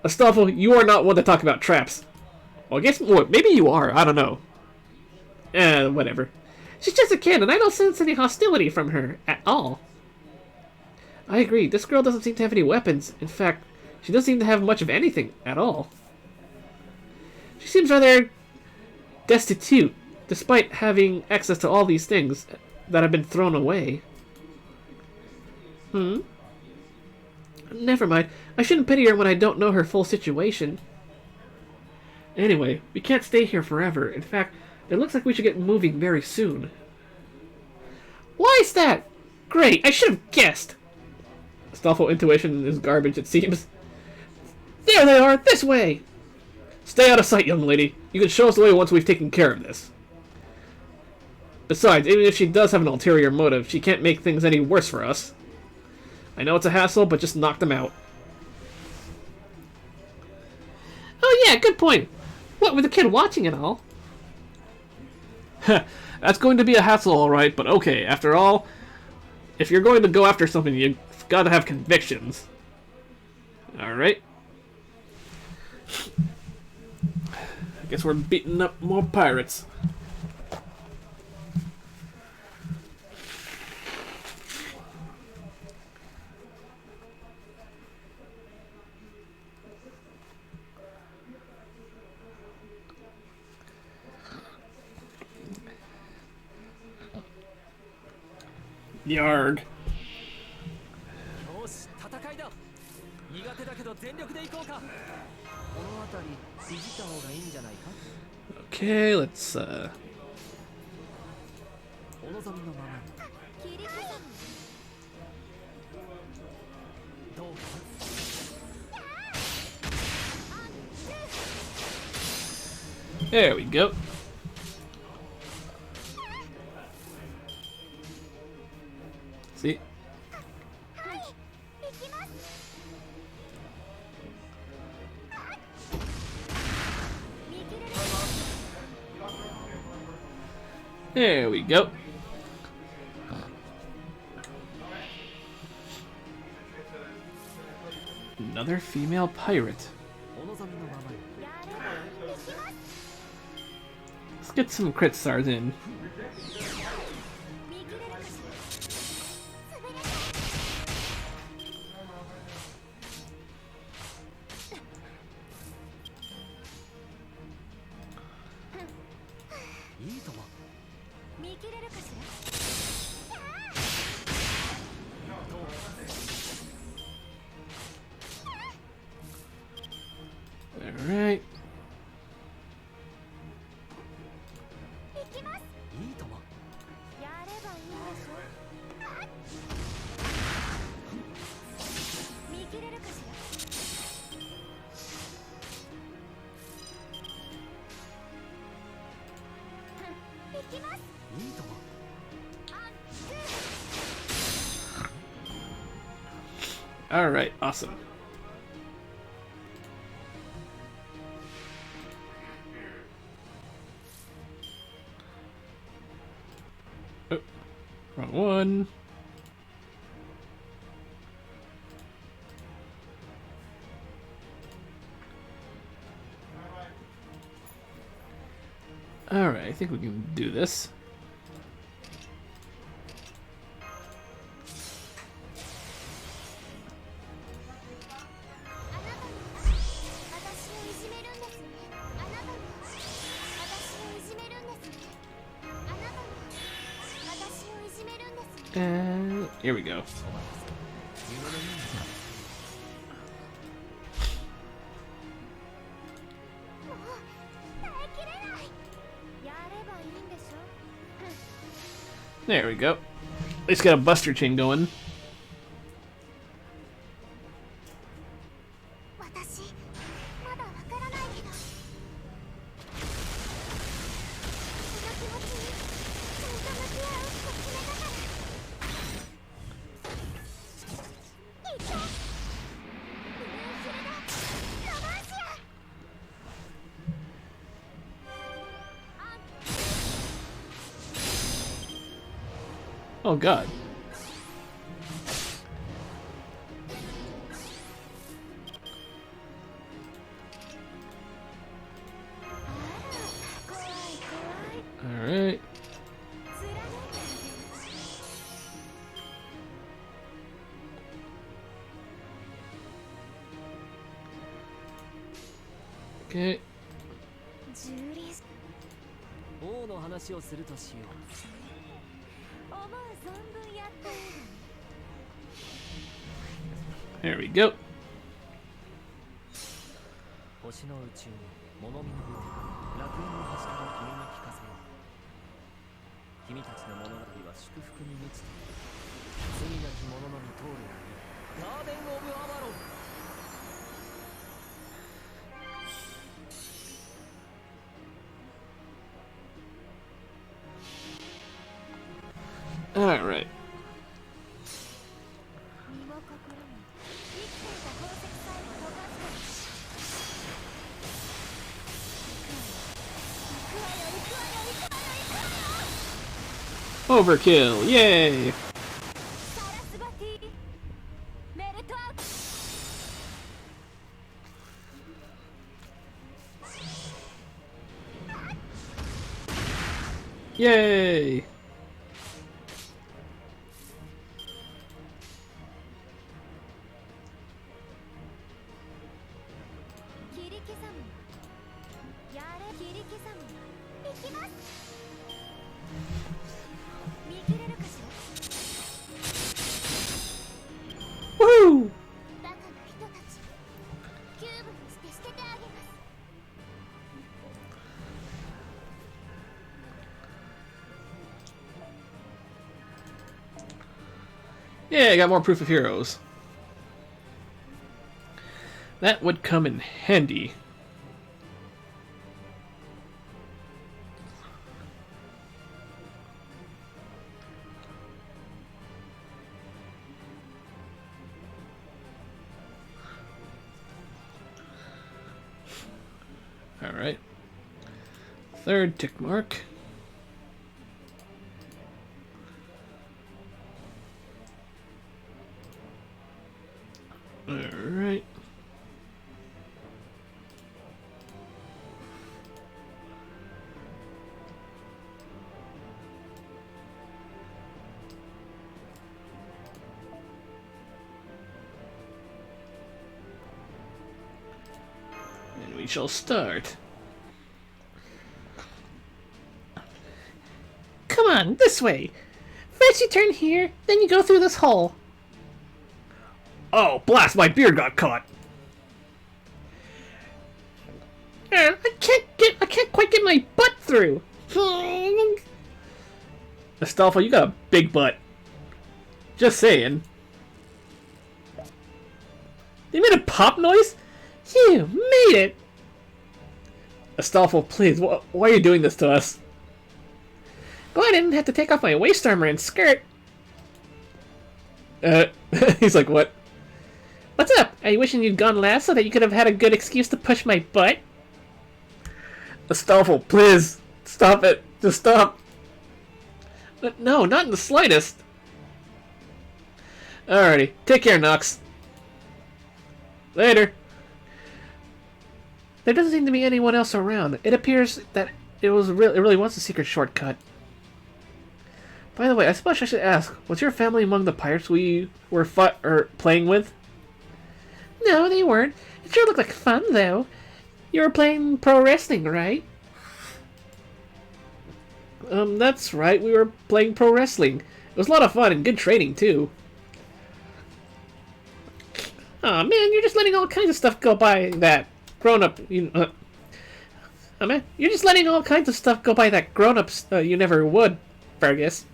Astolfo, you are not one to talk about traps. Well, I guess maybe you are. I don't know. Whatever. She's just a kid, and I don't sense any hostility from her at all. I agree. This girl doesn't seem to have any weapons. In fact, she doesn't seem to have much of anything at all. She seems rather destitute, despite having access to all these things that have been thrown away. Never mind. I shouldn't pity her when I don't know her full situation. Anyway, we can't stay here forever. In fact, it looks like we should get moving very soon. Why is that? Great, I should have guessed. Astolfo intuition is garbage, it seems. There they are, this way! Stay out of sight, young lady. You can show us the way once we've taken care of this. Besides, even if she does have an ulterior motive, she can't make things any worse for us. I know it's a hassle, but just knock them out. Oh yeah, good point. What, with the kid watching it all? That's going to be a hassle, alright, but okay, after all, if you're going to go after something, you've got to have convictions. Alright. I guess we're beating up more pirates. Yarg. Okay, let's there we go. See? There we go. Another female pirate. Let's get some crit stars in. Alright. Alright, awesome. Oh, wrong one. Alright, I think we can do this. And here we go. There we go. At least got a buster chain going. Oh god. Alright. Okay. 王の話をするとしよう。思う存分やって There we go. 星の宇宙に物見の出て楽園の端から君に聞かせよう。君たちの物語は祝福に満ちている。罪なき者のみ通るガーデン・オブ・アバロン。Alright. 身も心も生きていた宝石さえも溶かすから行くわよ行くわよ行くわよ行くわよ Overkill! Yay! サラスバティメルトアウト Yay! 切り刻むやれ切り刻む行きます見切れるかしら Woo! バカな人たちキューブにして捨ててあげます Yeah, I got more proof of heroes. That would come in handy. Alright. Third tick mark. Alright. And we shall start. Come on, this way. First you turn here, then you go through this hole. Oh, blast, my beard got caught! I can't quite get my butt through. Astolfo, you got a big butt. Just saying. They made a pop noise? You made it. Astolfo, please, why are you doing this to us? Glad I didn't have to take off my waist armor and skirt. He's like, what? What's up? Are you wishing you'd gone last so that you could have had a good excuse to push my butt? Astolfo, please, stop it. Just stop. But no, not in the slightest. Alrighty, take care, Nox. Later. There doesn't seem to be anyone else around. It appears that it really was a secret shortcut. By the way, I suppose I should ask, was your family among the pirates we were playing with? No, they weren't. It sure looked like fun, though. You were playing pro wrestling, right? That's right, we were playing pro wrestling. It was a lot of fun and good training, too. Aw, man, you're just letting all kinds of stuff go by that grown-up... man, you're just letting all kinds of stuff go by that grown-ups you never would, Fergus.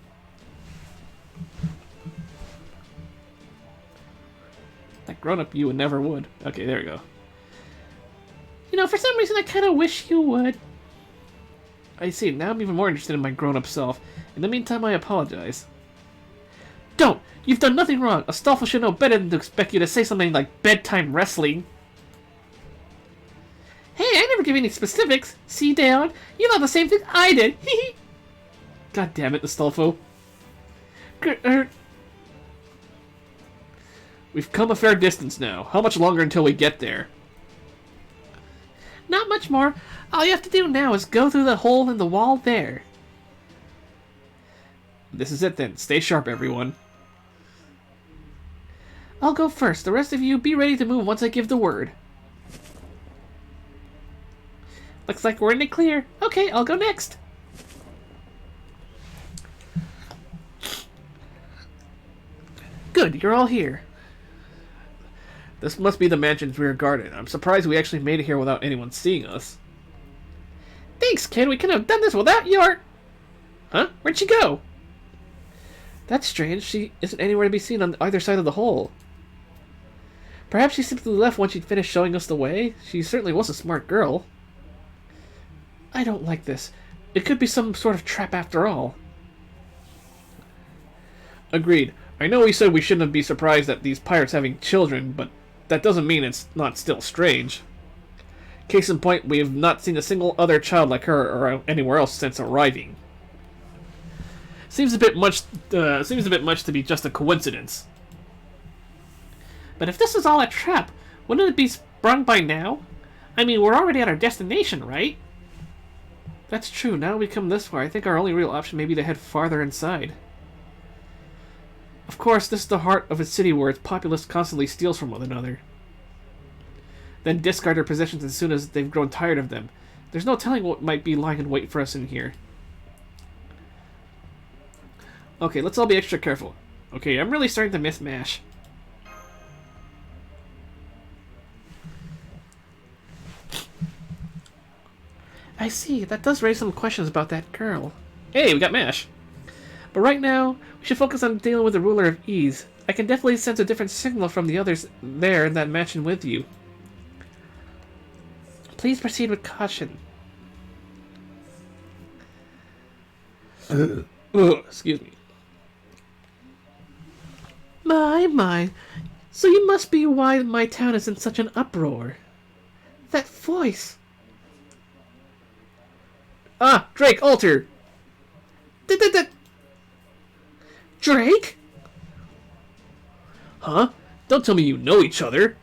That grown-up you never would. Okay, there we go. You know, for some reason I kind of wish you would. I see, now I'm even more interested in my grown-up self. In the meantime, I apologize. Don't! You've done nothing wrong! Astolfo should know better than to expect you to say something like bedtime wrestling. Hey, I never gave any specifics! See, Dad? You know the same thing I did! God damn it, Astolfo. We've come a fair distance now. How much longer until we get there? Not much more. All you have to do now is go through the hole in the wall there. This is it then. Stay sharp, everyone. I'll go first. The rest of you be ready to move once I give the word. Looks like we're in the clear. Okay, I'll go next. Good, you're all here. This must be the mansion's rear garden. I'm surprised we actually made it here without anyone seeing us. Thanks, kid. We couldn't have done this without your... Huh? Where'd she go? That's strange. She isn't anywhere to be seen on either side of the hole. Perhaps she simply left once she'd finished showing us the way. She certainly was a smart girl. I don't like this. It could be some sort of trap after all. Agreed. I know we said we shouldn't be surprised at these pirates having children, but that doesn't mean it's not still strange. Case in point, we have not seen a single other child like her or anywhere else since arriving. Seems a bit much to be just a coincidence. But if this is all a trap, wouldn't it be sprung by now? I mean, we're already at our destination, right? That's true. Now we come this far, I think our only real option may be to head farther inside. Of course, this is the heart of a city where its populace constantly steals from one another. Then discard their possessions as soon as they've grown tired of them. There's no telling what might be lying in wait for us in here. Okay, let's all be extra careful. Okay, I'm really starting to miss MASH. I see. That does raise some questions about that girl. Hey, we got MASH. But right now, we should focus on dealing with the ruler of ease. I can definitely sense a different signal from the others there in that mansion with you. Please proceed with caution. Excuse me. My. So you must be why my town is in such an uproar. That voice. Ah, Drake, alter. Drake? Huh? Don't tell me you know each other.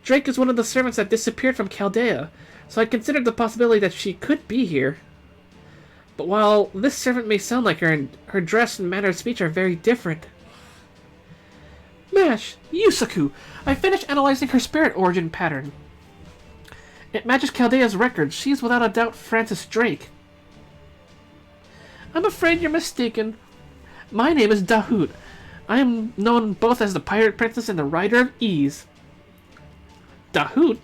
Drake is one of the servants that disappeared from Chaldea, so I considered the possibility that she could be here. But while this servant may sound like her, and her dress and manner of speech are very different. Mash, Yusaku, I finished analyzing her spirit origin pattern. It matches Chaldea's records. She is without a doubt Francis Drake. I'm afraid you're mistaken. My name is Dahoud. I am known both as the Pirate Princess and the Rider of Ease. Dahoud?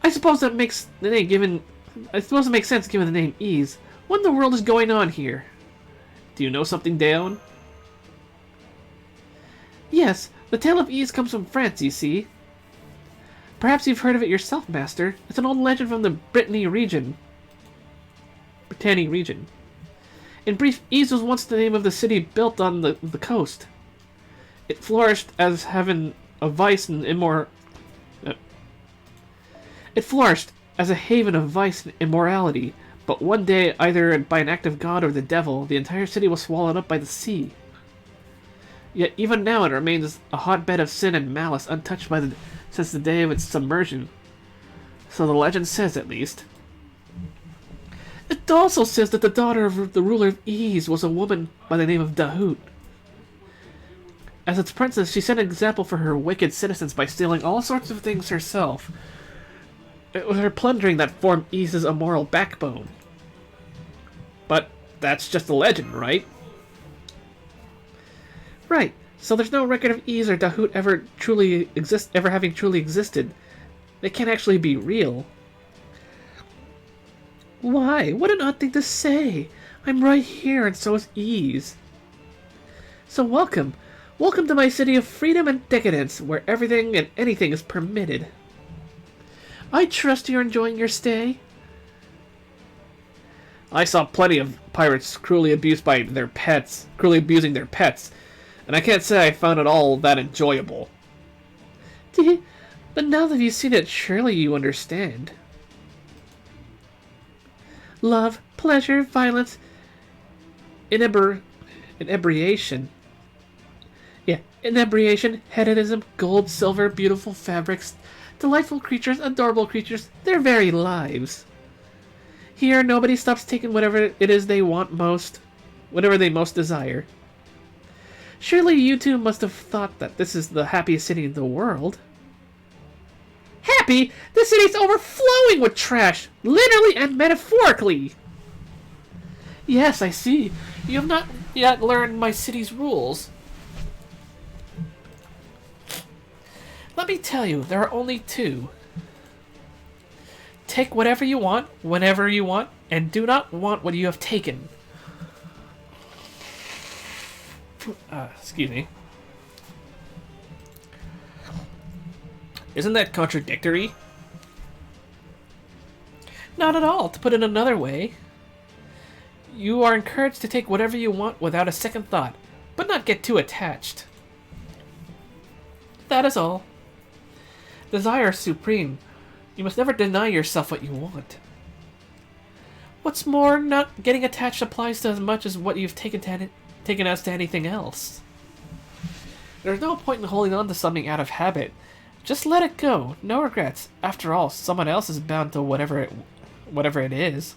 I suppose it makes sense given the name Ease. What in the world is going on here? Do you know something, Daon? Yes, the tale of Ease comes from France, you see. Perhaps you've heard of it yourself, Master. It's an old legend from the Brittany region. In brief, Ease was once the name of the city built on the coast. It flourished as having a vice and It flourished as a haven of vice and immorality, but one day, either by an act of God or the devil, the entire city was swallowed up by the sea. Yet even now it remains a hotbed of sin and malice untouched since the day of its submersion. So the legend says, at least. It also says that the daughter of the ruler of Ease was a woman by the name of Dahoud. As its princess, she set an example for her wicked citizens by stealing all sorts of things herself. It was her plundering that formed Ease's immoral backbone. But that's just a legend, right? Right. So there's no record of Ease or Dahoud ever having truly existed. They can't actually be real. Why? What an odd thing to say. I'm right here, and so is Ease. So welcome. Welcome to my city of freedom and decadence, where everything and anything is permitted. I trust you're enjoying your stay. I saw plenty of pirates cruelly abusing their pets, and I can't say I found it all that enjoyable. But now that you've seen it, surely you understand. Love, pleasure, violence. inebriation. Yeah, inebriation, hedonism, gold, silver, beautiful fabrics, delightful creatures, adorable creatures, their very lives. Here, nobody stops taking whatever it is they want most, whatever they most desire. Surely you two must have thought that this is the happiest city in the world. Happy? The city's overflowing with trash, literally and metaphorically. Yes, I see. You have not yet learned my city's rules. Let me tell you, there are only two. Take whatever you want, whenever you want, and do not want what you have taken. Excuse me. Isn't that contradictory? Not at all. To put it another way, you are encouraged to take whatever you want without a second thought, but not get too attached. That is all. Desire is supreme. You must never deny yourself what you want. What's more, not getting attached applies to as much as what you've taken as to anything else. There's no point in holding on to something out of habit. Just let it go. No regrets. After all, someone else is bound to whatever it is.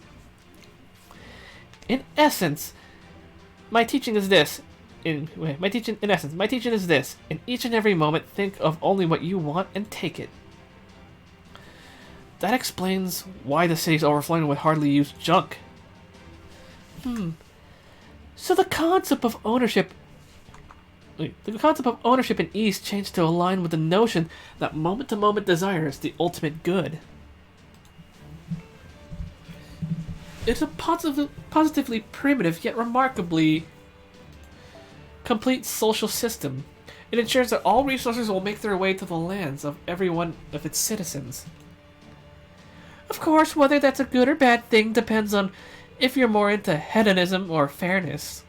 In essence, my teaching is this. In each and every moment, think of only what you want and take it. That explains why the city's overflowing with hardly used junk. So the concept of ownership in ease changed to align with the notion that moment-to-moment desire is the ultimate good. It's a positively primitive yet remarkably complete social system. It ensures that all resources will make their way to the lands of every one of its citizens. Of course, whether that's a good or bad thing depends on if you're more into hedonism or fairness.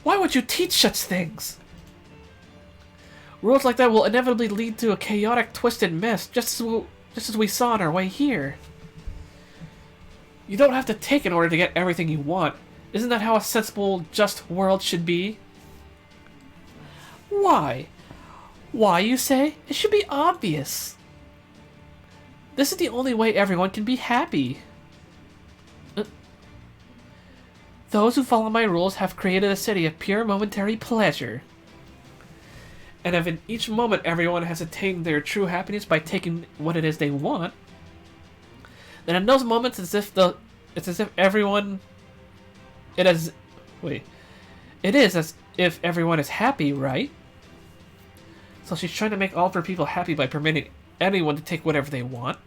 Why would you teach such things? Rules like that will inevitably lead to a chaotic, twisted mess, just as we saw on our way here. You don't have to take in order to get everything you want. Isn't that how a sensible, just world should be? Why? Why, you say? It should be obvious. This is the only way everyone can be happy. Those who follow my rules have created a city of pure momentary pleasure. And if in each moment everyone has attained their true happiness by taking what it is they want, then in those moments it is as if everyone is happy, right? So she's trying to make all of her people happy by permitting anyone to take whatever they want.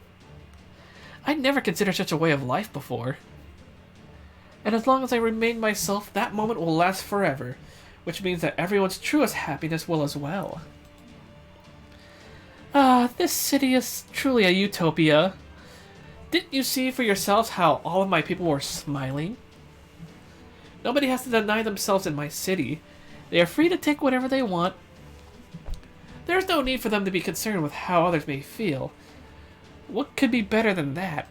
I'd never considered such a way of life before. And as long as I remain myself, that moment will last forever, which means that everyone's truest happiness will as well. This city is truly a utopia. Didn't you see for yourselves how all of my people were smiling? Nobody has to deny themselves in my city. They are free to take whatever they want. There's no need for them to be concerned with how others may feel. What could be better than that?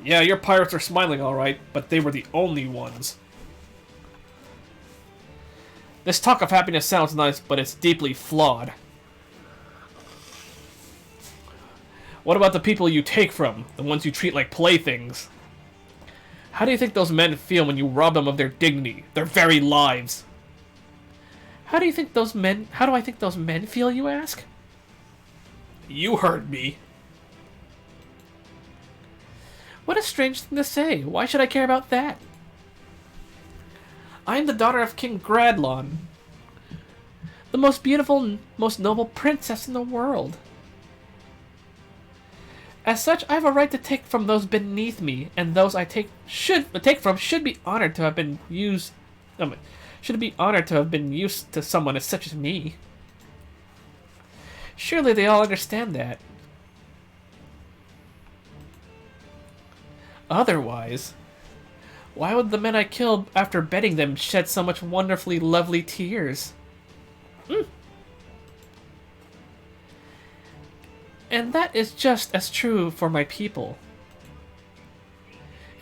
Yeah, your pirates are smiling alright, but they were the only ones. This talk of happiness sounds nice, but it's deeply flawed. What about the people you take from? The ones you treat like playthings? How do you think those men feel when you rob them of their dignity, their very lives? How do I think those men feel, you ask? You heard me. What a strange thing to say. Why should I care about that? I am the daughter of King Gradlon, the most beautiful, most noble princess in the world. As such, I have a right to take from those beneath me, and those I take from should be honored to have been used. Should be honored to have been used to someone as such as me. Surely they all understand that. Otherwise, why would the men I killed after bedding them shed so much wonderfully lovely tears? And that is just as true for my people.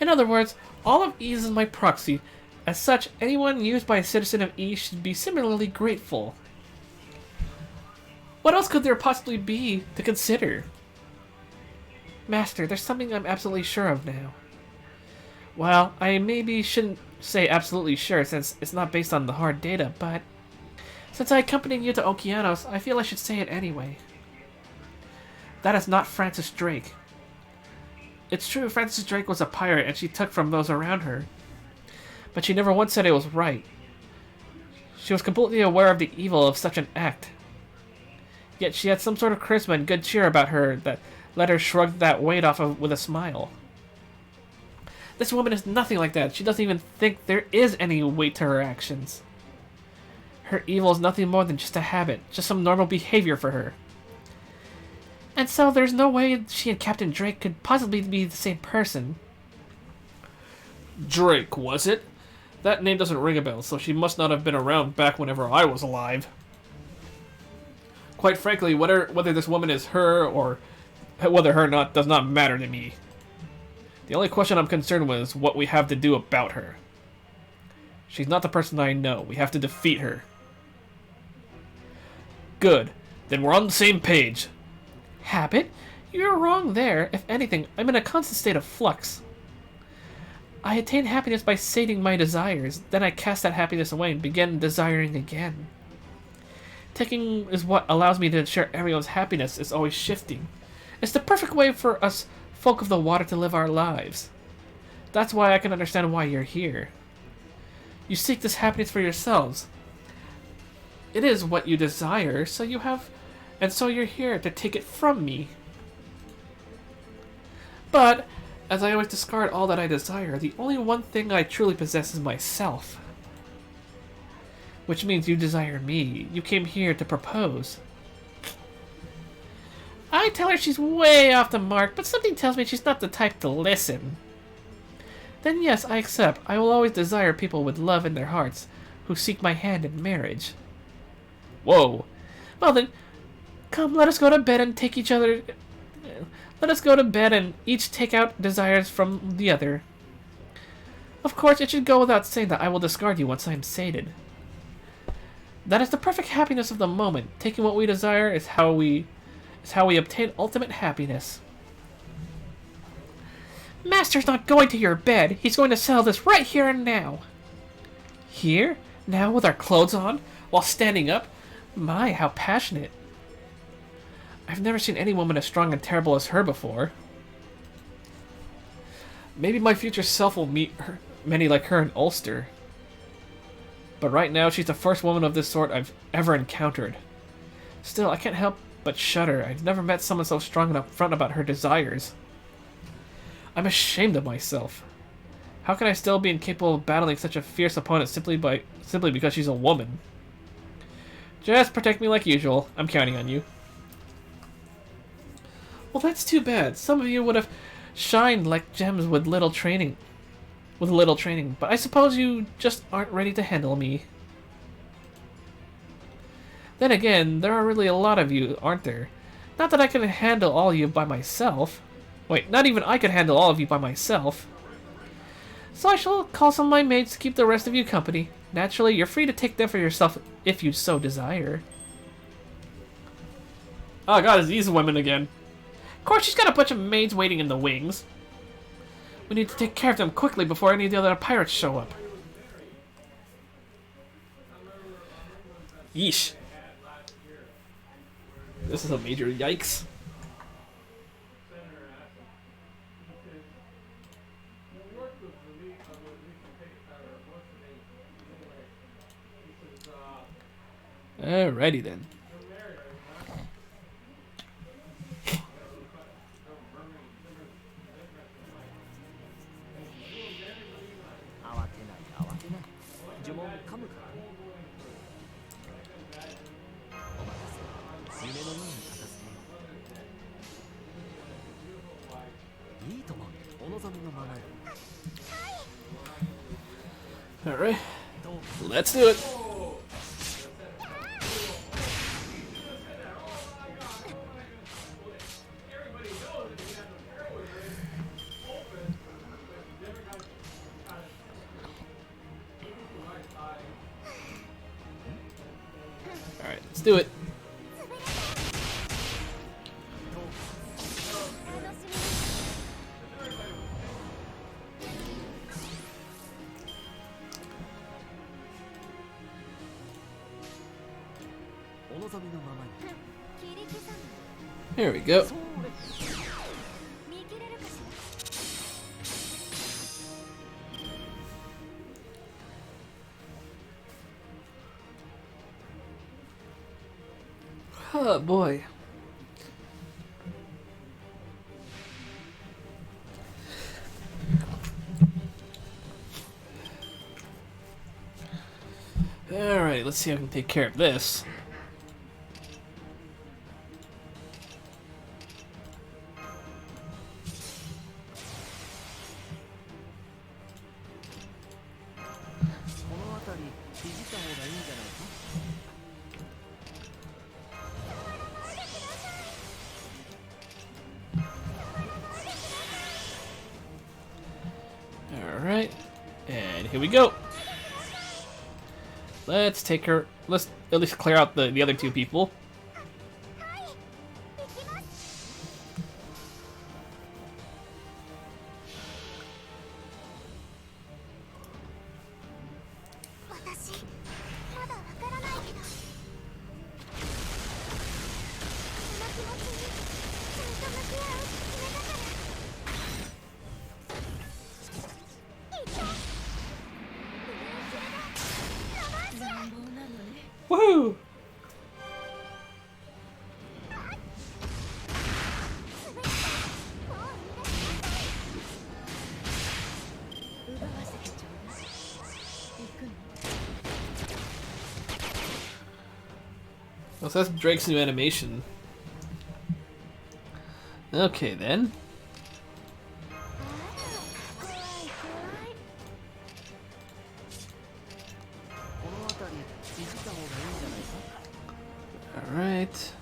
In other words, all of E is my proxy. As such, anyone used by a citizen of E should be similarly grateful. What else could there possibly be to consider? Master, there's something I'm absolutely sure of now. Well, I maybe shouldn't say absolutely sure since it's not based on the hard data, but since I accompanied you to Okeanos, I feel I should say it anyway. That is not Francis Drake. It's true Francis Drake was a pirate and she took from those around her, but she never once said it was right. She was completely aware of the evil of such an act. Yet she had some sort of charisma and good cheer about her that let her shrug that weight off with a smile. This woman is nothing like that. She doesn't even think there is any weight to her actions. Her evil is nothing more than just a habit, just some normal behavior for her. And so there's no way she and Captain Drake could possibly be the same person. Drake, was it? That name doesn't ring a bell, so she must not have been around back whenever I was alive. Quite frankly, whether this woman is her or whether her or not does not matter to me. The only question I'm concerned with is what we have to do about her. She's not the person I know. We have to defeat her. Good. Then we're on the same page. Habit? You're wrong there. If anything, I'm in a constant state of flux. I attain happiness by sating my desires, then I cast that happiness away and begin desiring again. Taking is what allows me to ensure everyone's happiness is always shifting. It's the perfect way for us folk of the water to live our lives. That's why I can understand why you're here. You seek this happiness for yourselves. It is what you desire, so you're here to take it from me. But, as I always discard all that I desire, the only one thing I truly possess is myself. Which means you desire me. You came here to propose. I tell her she's way off the mark, but something tells me she's not the type to listen. Then yes, I accept. I will always desire people with love in their hearts, who seek my hand in marriage. Whoa. Well then, come, let us go to bed and take each other... Let us go to bed and each take out desires from the other. Of course, it should go without saying that I will discard you once I am sated. That is the perfect happiness of the moment. Taking what we desire is how we obtain ultimate happiness. Master's not going to your bed. He's going to settle this right here and now. Here? Now with our clothes on? While standing up? My, how passionate. I've never seen any woman as strong and terrible as her before. Maybe my future self will meet many like her in Ulster. But right now, she's the first woman of this sort I've ever encountered. Still, I can't help but shudder. I've never met someone so strong and upfront about her desires. I'm ashamed of myself. How can I still be incapable of battling such a fierce opponent simply because she's a woman? Just protect me like usual. I'm counting on you. Well, that's too bad. Some of you would have shined like gems with little training. But I suppose you just aren't ready to handle me. Then again, there are really a lot of you, aren't there? Not that I can handle all of you by myself. Wait, not even I could handle all of you by myself. So I shall call some of my maids to keep the rest of you company. Naturally, you're free to take them for yourself if you so desire. Oh god, it's these women again. Of course, she's got a bunch of maids waiting in the wings. We need to take care of them quickly before any of the other pirates show up. Yeesh. This is a major yikes. Alrighty then. Alright. Let's do it. Let's do it. There we go. Oh boy. Alright, let's see if I can take care of this. Alright, and here we go. Let's take her. Let's at least clear out the other two people. Woohoo! Oh, so that's Drake's new animation. Okay, then. Alright.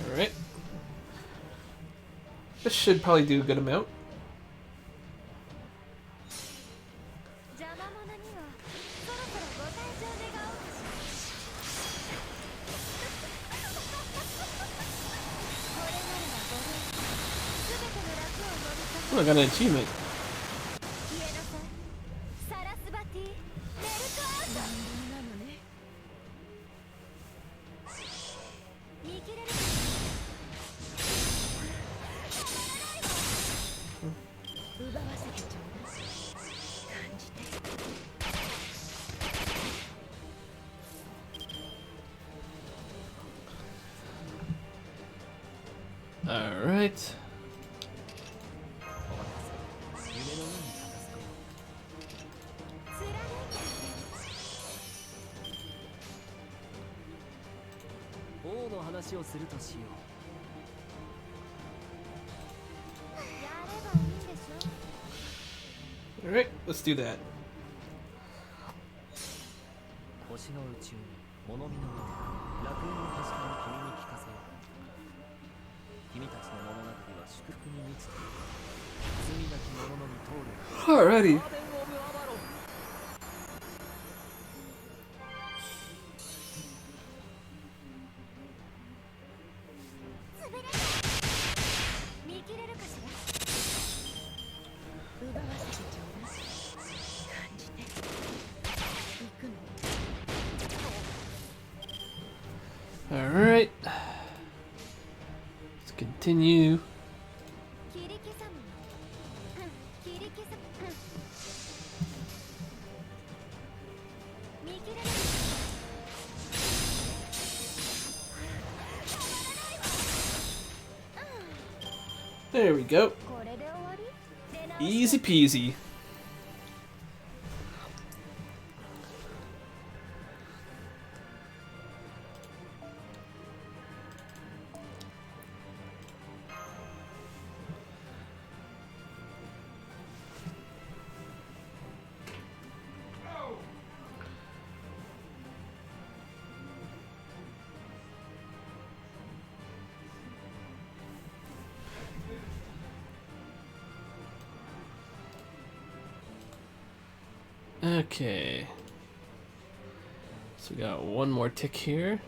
Alright. This should probably do a good amount. Oh, I got an achievement. All right. All right, let's do that. Alrighty. Alright. Let's continue. There we go. Easy peasy. Okay. So we got one more tick here.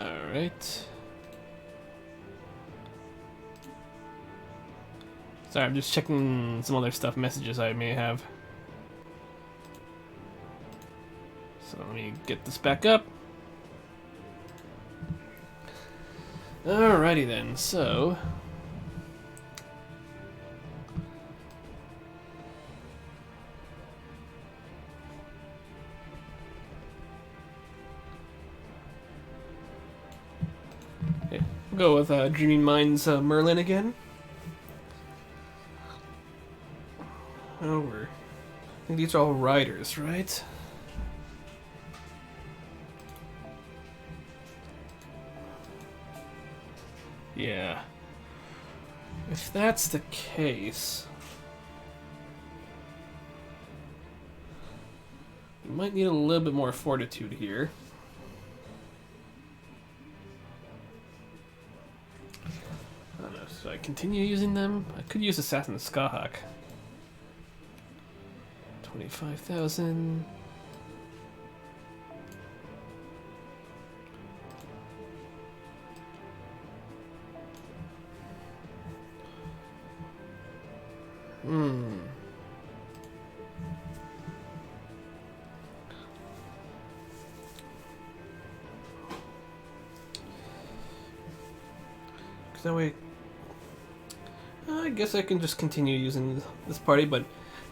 Alright. Sorry, I'm just checking some other stuff, messages I may have. So let me get this back up. Alrighty then, so... Okay, we'll go with Dreaming Minds Merlin again. Over. I think these are all riders, right? Yeah. If that's the case, we might need a little bit more fortitude here. I don't know, should I continue using them? I could use Assassin Skahawk. 25,000. Cause that way, I guess I can just continue using this party, but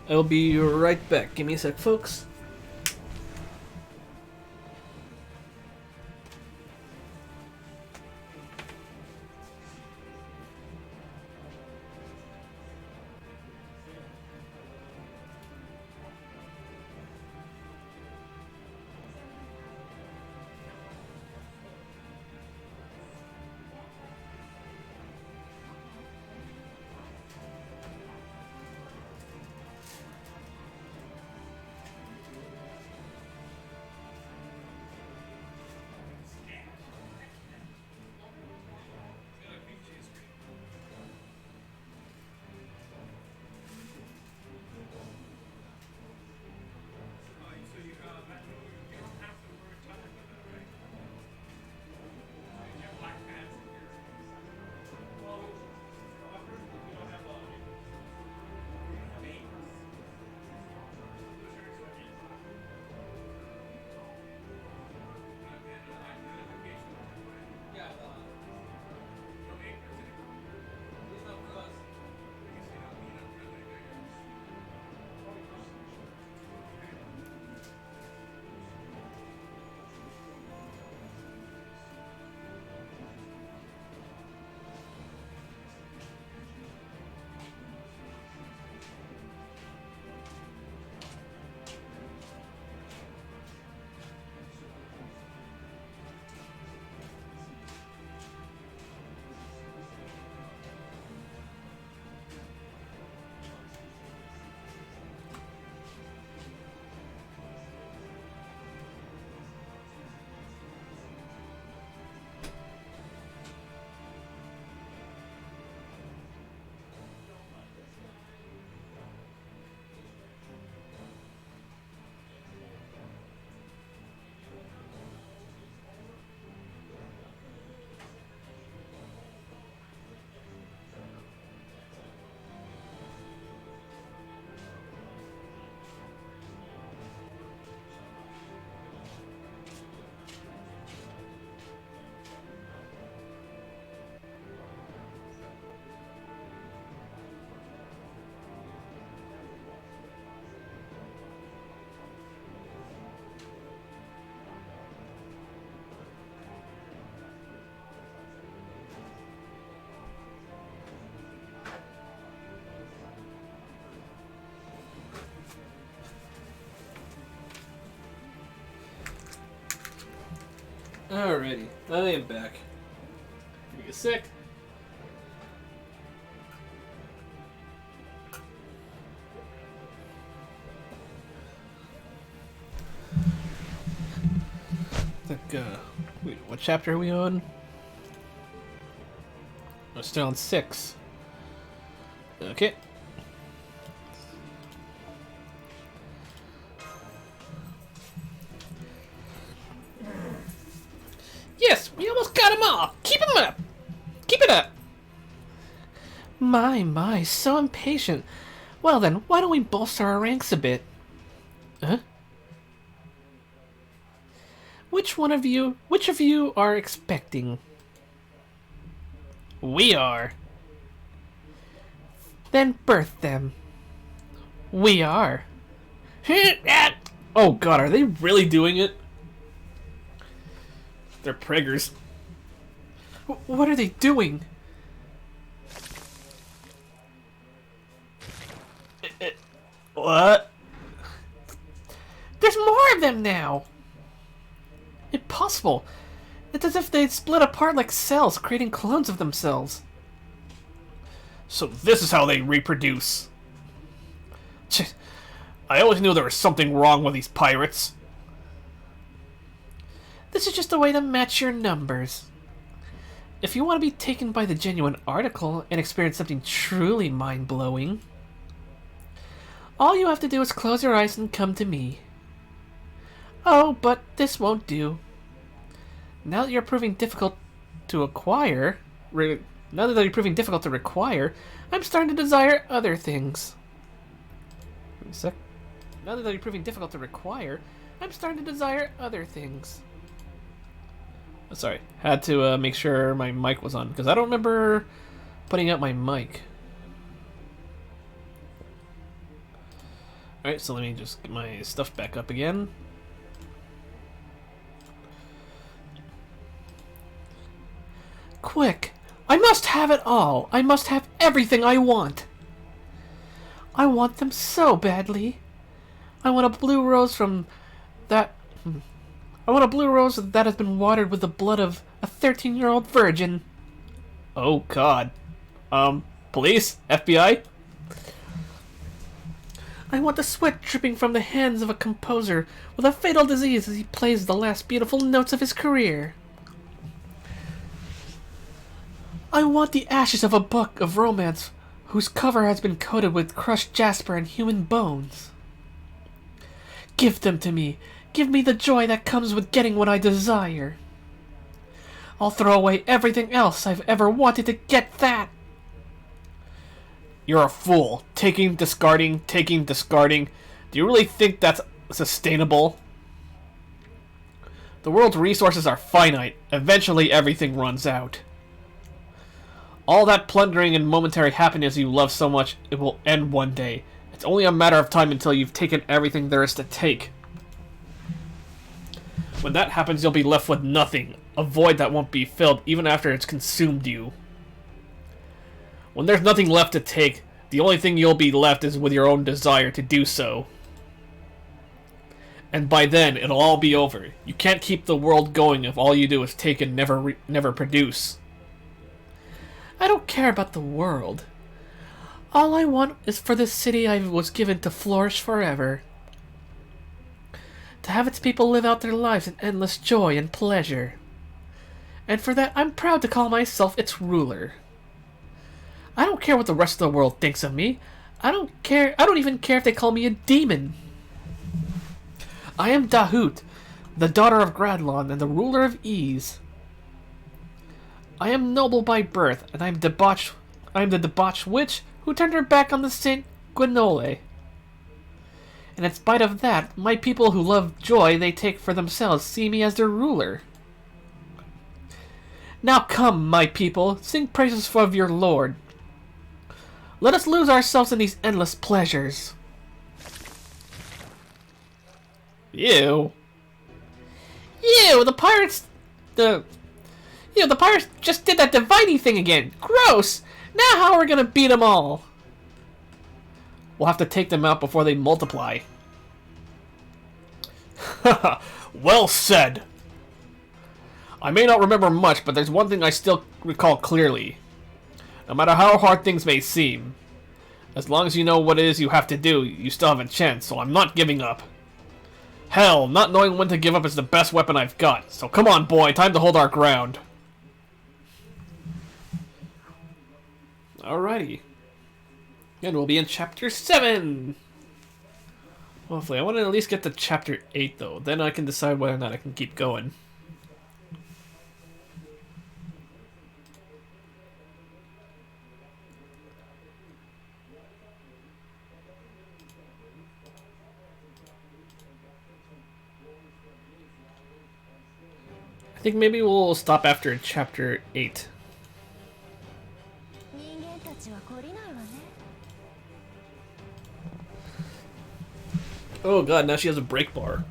I'll be right back. Give me a sec, folks. Alrighty, I am back. Give me a sec. Wait, what chapter are we on? We're still on 6. Okay. Yes, we almost got them all! Keep them up! Keep it up! My, so impatient. Well then, why don't we bolster our ranks a bit? Huh? Which of you are expecting? We are. Then birth them. We are. Oh god, are they really doing it? They're preggers. What are they doing? What? There's more of them now! Impossible. It's as if they'd split apart like cells, creating clones of themselves. So this is how they reproduce. I always knew there was something wrong with these pirates. This is just a way to match your numbers. If you want to be taken by the genuine article and experience something truly mind-blowing, all you have to do is close your eyes and come to me. Oh, but this won't do. Now that you're proving difficult to acquire, I'm starting to desire other things. Wait a sec. Now that you're proving difficult to require, I'm starting to desire other things. Oh, sorry, had to make sure my mic was on, because I don't remember putting out my mic. Alright, so let me just get my stuff back up again. Quick! I must have it all! I must have everything I want! I want them so badly. I want a blue rose from that... I want a blue rose that has been watered with the blood of a 13-year-old virgin. Oh god. Police? FBI? I want the sweat dripping from the hands of a composer with a fatal disease as he plays the last beautiful notes of his career. I want the ashes of a book of romance whose cover has been coated with crushed jasper and human bones. Give them to me. Give me the joy that comes with getting what I desire. I'll throw away everything else I've ever wanted to get that. You're a fool. Taking, discarding. Do you really think that's sustainable? The world's resources are finite. Eventually everything runs out. All that plundering and momentary happiness you love so much, it will end one day. It's only a matter of time until you've taken everything there is to take. When that happens, you'll be left with nothing. A void that won't be filled even after it's consumed you. When there's nothing left to take, the only thing you'll be left is with your own desire to do so. And by then, it'll all be over. You can't keep the world going if all you do is take and never produce. I don't care about the world. All I want is for this city I was given to flourish forever. To have its people live out their lives in endless joy and pleasure. And for that, I'm proud to call myself its ruler. I don't care what the rest of the world thinks of me. I don't even care if they call me a demon. I am Dahut, the daughter of Gradlon and the ruler of Ease. I am noble by birth, and I am the debauched witch who turned her back on the Saint Guinole. And in spite of that, my people who love joy they take for themselves see me as their ruler. Now come, my people, sing praises of your lord. Let us lose ourselves in these endless pleasures. Ew. Ew, the pirates just did that divining thing again. Gross! Now how are we gonna beat them all? We'll have to take them out before they multiply. Haha, well said. I may not remember much, but there's one thing I still recall clearly. No matter how hard things may seem, as long as you know what it is you have to do, you still have a chance, so I'm not giving up. Hell, not knowing when to give up is the best weapon I've got. So come on, boy, time to hold our ground. Alrighty. And we'll be in Chapter 7! Hopefully, I want to at least get to Chapter 8, though. Then I can decide whether or not I can keep going. I think maybe we'll stop after Chapter 8. Oh god, now she has a break bar.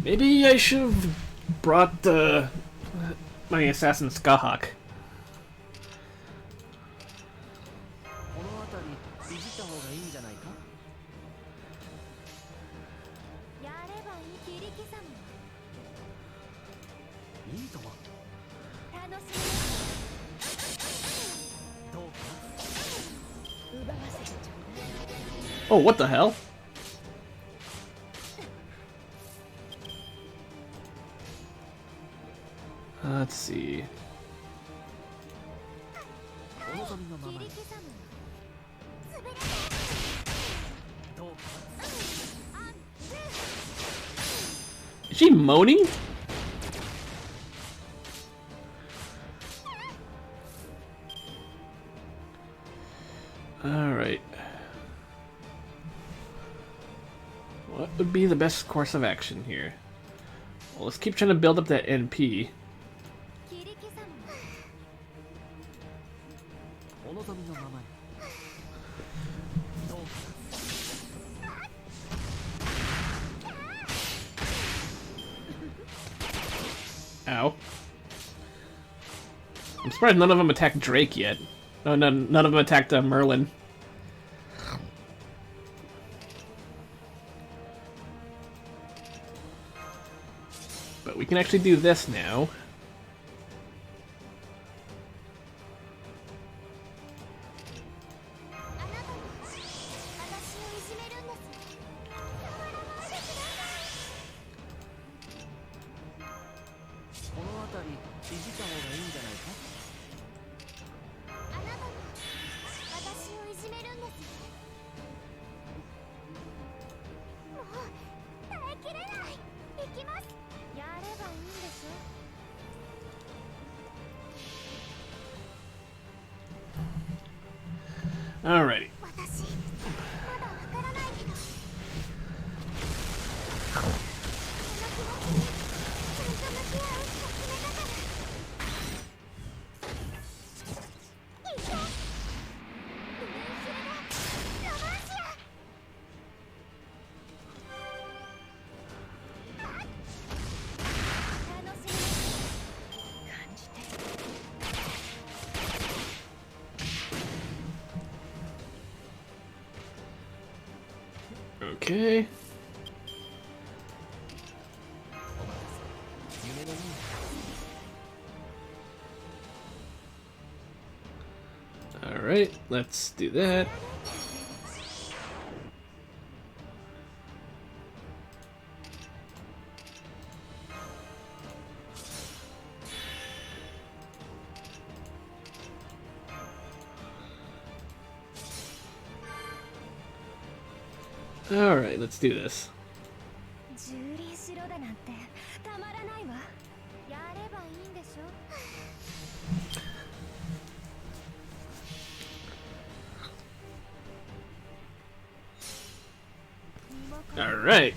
Maybe I should have brought my assassin Skahawk. Oh, what the hell? Let's see. Is she moaning? Alright. What would be the best course of action here? Well, let's keep trying to build up that NP. Ow. I'm surprised none of them attacked Drake yet. No, none of them attacked Merlin. But we can actually do this now. Alrighty. Okay. Alright, let's do that. Alright, let's do this. Alright.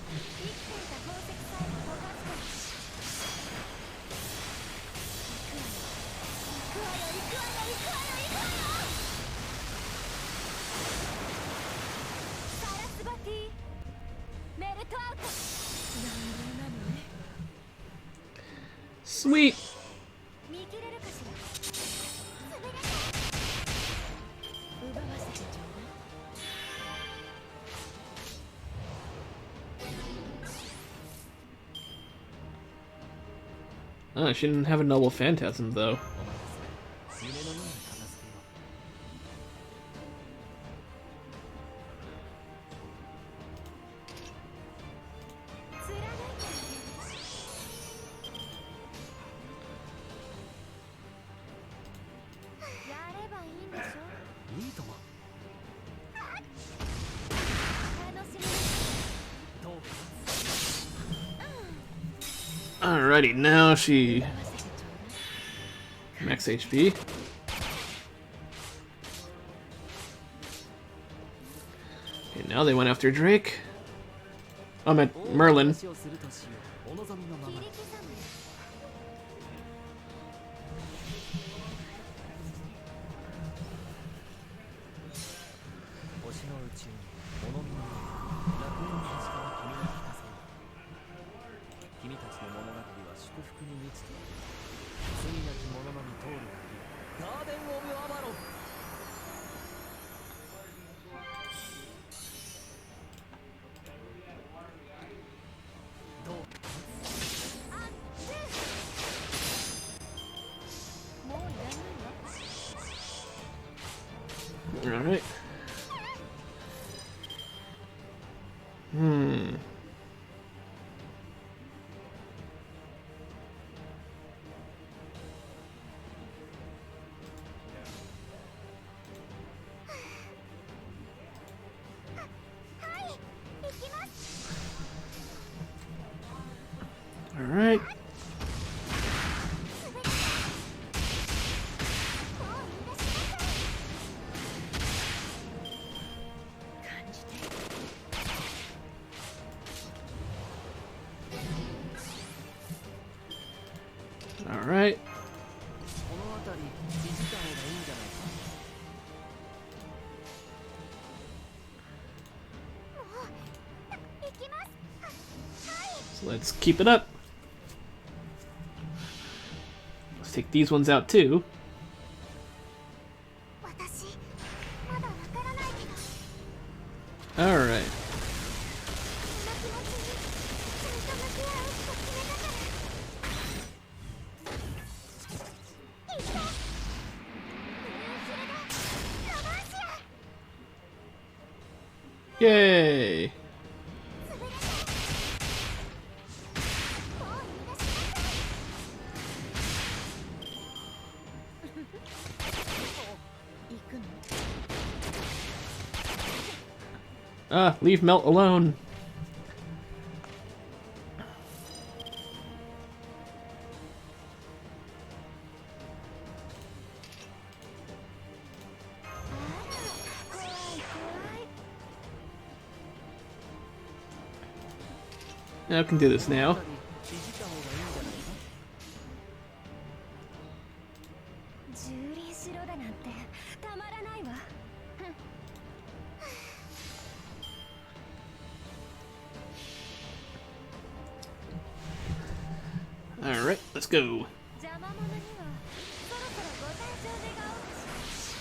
Sweet. Oh, she didn't have a noble phantasm though. Alrighty, now she... Max HP. Okay, now they went after Drake. I meant Merlin. Alright. Alright. Alright. So let's keep it up. Let's take these ones out too. 私まだわからないけど Alright. その気持ちにちゃんと向き合うって決めたからいってルーフルドロマンシア Yay! 潰れたもう逃がしなさい Leave Melt alone. Now I can do this now. 蹂躙しろだなんてたまらないわ Alright, let's go. 邪魔者にはそろそろご退場願おうかしら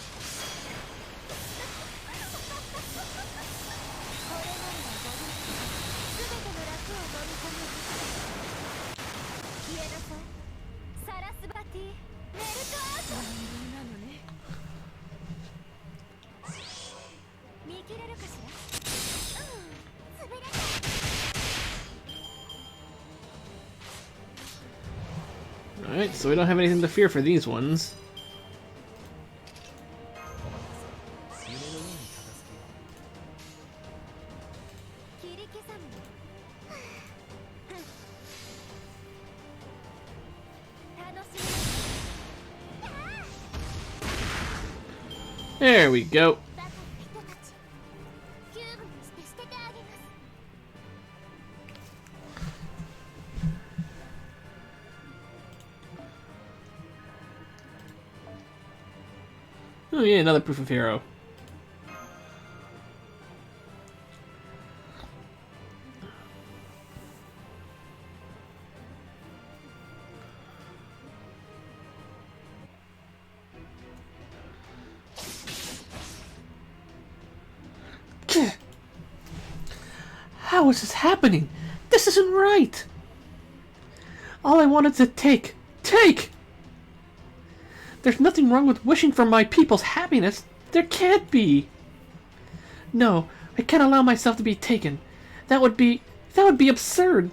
これならばご自身全ての楽を飲み込む消えなさいサラスバティメルトアウトなのね見切れるかしら潰れた Alright, so we don't have anything to fear for these ones. There we go. Oh yeah, another proof of hero. How is this happening? This isn't right! All I wanted to take! There's nothing wrong with wishing for my people's happiness. There can't be. No, I can't allow myself to be taken. That would be absurd.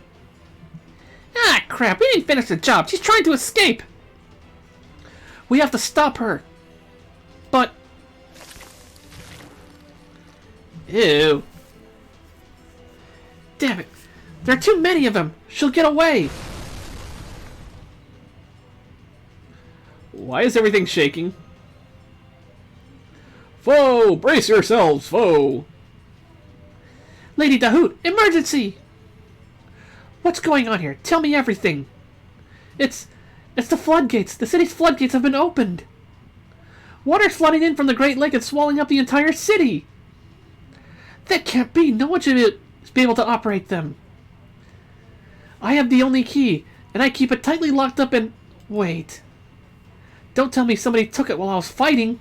Ah, crap, we didn't finish the job. She's trying to escape. We have to stop her. But... Ew. Damn it. There are too many of them. She'll get away. Why is everything shaking? Foe! Brace yourselves, foe! Lady Dahoot, emergency! What's going on here? Tell me everything. It's the floodgates. The city's floodgates have been opened. Water's flooding in from the Great Lake and swallowing up the entire city. That can't be. No one should be able to operate them. I have the only key, and I keep it tightly locked up and... Wait. Don't tell me somebody took it while I was fighting.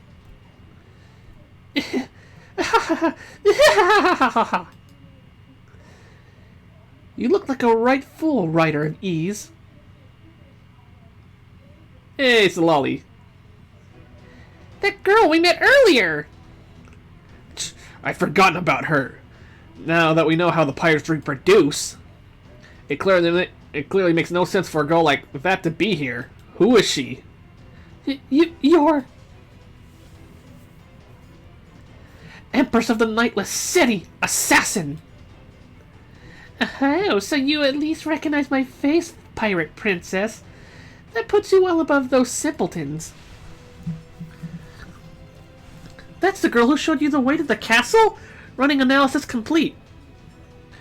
You look like a right fool, Rider of Ease. Hey, it's a lolly. That girl we met earlier! I've forgotten about her. Now that we know how the pirates reproduce, it clearly makes no sense for a girl like that to be here. Who is she? You're... Empress of the Nightless City! Assassin! Oh, so you at least recognize my face, pirate princess. That puts you well above those simpletons. That's the girl who showed you the way to the castle? Running analysis complete.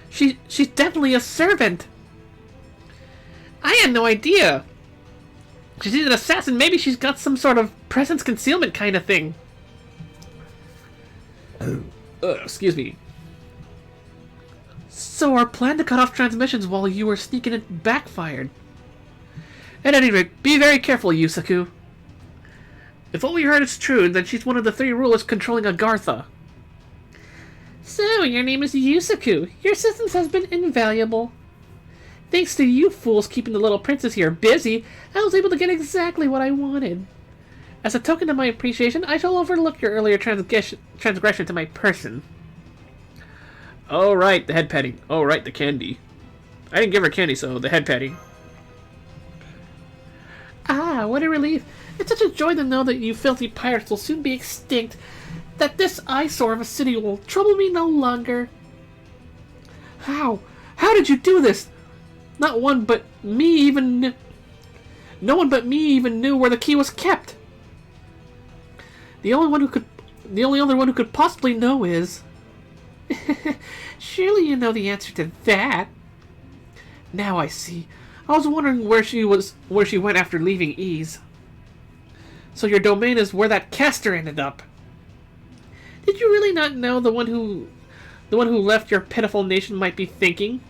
She's definitely a servant. I had no idea. She's an assassin. Maybe she's got some sort of presence concealment kind of thing. Excuse me. So our plan to cut off transmissions while you were sneaking it backfired. At any rate, be very careful, Yusaku. If what we heard is true, then she's one of the 3 rulers controlling Agartha. So, your name is Yusaku. Your assistance has been invaluable. Thanks to you fools keeping the little princess here busy, I was able to get exactly what I wanted. As a token of my appreciation, I shall overlook your earlier transgression to my person. Oh, right, the head patting. Oh, right, the candy. I didn't give her candy, so the head patting. Ah, what a relief. It's such a joy to know that you filthy pirates will soon be extinct, that this eyesore of a city will trouble me no longer. How? How did you do this? No one but me even knew where the key was kept. The only other one who could possibly know is... Surely you know the answer to that. Now I see. I was wondering where she went after leaving Ease. So your domain is where that caster ended up. Did you really not know the one who left your pitiful nation might be thinking?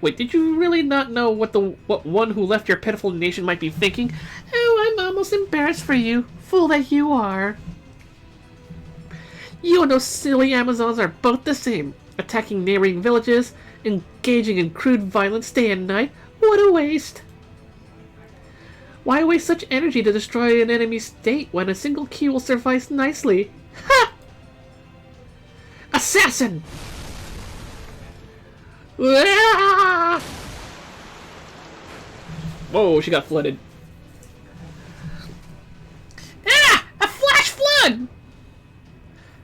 Wait, did you really not know what one who left your pitiful nation might be thinking? Oh, I'm almost embarrassed for you, fool that you are. You and those silly Amazons are both the same, attacking neighboring villages, engaging in crude violence day and night. What a waste! Why waste such energy to destroy an enemy state when a single key will suffice nicely? Ha! Assassin! Whoa, she got flooded. Ah! A flash flood!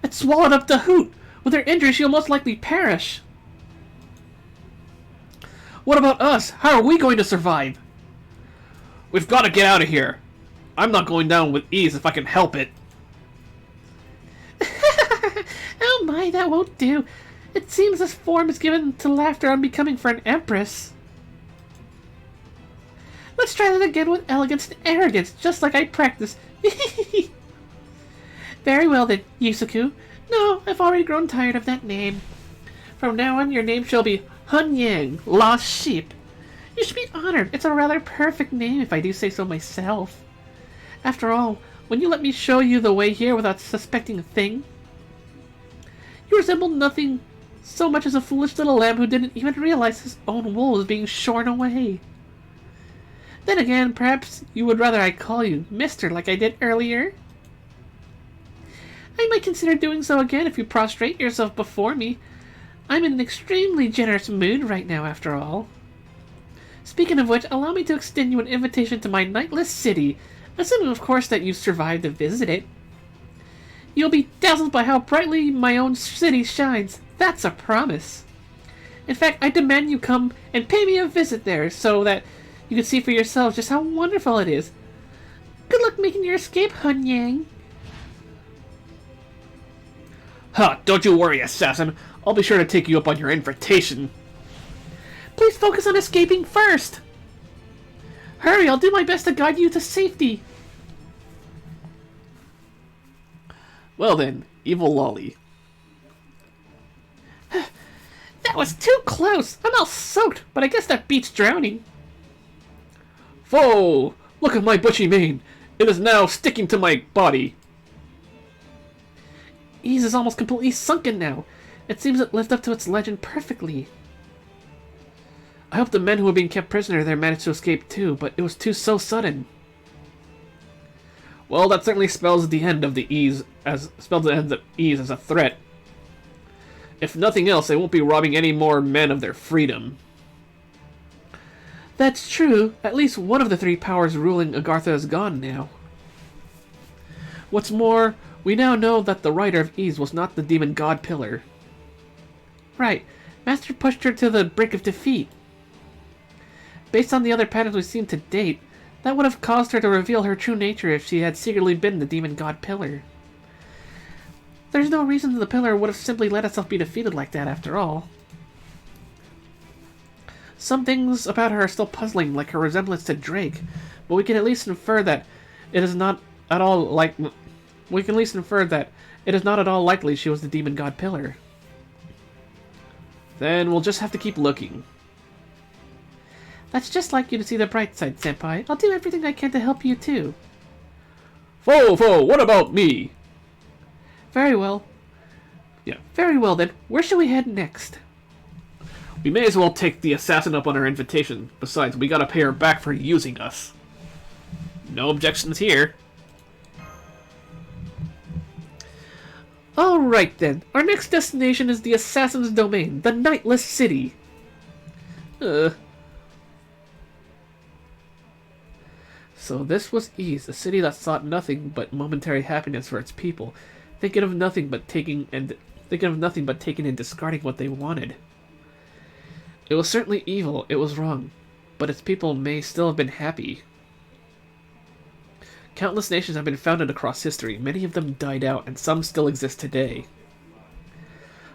It swallowed up the hoot. With her injury, she'll most likely perish. What about us? How are we going to survive? We've got to get out of here. I'm not going down with Ease if I can help it. Oh my, that won't do. It seems this form is given to laughter on becoming for an empress. Let's try that again with elegance and arrogance, just like I practiced. Very well then, Yusaku. No, I've already grown tired of that name. From now on, your name shall be Hun Yang, Lost Sheep. You should be honored. It's a rather perfect name, if I do say so myself. After all, when you let me show you the way here without suspecting a thing, you resemble nothing so much as a foolish little lamb who didn't even realize his own wool was being shorn away. Then again, perhaps you would rather I call you Mister like I did earlier? I might consider doing so again if you prostrate yourself before me. I'm in an extremely generous mood right now, after all. Speaking of which, allow me to extend you an invitation to my Nightless City, assuming of course that you survive to visit it. You'll be dazzled by how brightly my own city shines. That's a promise. In fact, I demand you come and pay me a visit there so that You can see for yourselves just how wonderful it is. Good luck making your escape, Hun Yang. Ha! Don't you worry, assassin. I'll be sure to take you up on your invitation. Please focus on escaping first. Hurry, I'll do my best to guide you to safety. Well then, evil lolly. That was too close. I'm all soaked, but I guess that beats drowning. Whoa! Look at my bushy mane. It is now sticking to my body. Ys is almost completely sunken now. It seems it lived up to its legend perfectly. I hope the men who were being kept prisoner there managed to escape too, but it was so sudden. Well, that certainly spells the end of the Ys as a threat. If nothing else, they won't be robbing any more men of their freedom. That's true. At least one of the three powers ruling Agartha is gone now. What's more, we now know that the writer of Ys was not the demon god pillar. Right. Master pushed her to the brink of defeat. Based on the other patterns we've seen to date, that would have caused her to reveal her true nature if she had secretly been the demon god pillar. There's no reason the pillar would have simply let itself be defeated like that after all. Some things about her are still puzzling, like her resemblance to Drake, but we can at least infer that it is not at all likely she was the demon god pillar. Then we'll just have to keep looking. That's just like you to see the bright side, Senpai. I'll do everything I can to help you too. Fo, what about me? Very well. Yeah. Very well then. Where shall we head next? We may as well take the assassin up on her invitation. Besides, we gotta pay her back for using us. No objections here. Alright then. Our next destination is the assassin's domain, the Nightless City. So this was Ys, a city that sought nothing but momentary happiness for its people, thinking of nothing but taking and discarding what they wanted. It was certainly evil, it was wrong, but its people may still have been happy. Countless nations have been founded across history, many of them died out, and some still exist today.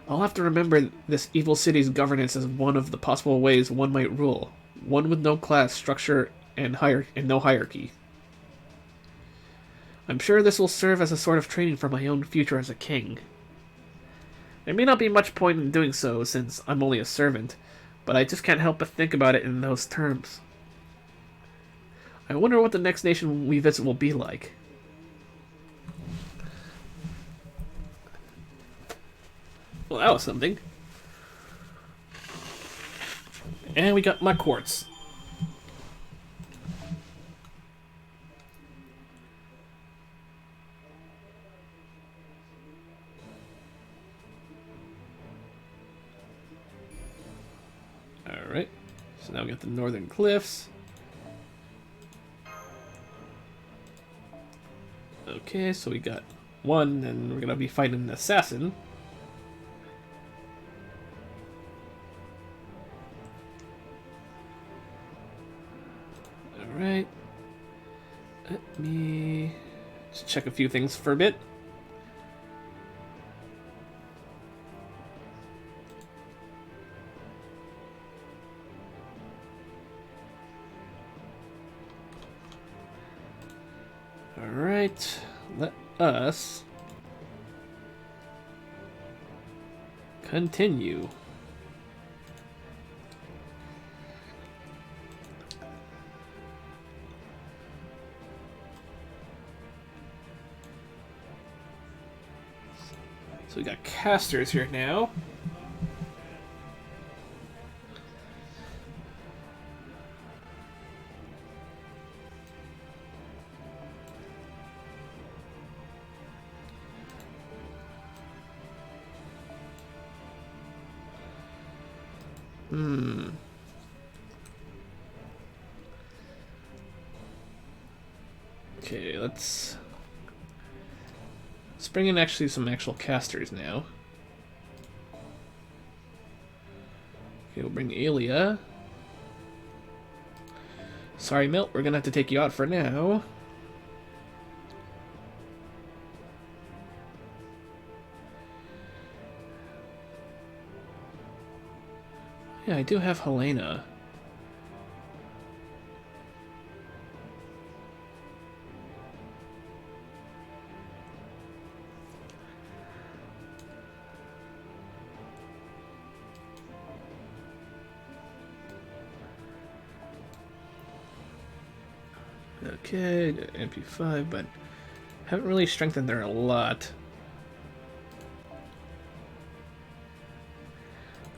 I'll have to remember this evil city's governance as one of the possible ways one might rule, one with no class structure and no hierarchy. I'm sure this will serve as a sort of training for my own future as a king. There may not be much point in doing so, since I'm only a servant, but I just can't help but think about it in those terms. I wonder what the next nation we visit will be like. Well, that was something. And we got my quartz. Alright, so now we got the northern cliffs. Okay, so we got one, and we're gonna be fighting an assassin. Alright. Let me just check a few things for a bit. Alright, let us continue. So we got casters here now. Okay, let's bring in some actual casters now. Okay, we'll bring Aelia. Sorry, Milt, we're gonna have to take you out for now. Yeah, I do have Helena. Okay, MP5, but haven't really strengthened her a lot.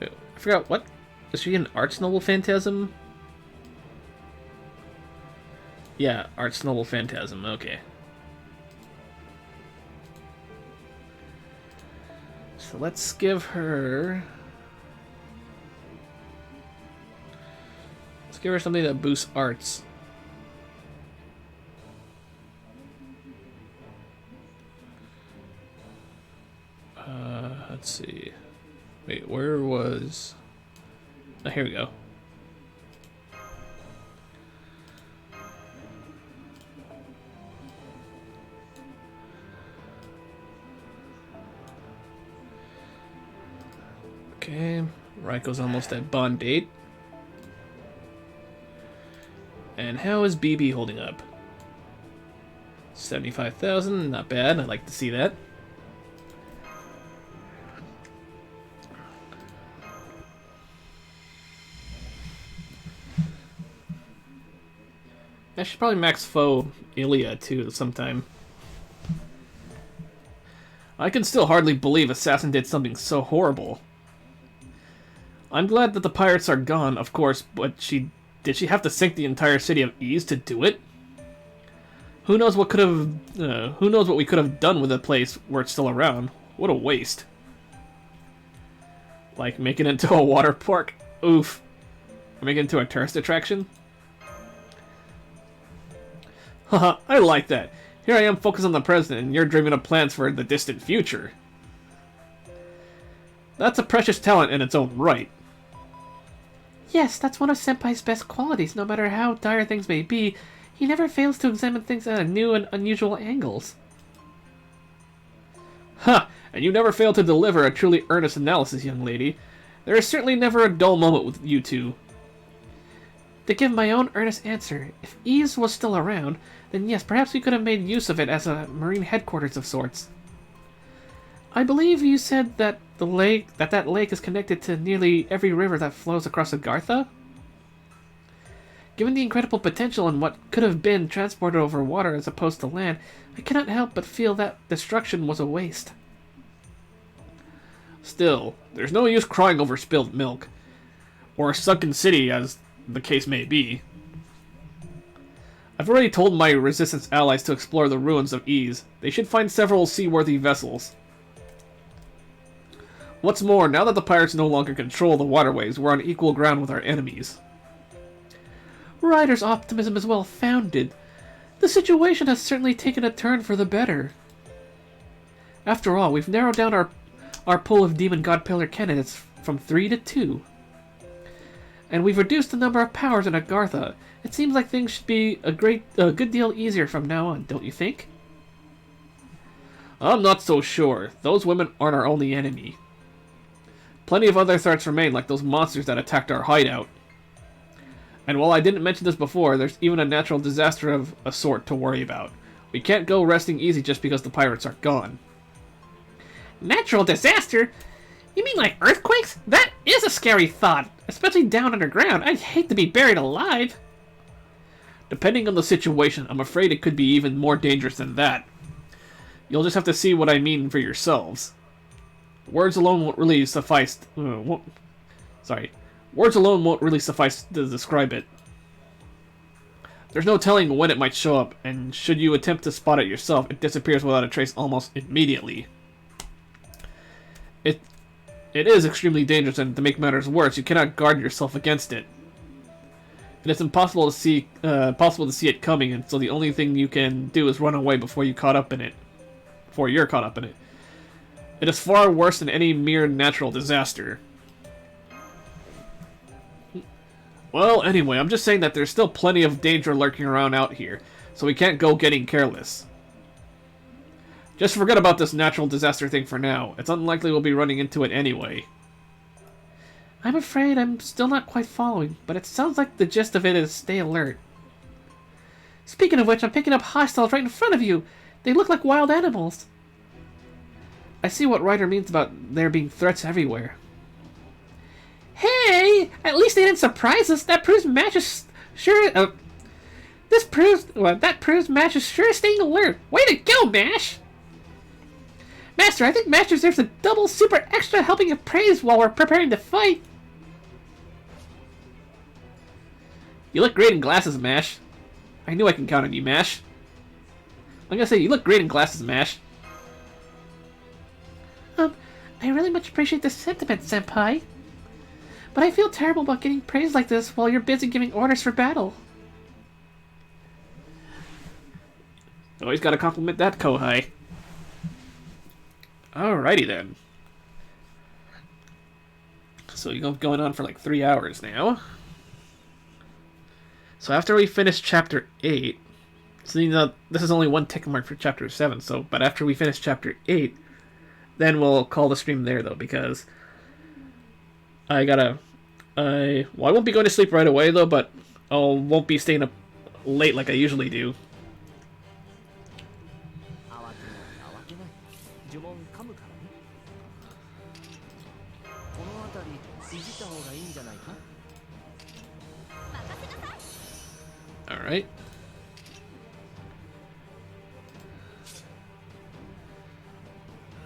Wait, I forgot, what? Is she an Arts Noble Phantasm? Yeah, Arts Noble Phantasm, okay. So let's give her... Let's give her something that boosts arts. Let's see. Wait, where was... Oh, here we go. Okay, Raiko's almost at bond date. And how is BB holding up? 75,000, not bad. I'd like to see that. I should probably max foe Ilya too sometime. I can still hardly believe Assassin did something so horrible. I'm glad that the pirates are gone, of course, but did she have to sink the entire city of Ease to do it? Who knows what we could have done with the place were it still around? What a waste. Like make it into a water park? Oof. Or make it into a tourist attraction? Haha, I like that. Here I am focused on the present, and you're dreaming of plans for the distant future. That's a precious talent in its own right. Yes, that's one of Senpai's best qualities. No matter how dire things may be, he never fails to examine things at new and unusual angles. Ha! And you never fail to deliver a truly earnest analysis, young lady. There is certainly never a dull moment with you two. To give my own earnest answer, if Ease was still around, then yes, perhaps we could have made use of it as a marine headquarters of sorts. I believe you said that that lake is connected to nearly every river that flows across Agartha? Given the incredible potential in what could have been transported over water as opposed to land, I cannot help but feel that destruction was a waste. Still, there's no use crying over spilled milk. Or a sunken city, as the case may be. I've already told my resistance allies to explore the ruins of Ease. They should find several seaworthy vessels. What's more, now that the pirates no longer control the waterways, we're on equal ground with our enemies. Ryder's optimism is well founded. The situation has certainly taken a turn for the better. After all, we've narrowed down our pool of Demon God Pillar candidates from 3 to 2. And we've reduced the number of powers in Agartha. It seems like things should be a good deal easier from now on, don't you think? I'm not so sure. Those women aren't our only enemy. Plenty of other threats remain, like those monsters that attacked our hideout. And while I didn't mention this before, there's even a natural disaster of a sort to worry about. We can't go resting easy just because the pirates are gone. Natural disaster? You mean like earthquakes? That is a scary thought, especially down underground. I'd hate to be buried alive. Depending on the situation, I'm afraid it could be even more dangerous than that. You'll just have to see what I mean for yourselves. Words alone won't really suffice... Words alone won't really suffice to describe it. There's no telling when it might show up, and should you attempt to spot it yourself, it disappears without a trace almost immediately. It is extremely dangerous, and to make matters worse, you cannot guard yourself against it. And it's impossible to see it coming, and so the only thing you can do is run away before you're caught up in it. It is far worse than any mere natural disaster. Well, anyway, I'm just saying that there's still plenty of danger lurking around out here, so we can't go getting careless. Just forget about this natural disaster thing for now. It's unlikely we'll be running into it anyway. I'm afraid I'm still not quite following, but it sounds like the gist of it is stay alert. Speaking of which, I'm picking up hostiles right in front of you. They look like wild animals. I see what Ryder means about there being threats everywhere. Hey! At least they didn't surprise us. That proves Mash is sure. That proves Mash is sure staying alert. Way to go, Mash! Master, I think Mash deserves a double super extra helping of praise while we're preparing to fight. You look great in glasses, Mash. I knew I can count on you, Mash. I'm gonna say you look great in glasses, Mash. I really much appreciate the sentiment, Senpai. But I feel terrible about getting praise like this while you're busy giving orders for battle. Always gotta compliment that, Kohai. Alrighty then. So you're going on for like 3 hours now. So after we finish chapter 8, so you know, this is only one tick mark for chapter 7, but after we finish chapter 8, then we'll call the stream there though, because I won't be going to sleep right away though, but I won't be staying up late like I usually do. Alright.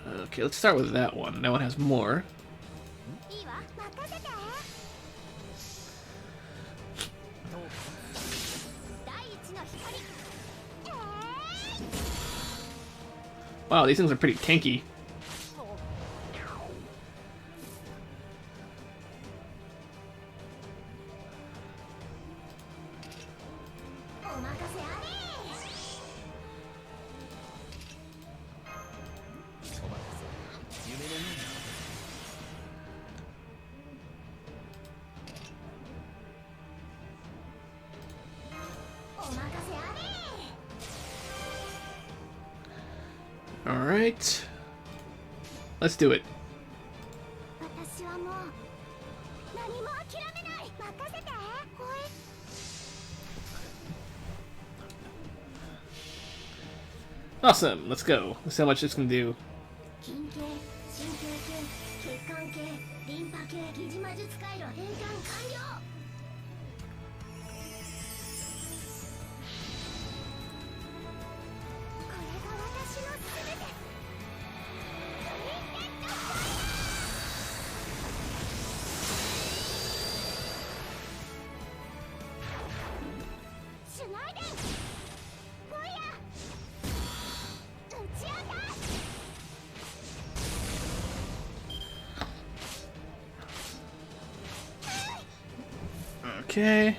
Okay, let's start with that one. That one has more. Wow, these things are pretty tanky. Alright. Let's do it. Awesome, let's go. Let's see how much this can do. Okay.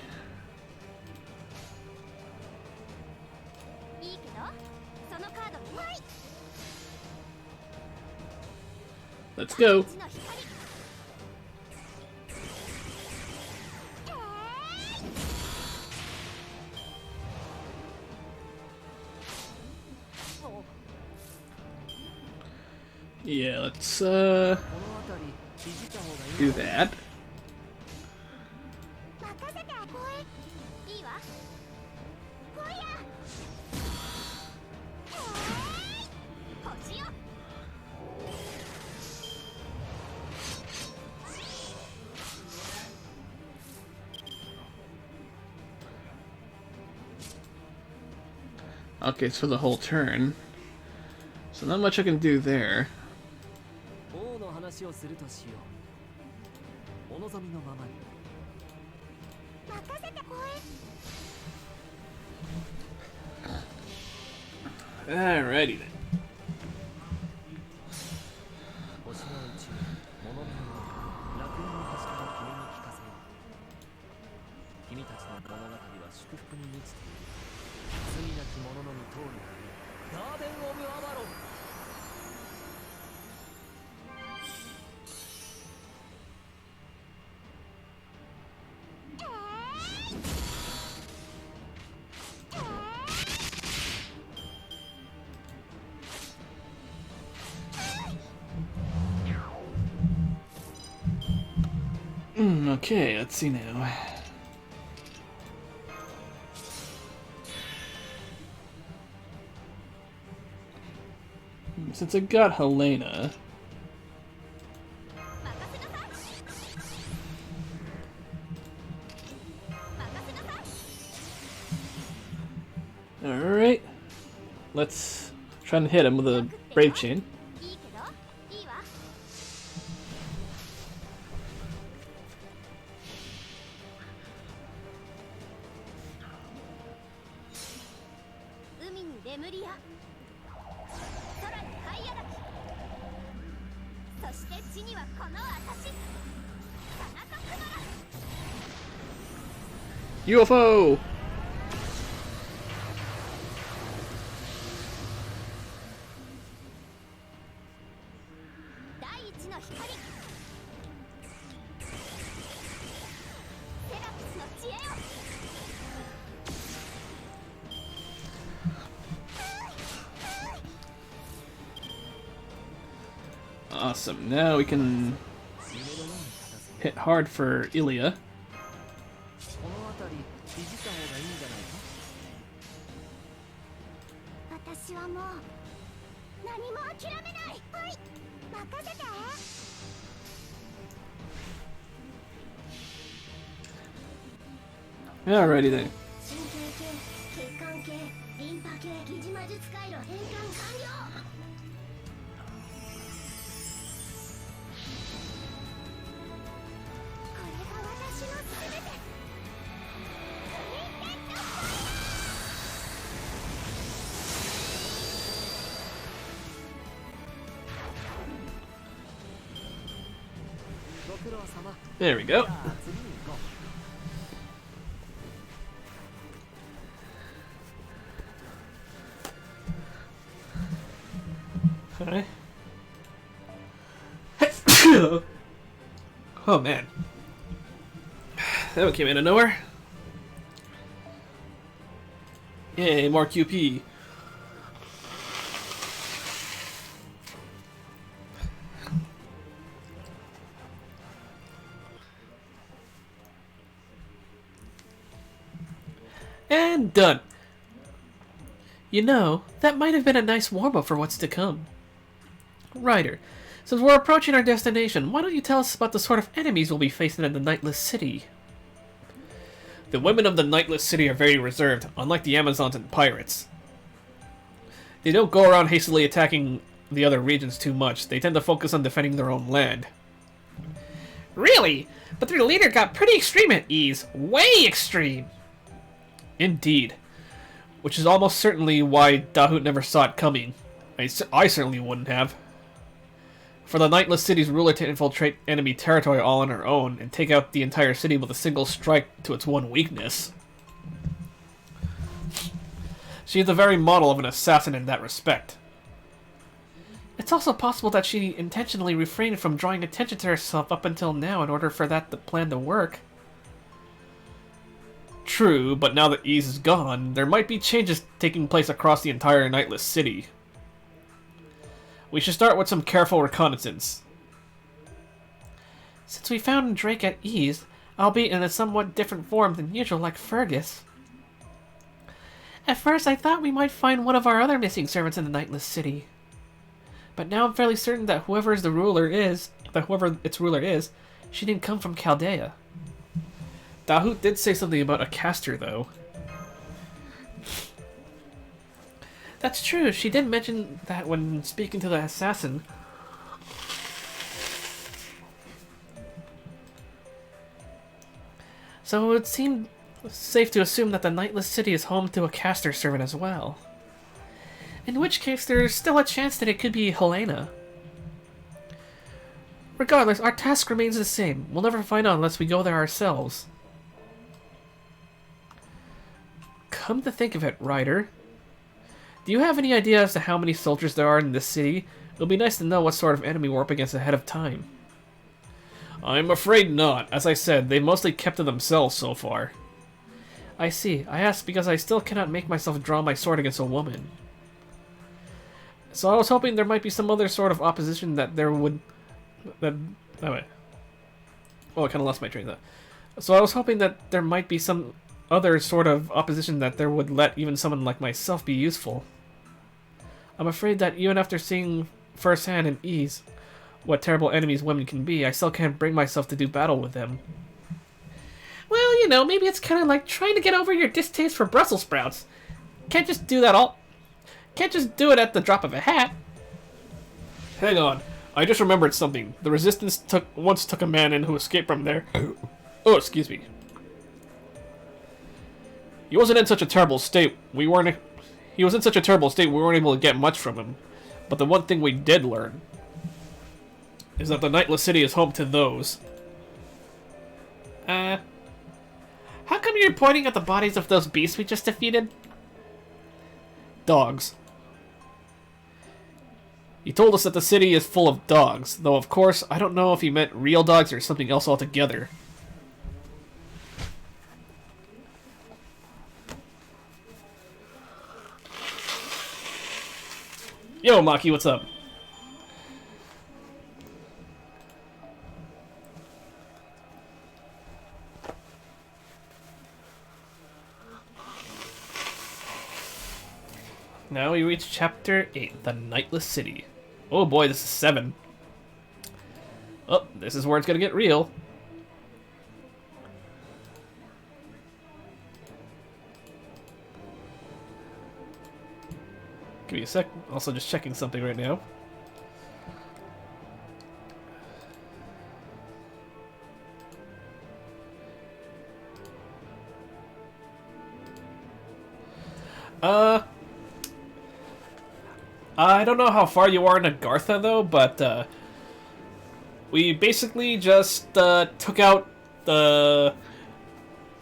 Let's go. Yeah, let's do that. Okay, it's for the whole turn. So not much I can do there. Alrighty then. Okay, let's see now. Since I got Helena... Alright. Let's try and hit him with a Brave Chain. UFO! Awesome. Now we can hit hard for Ilya. この辺りいじった方がいいんじゃないか。私はもう何も諦めない。はい、任せて。 Alrighty then. 神経系、血管系、リンパ系、疑似魔術回路変換完了。これが私の全て。ご苦労様。 There we go. じゃあ次に行こう。 Okay. Oh man. That one came out of nowhere. Yay, more QP. And done. You know, that might have been a nice warm-up for what's to come. Ryder, since we're approaching our destination, why don't you tell us about the sort of enemies we'll be facing in the Nightless City? The women of the Nightless City are very reserved, unlike the Amazons and pirates. They don't go around hastily attacking the other regions too much. They tend to focus on defending their own land. Really? But their leader got pretty extreme at ease. Way extreme! Indeed. Which is almost certainly why Dahut never saw it coming. I certainly wouldn't have. For the Nightless City's ruler to infiltrate enemy territory all on her own and take out the entire city with a single strike to its one weakness. She is the very model of an assassin in that respect. It's also possible that she intentionally refrained from drawing attention to herself up until now in order for that plan to work. True, but now that Ease is gone, there might be changes taking place across the entire Nightless City. We should start with some careful reconnaissance. Since we found Drake at Ease, albeit in a somewhat different form than usual like Fergus. At first I thought we might find one of our other missing servants in the Nightless City. But now I'm fairly certain that whoever its ruler is, she didn't come from Chaldea. Dahut did say something about a caster though. That's true, she did mention that when speaking to the assassin. So it would seem safe to assume that the Nightless City is home to a caster servant as well. In which case, there's still a chance that it could be Helena. Regardless, our task remains the same. We'll never find out unless we go there ourselves. Come to think of it, Ryder. Do you have any idea as to how many soldiers there are in this city? It'll be nice to know what sort of enemy we're up against ahead of time. I'm afraid not. As I said, they mostly kept to themselves so far. I see. I asked because I still cannot make myself draw my sword against a woman. So I was hoping there might be some other sort of opposition that there would... Oh, I kind of lost my train of thought. So I was hoping that there might be some other sort of opposition that there would let even someone like myself be useful. I'm afraid that even after seeing firsthand in ease what terrible enemies women can be, I still can't bring myself to do battle with them. Well, you know, maybe it's kind of like trying to get over your distaste for Brussels sprouts. Can't just do it at the drop of a hat. Hang on. I just remembered something. The Resistance once took a man in who escaped from there. Oh, excuse me. He wasn't in such a terrible state. We weren't able to get much from him. But the one thing we did learn is that the Nightless City is home to those. How come you're pointing at the bodies of those beasts we just defeated? Dogs. He told us that the city is full of dogs, though of course, I don't know if he meant real dogs or something else altogether. Yo, Maki, what's up? Now we reach Chapter 8, the Nightless City. Oh boy, this is 7. Oh, this is where it's gonna get real. Give me a sec. Also just checking something right now. I don't know how far you are in Agartha, though, but, we basically just, took out a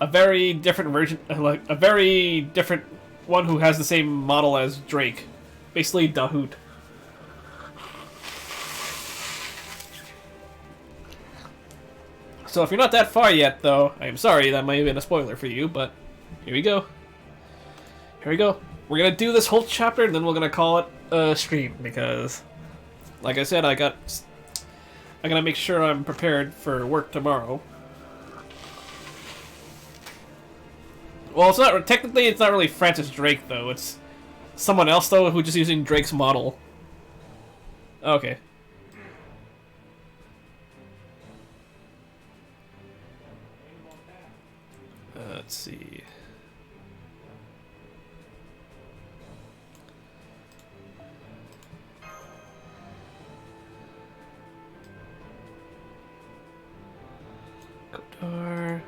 very different version, like, a very different one who has the same model as Drake. Basically, Dahoot. So if you're not that far yet, though, I am sorry, that might have been a spoiler for you, but here we go. Here we go. We're gonna do this whole chapter, and then we're gonna call it a stream, because, like I said, I gotta make sure I'm prepared for work tomorrow. Well, technically it's not really Francis Drake, though. It's someone else, though, who's just using Drake's model. Okay. Let's see. Kotar.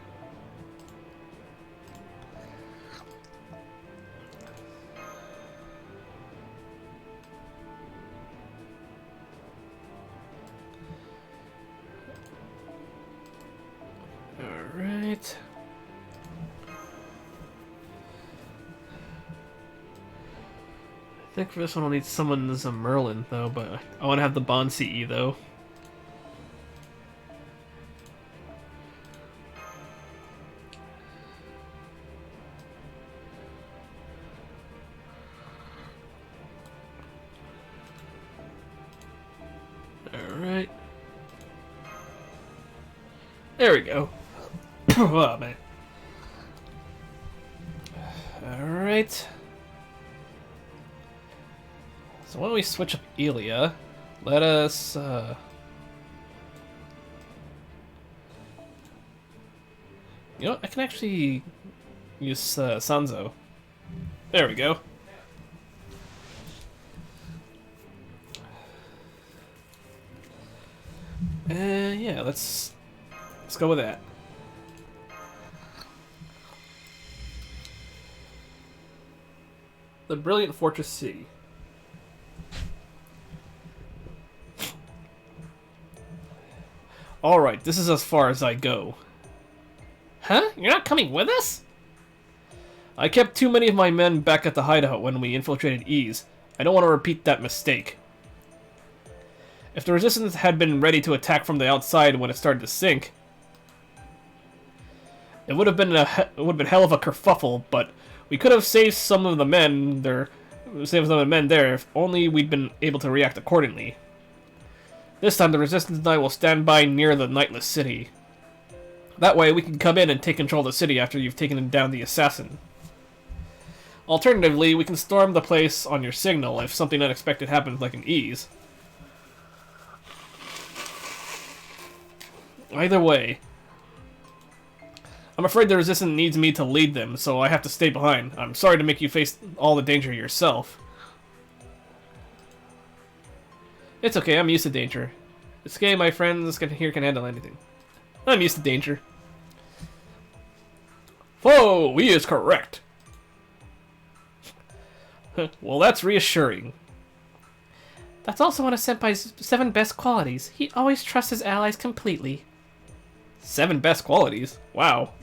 Alright. I think for this one I'll need someone as a Merlin, though, but I want to have the Bond CE, though. Alright. There we go. Oh, man. Alright. So why don't we switch up Elia? Let us, you know what? I can actually use, Sanzo. There we go. Yeah, let's go with that. The Brilliant Fortress City. Alright, this is as far as I go. Huh? You're not coming with us? I kept too many of my men back at the hideout when we infiltrated Ease. I don't want to repeat that mistake. If the Resistance had been ready to attack from the outside when it started to sink, it would have been hell of a kerfuffle, but we could have saved some of the men there if only we'd been able to react accordingly. This time the Resistance and I will stand by near the Nightless City. That way we can come in and take control of the city after you've taken down the assassin. Alternatively, we can storm the place on your signal if something unexpected happens like an ease. Either way, I'm afraid the resistance needs me to lead them, so I have to stay behind. I'm sorry to make you face all the danger yourself. It's okay, I'm used to danger. It's okay, my friends here can handle anything. I'm used to danger. Whoa, he is correct. Well, that's reassuring. That's also one of Senpai's 7 best qualities. He always trusts his allies completely. 7 best qualities? Wow.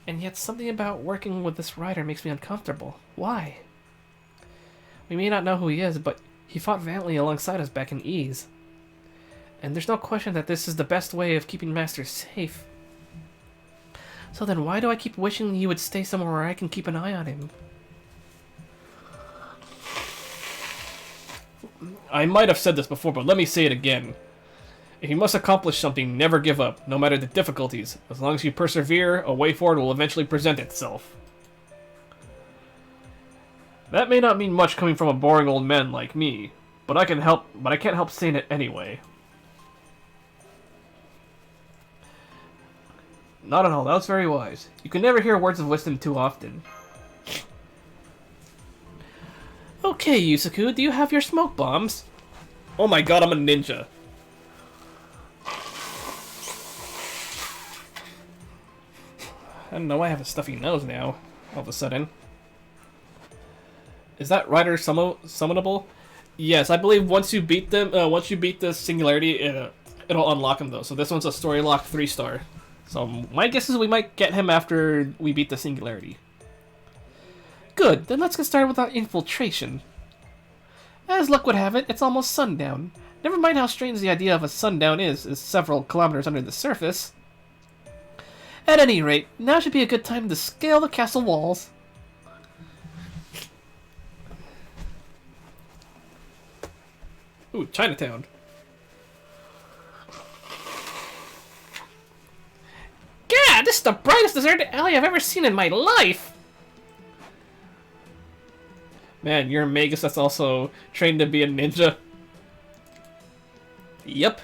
And yet something about working with this rider makes me uncomfortable. Why? We may not know who he is, but he fought valiantly alongside us back in Ease. And there's no question that this is the best way of keeping Master safe. So then why do I keep wishing he would stay somewhere where I can keep an eye on him? I might have said this before, but let me say it again. If you must accomplish something, never give up, no matter the difficulties. As long as you persevere, a way forward will eventually present itself. That may not mean much coming from a boring old man like me, but I can't help saying it anyway. Not at all, that was very wise. You can never hear words of wisdom too often. Okay, Yusaku, do you have your smoke bombs? Oh my god, I'm a ninja. I don't know, I have a stuffy nose now, all of a sudden. Is that rider summonable? Yes, I believe once you beat them, once you beat the singularity, it'll unlock him though. So this one's a story lock 3-star. So my guess is we might get him after we beat the singularity. Good, then let's get started with our infiltration. As luck would have it, it's almost sundown. Never mind how strange the idea of a sundown is several kilometers under the surface. At any rate, now should be a good time to scale the castle walls. Ooh, Chinatown. God, this is the brightest deserted alley I've ever seen in my life! Man, you're a magus that's also trained to be a ninja. Yep.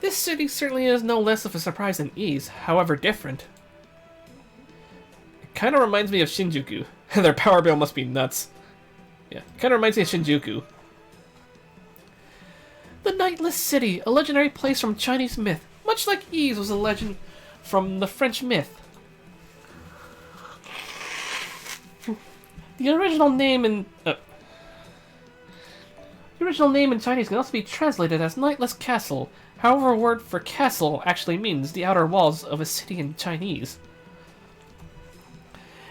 This city certainly is no less of a surprise than Ease, however different. It kind of reminds me of Shinjuku. Their power bill must be nuts. Yeah, kind of reminds me of Shinjuku. The Nightless City, a legendary place from Chinese myth, much like Ease was a legend from the French myth. The original name in Chinese can also be translated as Nightless Castle. However, a word for castle actually means the outer walls of a city in Chinese.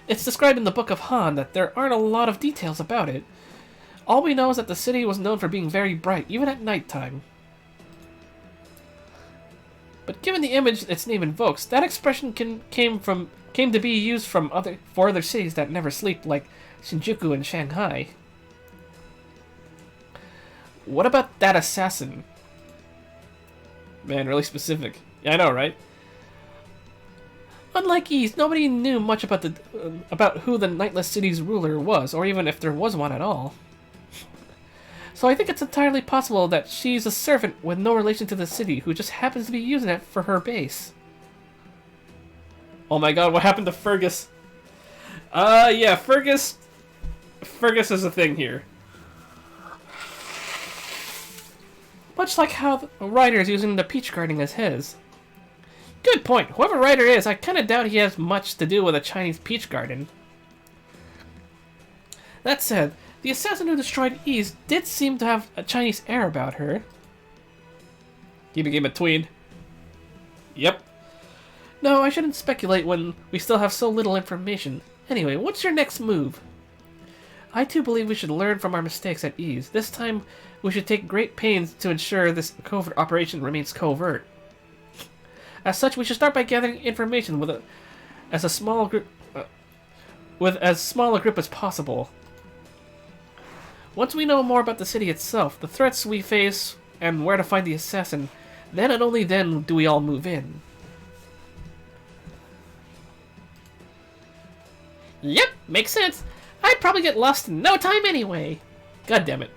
It's described in the Book of Han that there aren't a lot of details about it. All we know is that the city was known for being very bright, even at nighttime. But given the image its name invokes, that expression came to be used for other cities that never sleep, like Shinjuku and Shanghai. What about that assassin? Man, really specific. Yeah, I know, right? Unlike Ease, nobody knew much about who the Nightless City's ruler was, or even if there was one at all. So I think it's entirely possible that she's a servant with no relation to the city who just happens to be using it for her base. Oh my god, what happened to Fergus? Yeah, Fergus is a thing here. Much like how the Ryder is using the Peach Garden as his. Good point. Whoever Ryder is, I kinda doubt he has much to do with a Chinese peach garden. That said, the assassin who destroyed Ease did seem to have a Chinese air about her. He became a tween. Yep. No, I shouldn't speculate when we still have so little information. Anyway, what's your next move? I too believe we should learn from our mistakes at Ease. This time, we should take great pains to ensure this covert operation remains covert. As such, we should start by gathering information with as small a group as possible. Once we know more about the city itself, the threats we face, and where to find the assassin, then and only then do we all move in. Yep, makes sense. I'd probably get lost in no time anyway. God damn it.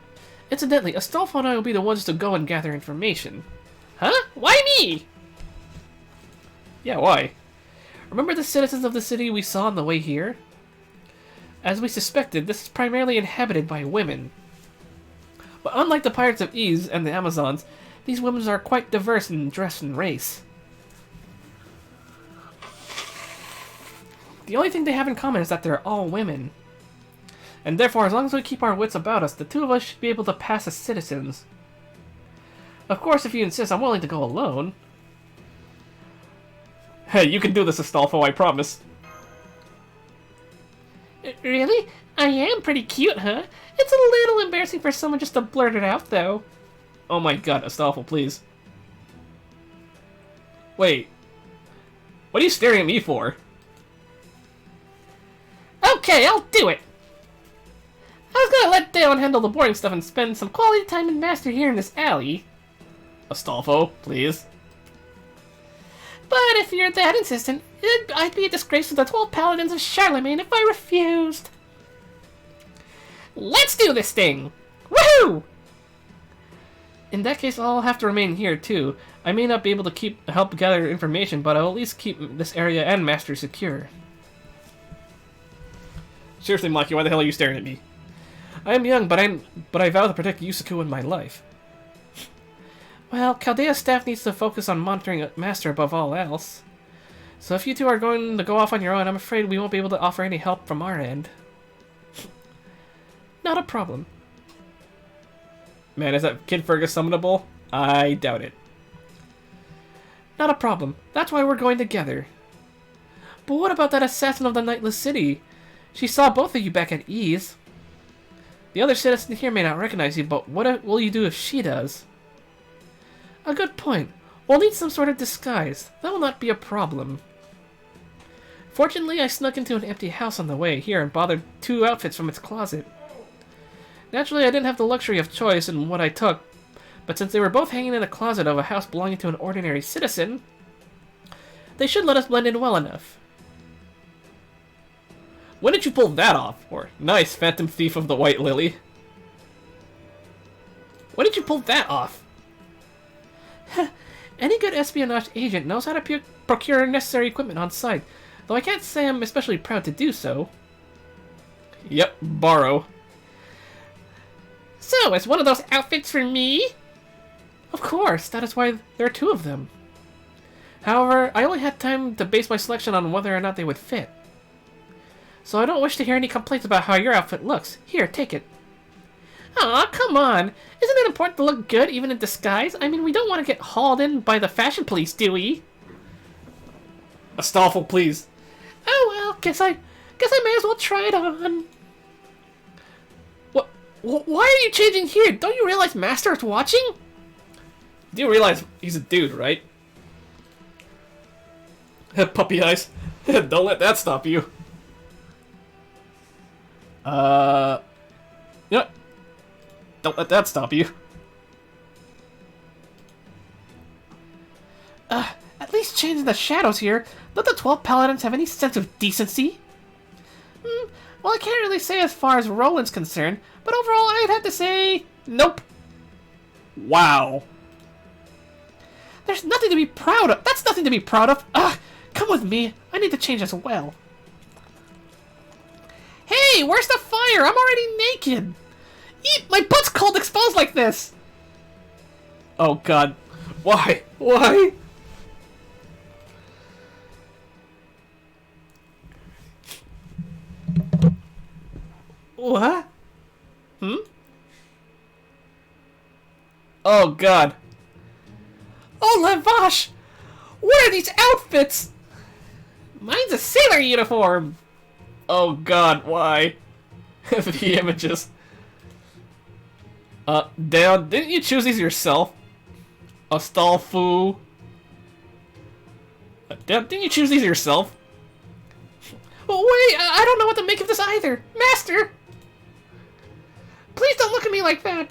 Incidentally, Astolfo and I will be the ones to go and gather information. Huh? Why me? Yeah, why? Remember the citizens of the city we saw on the way here? As we suspected, this is primarily inhabited by women. But unlike the Pirates of Ys and the Amazons, these women are quite diverse in dress and race. The only thing they have in common is that they're all women. And therefore, as long as we keep our wits about us, the two of us should be able to pass as citizens. Of course, if you insist, I'm willing to go alone. Hey, you can do this, Astolfo, I promise. Really? I am pretty cute, huh? It's a little embarrassing for someone just to blurt it out, though. Oh my god, Astolfo, please. Wait. What are you staring at me for? Okay, I'll do it! I was gonna let Dale handle the boring stuff and spend some quality time in Master here in this alley. Astolfo, please. But if you're that insistent, I'd be a disgrace to the 12 Paladins of Charlemagne if I refused. Let's do this thing! Woohoo! In that case, I'll have to remain here too. I may not be able to help gather information, but I'll at least keep this area and Master secure. Seriously, Maki, why the hell are you staring at me? I am young, but I vow to protect Yusaku and my life. Well, Chaldea's staff needs to focus on monitoring Master above all else. So if you two are going to go off on your own, I'm afraid we won't be able to offer any help from our end. Not a problem. Man, is that Kid Fergus summonable? I doubt it. Not a problem. That's why we're going together. But what about that assassin of the Nightless City? She saw both of you back at Ys. The other citizen here may not recognize you, but what will you do if she does? A good point. We'll need some sort of disguise. That will not be a problem. Fortunately, I snuck into an empty house on the way here and bothered 2 outfits from its closet. Naturally, I didn't have the luxury of choice in what I took, but since they were both hanging in a closet of a house belonging to an ordinary citizen, they should let us blend in well enough. When did you pull that off? Or, nice, Phantom Thief of the White Lily. When did you pull that off? Any good espionage agent knows how to procure necessary equipment on site, though I can't say I'm especially proud to do so. Yep, borrow. So, is one of those outfits for me? Of course, that is why there are 2 of them. However, I only had time to base my selection on whether or not they would fit. So I don't wish to hear any complaints about how your outfit looks. Here, take it. Aw, come on. Isn't it important to look good even in disguise? I mean, we don't want to get hauled in by the fashion police, do we? Astolfo, please. Oh well, guess I may as well try it on. What? Why are you changing here? Don't you realize Master is watching? You do realize he's a dude, right? Puppy eyes. Don't let that stop you. Yeah. Don't let that stop you. At least changing the shadows here. Don't the 12 Paladins have any sense of decency? Well, I can't really say as far as Roland's concerned, but overall I'd have to say, nope. Wow. There's nothing to be proud of. That's nothing to be proud of. Come with me. I need to change as well. Hey, where's the fire? I'm already naked. My butt's cold exposed like this. Oh god. Why? Why? What? Oh god. Oh la vache! What are these outfits? Mine's a sailor uniform. Oh god, why? The images. Dale, didn't you choose these yourself? Astolfo. Dale, didn't you choose these yourself? Oh wait, I don't know what to make of this either. Master! Please don't look at me like that.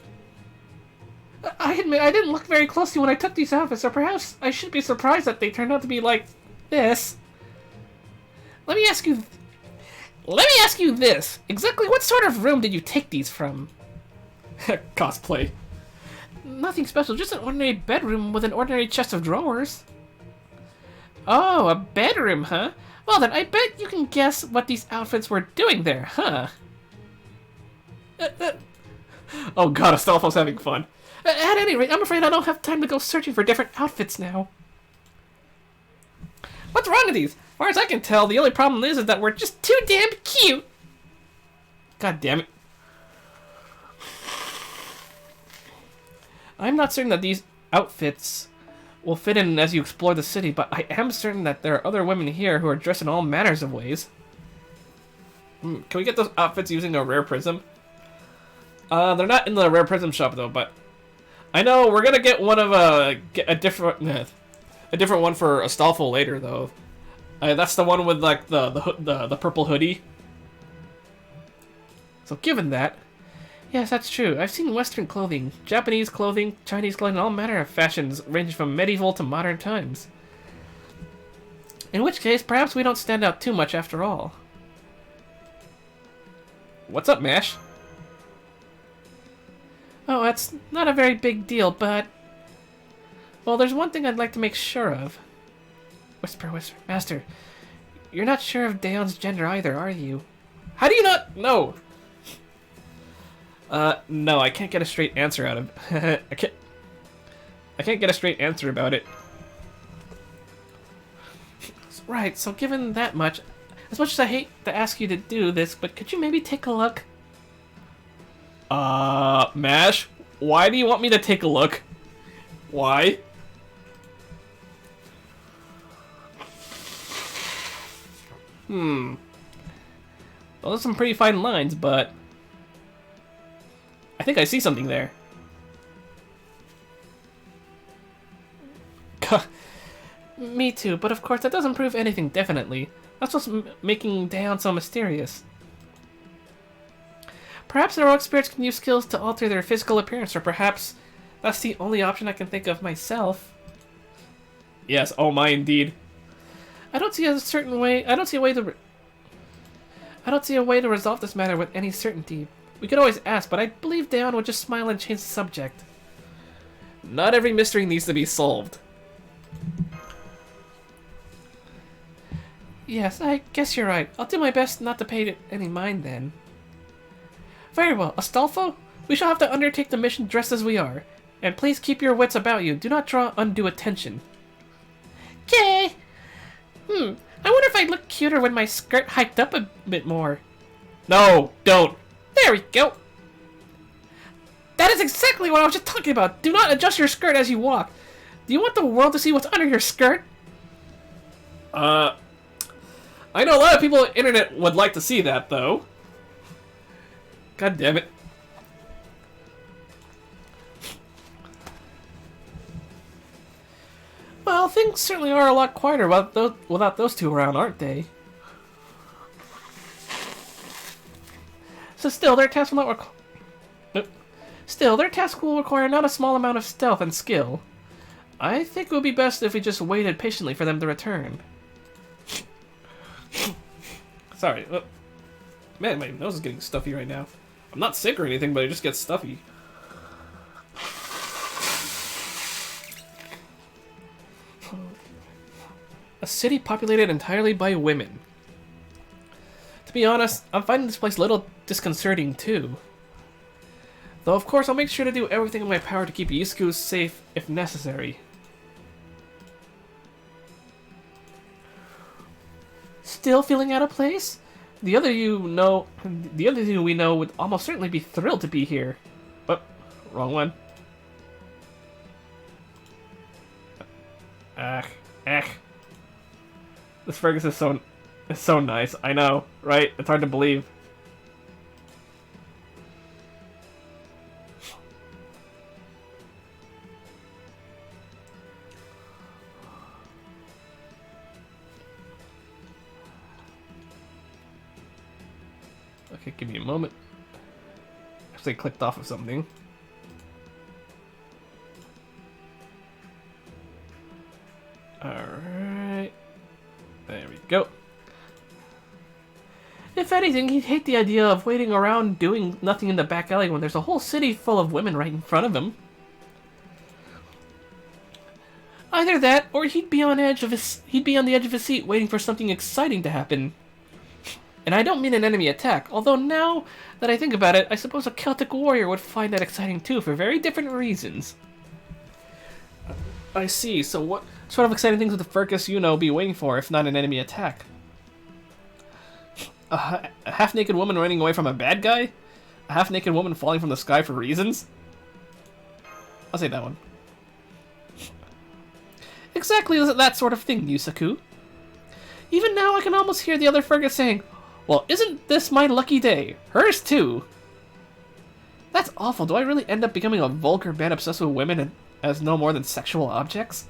I admit I didn't look very closely when I took these outfits, or perhaps I should be surprised that they turned out to be like this. Let me ask you... Let me ask you this. Exactly what sort of room did you take these from? Cosplay. Nothing special, just an ordinary bedroom with an ordinary chest of drawers. Oh, a bedroom, huh? Well then, I bet you can guess what these outfits were doing there, huh? Oh god, Astolfo's having fun. At any rate, I'm afraid I don't have time to go searching for different outfits now. What's wrong with these? As far as I can tell, the only problem is that we're just too damn cute. God damn it. I'm not certain that these outfits will fit in as you explore the city, but I am certain that there are other women here who are dressed in all manners of ways. Can we get those outfits using a rare prism? They're not in the rare prism shop though, but I know we're gonna get one of a different one for Astolfo later though. That's the one with like the purple hoodie. So given that, yes, that's true. I've seen Western clothing, Japanese clothing, Chinese clothing, all manner of fashions ranging from medieval to modern times. In which case, perhaps we don't stand out too much after all. What's up, Mash? Oh, that's not a very big deal, but... Well, there's one thing I'd like to make sure of. Whisper, whisper. Master, you're not sure of Daeon's gender either, are you? How do you not know? No, I can't get a straight answer out of I can't get a straight answer about it. Right, so given that much, as much as I hate to ask you to do this, but could you maybe take a look? Mash, why do you want me to take a look? Why? Well, those are some pretty fine lines, but I think I see something there. Me too, but of course that doesn't prove anything definitely. That's what's making Daeon so mysterious. Perhaps heroic spirits can use skills to alter their physical appearance, or perhaps that's the only option I can think of myself. Yes, oh my indeed. I don't see a way to resolve this matter with any certainty. We could always ask, but I believe Daeon would just smile and change the subject. Not every mystery needs to be solved. Yes, I guess you're right. I'll do my best not to pay it any mind then. Very well, Astolfo, we shall have to undertake the mission dressed as we are. And please keep your wits about you. Do not draw undue attention. Okay. I wonder if I'd look cuter when my skirt hiked up a bit more. No, don't. There we go. That is exactly what I was just talking about. Do not adjust your skirt as you walk. Do you want the world to see what's under your skirt? I know a lot of people on the internet would like to see that, though. God damn it. Well, things certainly are a lot quieter without those two around, aren't they? So still, their task will require not a small amount of stealth and skill. I think it would be best if we just waited patiently for them to return. Sorry. Man, my nose is getting stuffy right now. I'm not sick or anything, but it just gets stuffy. A city populated entirely by women. To be honest, I'm finding this place a little disconcerting too. Though of course I'll make sure to do everything in my power to keep Yusuke safe if necessary. Still feeling out of place? The other two we know would almost certainly be thrilled to be here. But wrong one. This Fergus is so nice. I know, right? It's hard to believe. Okay, give me a moment. Actually clicked off of something. Alright. There we go. If anything, he'd hate the idea of waiting around doing nothing in the back alley when there's a whole city full of women right in front of him. Either that, or he'd be on the edge of his seat waiting for something exciting to happen. And I don't mean an enemy attack, although now that I think about it, I suppose a Celtic warrior would find that exciting too, for very different reasons. I see, so what sort of exciting things would the Fergus, be waiting for, if not an enemy attack? A half-naked woman running away from a bad guy? A half-naked woman falling from the sky for reasons? I'll say that one. Exactly that sort of thing, Yusaku. Even now I can almost hear the other Fergus saying, "Well, isn't this my lucky day? Hers too." That's awful. Do I really end up becoming a vulgar man obsessed with women as no more than sexual objects?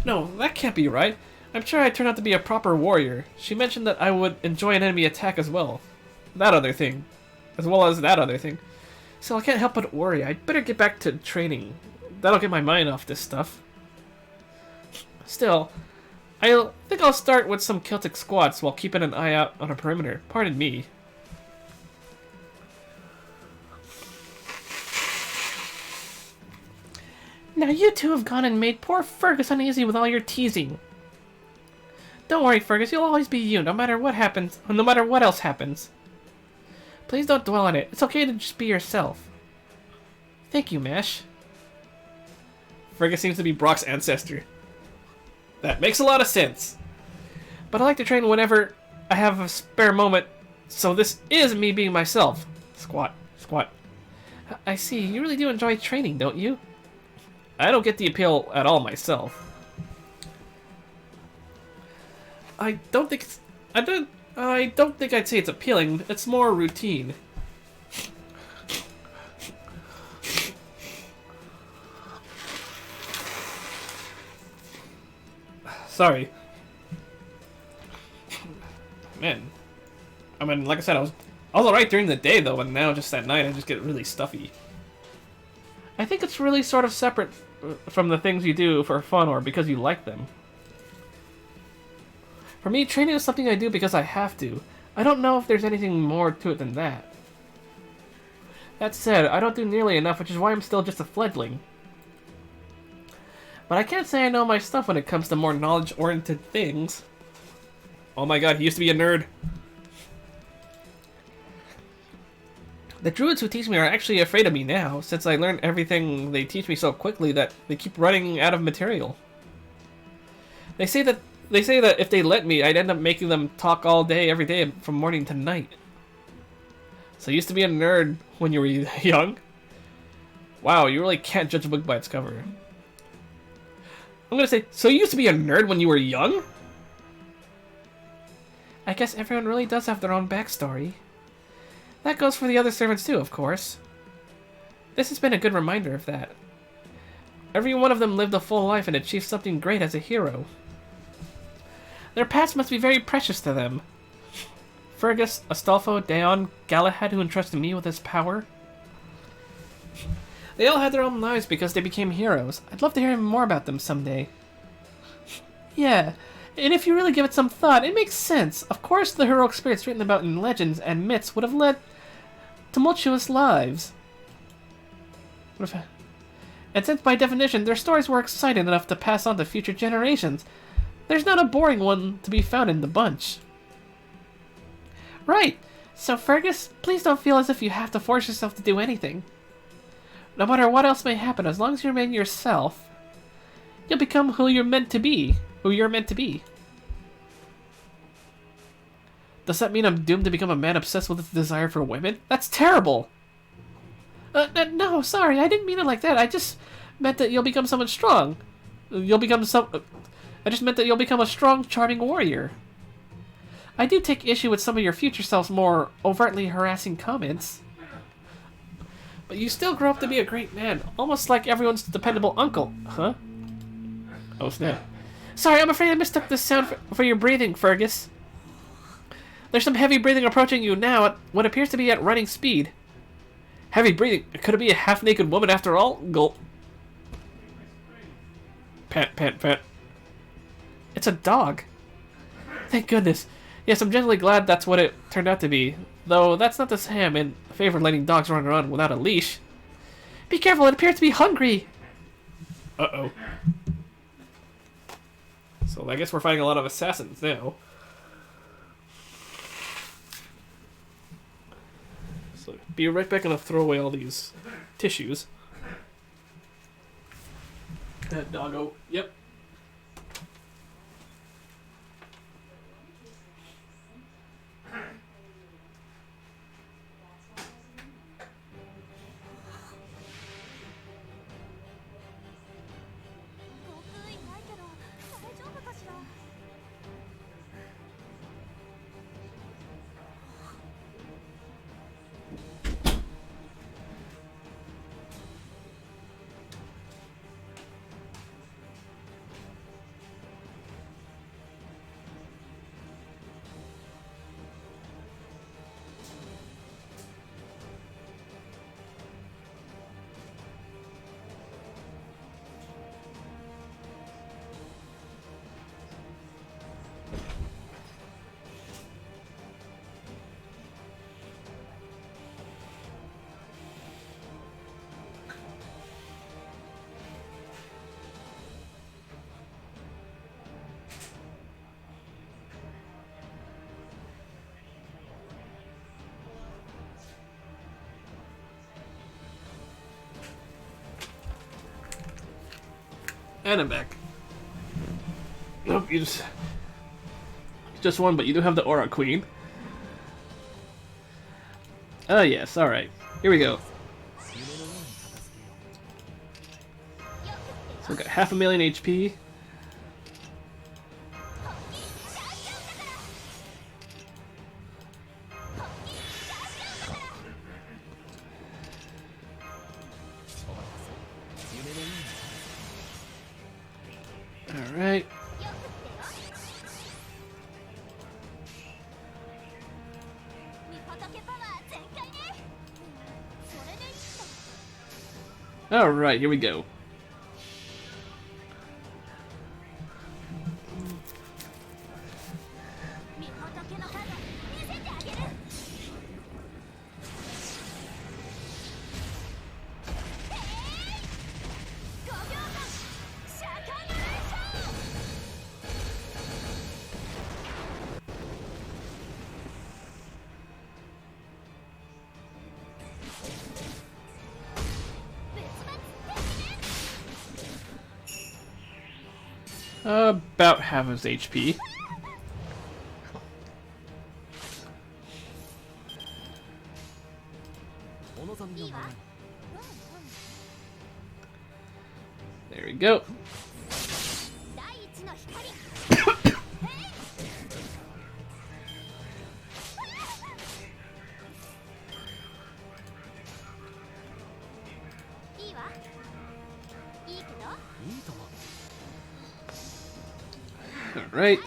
No, that can't be right. I'm sure I'd turn out to be a proper warrior. She mentioned that I would enjoy an enemy attack as well. That other thing. As well as that other thing. So I can't help but worry. I'd better get back to training. That'll get my mind off this stuff. Still, I think I'll start with some Celtic squats while keeping an eye out on a perimeter. Pardon me. Now you two have gone and made poor Fergus uneasy with all your teasing. Don't worry, Fergus, you'll always be you, no matter what happens, no matter what else happens. Please don't dwell on it. It's okay to just be yourself. Thank you, Mash. Fergus seems to be Brock's ancestor. That makes a lot of sense. But I like to train whenever I have a spare moment, so this is me being myself. Squat, squat. I see, you really do enjoy training, don't you? I don't get the appeal at all myself. I don't think I'd say it's appealing. It's more routine. Sorry. Man. I mean, like I said, I was alright during the day though, and now just at night I just get really stuffy. I think it's really sort of separate from the things you do for fun or because you like them. For me, training is something I do because I have to. I don't know if there's anything more to it than that. That said, I don't do nearly enough, which is why I'm still just a fledgling. But I can't say I know my stuff when it comes to more knowledge-oriented things. Oh my god, he used to be a nerd. The druids who teach me are actually afraid of me now, since I learned everything they teach me so quickly that they keep running out of material. They say that if they let me, I'd end up making them talk all day, every day, from morning to night. So you used to be a nerd when you were young? Wow, you really can't judge a book by its cover. I'm gonna say, so you used to be a nerd when you were young? I guess everyone really does have their own backstory. That goes for the other servants too, of course. This has been a good reminder of that. Every one of them lived a full life and achieved something great as a hero. Their past must be very precious to them. Fergus, Astolfo, Daon, Galahad, who entrusted me with his power. They all had their own lives because they became heroes. I'd love to hear more about them someday. Yeah, and if you really give it some thought, it makes sense. Of course, the heroic spirits written about in legends and myths would have led tumultuous lives. And since by definition their stories were exciting enough to pass on to future generations, there's not a boring one to be found in the bunch. Right. So Fergus, please don't feel as if you have to force yourself to do anything. No matter what else may happen, as long as you remain yourself, you'll become who you're meant to be. Does that mean I'm doomed to become a man obsessed with his desire for women? That's terrible! No, sorry, I didn't mean it like that. I just meant that you'll become someone strong. I just meant that you'll become a strong, charming warrior. I do take issue with some of your future self's more overtly harassing comments. But you still grow up to be a great man, almost like everyone's dependable uncle. Huh? Oh snap. Sorry, I'm afraid I mistook this sound for your breathing, Fergus. There's some heavy breathing approaching you now at what appears to be at running speed. Heavy breathing? Could it be a half-naked woman after all? Gulp. Pant, pant, pant. It's a dog. Thank goodness. Yes, I'm genuinely glad that's what it turned out to be. Though that's not to say I'm in favor of letting dogs run around without a leash. Be careful, it appears to be hungry! Uh-oh. So I guess we're fighting a lot of assassins now. So be right back, gonna throw away all these tissues. That doggo. Yep. And I'm back. Nope, you just won, but you do have the Aura Queen. Oh yes, alright. Here we go. So we got 500,000 HP. Alright. Alright, here we go. About half his HP. There we go. All right.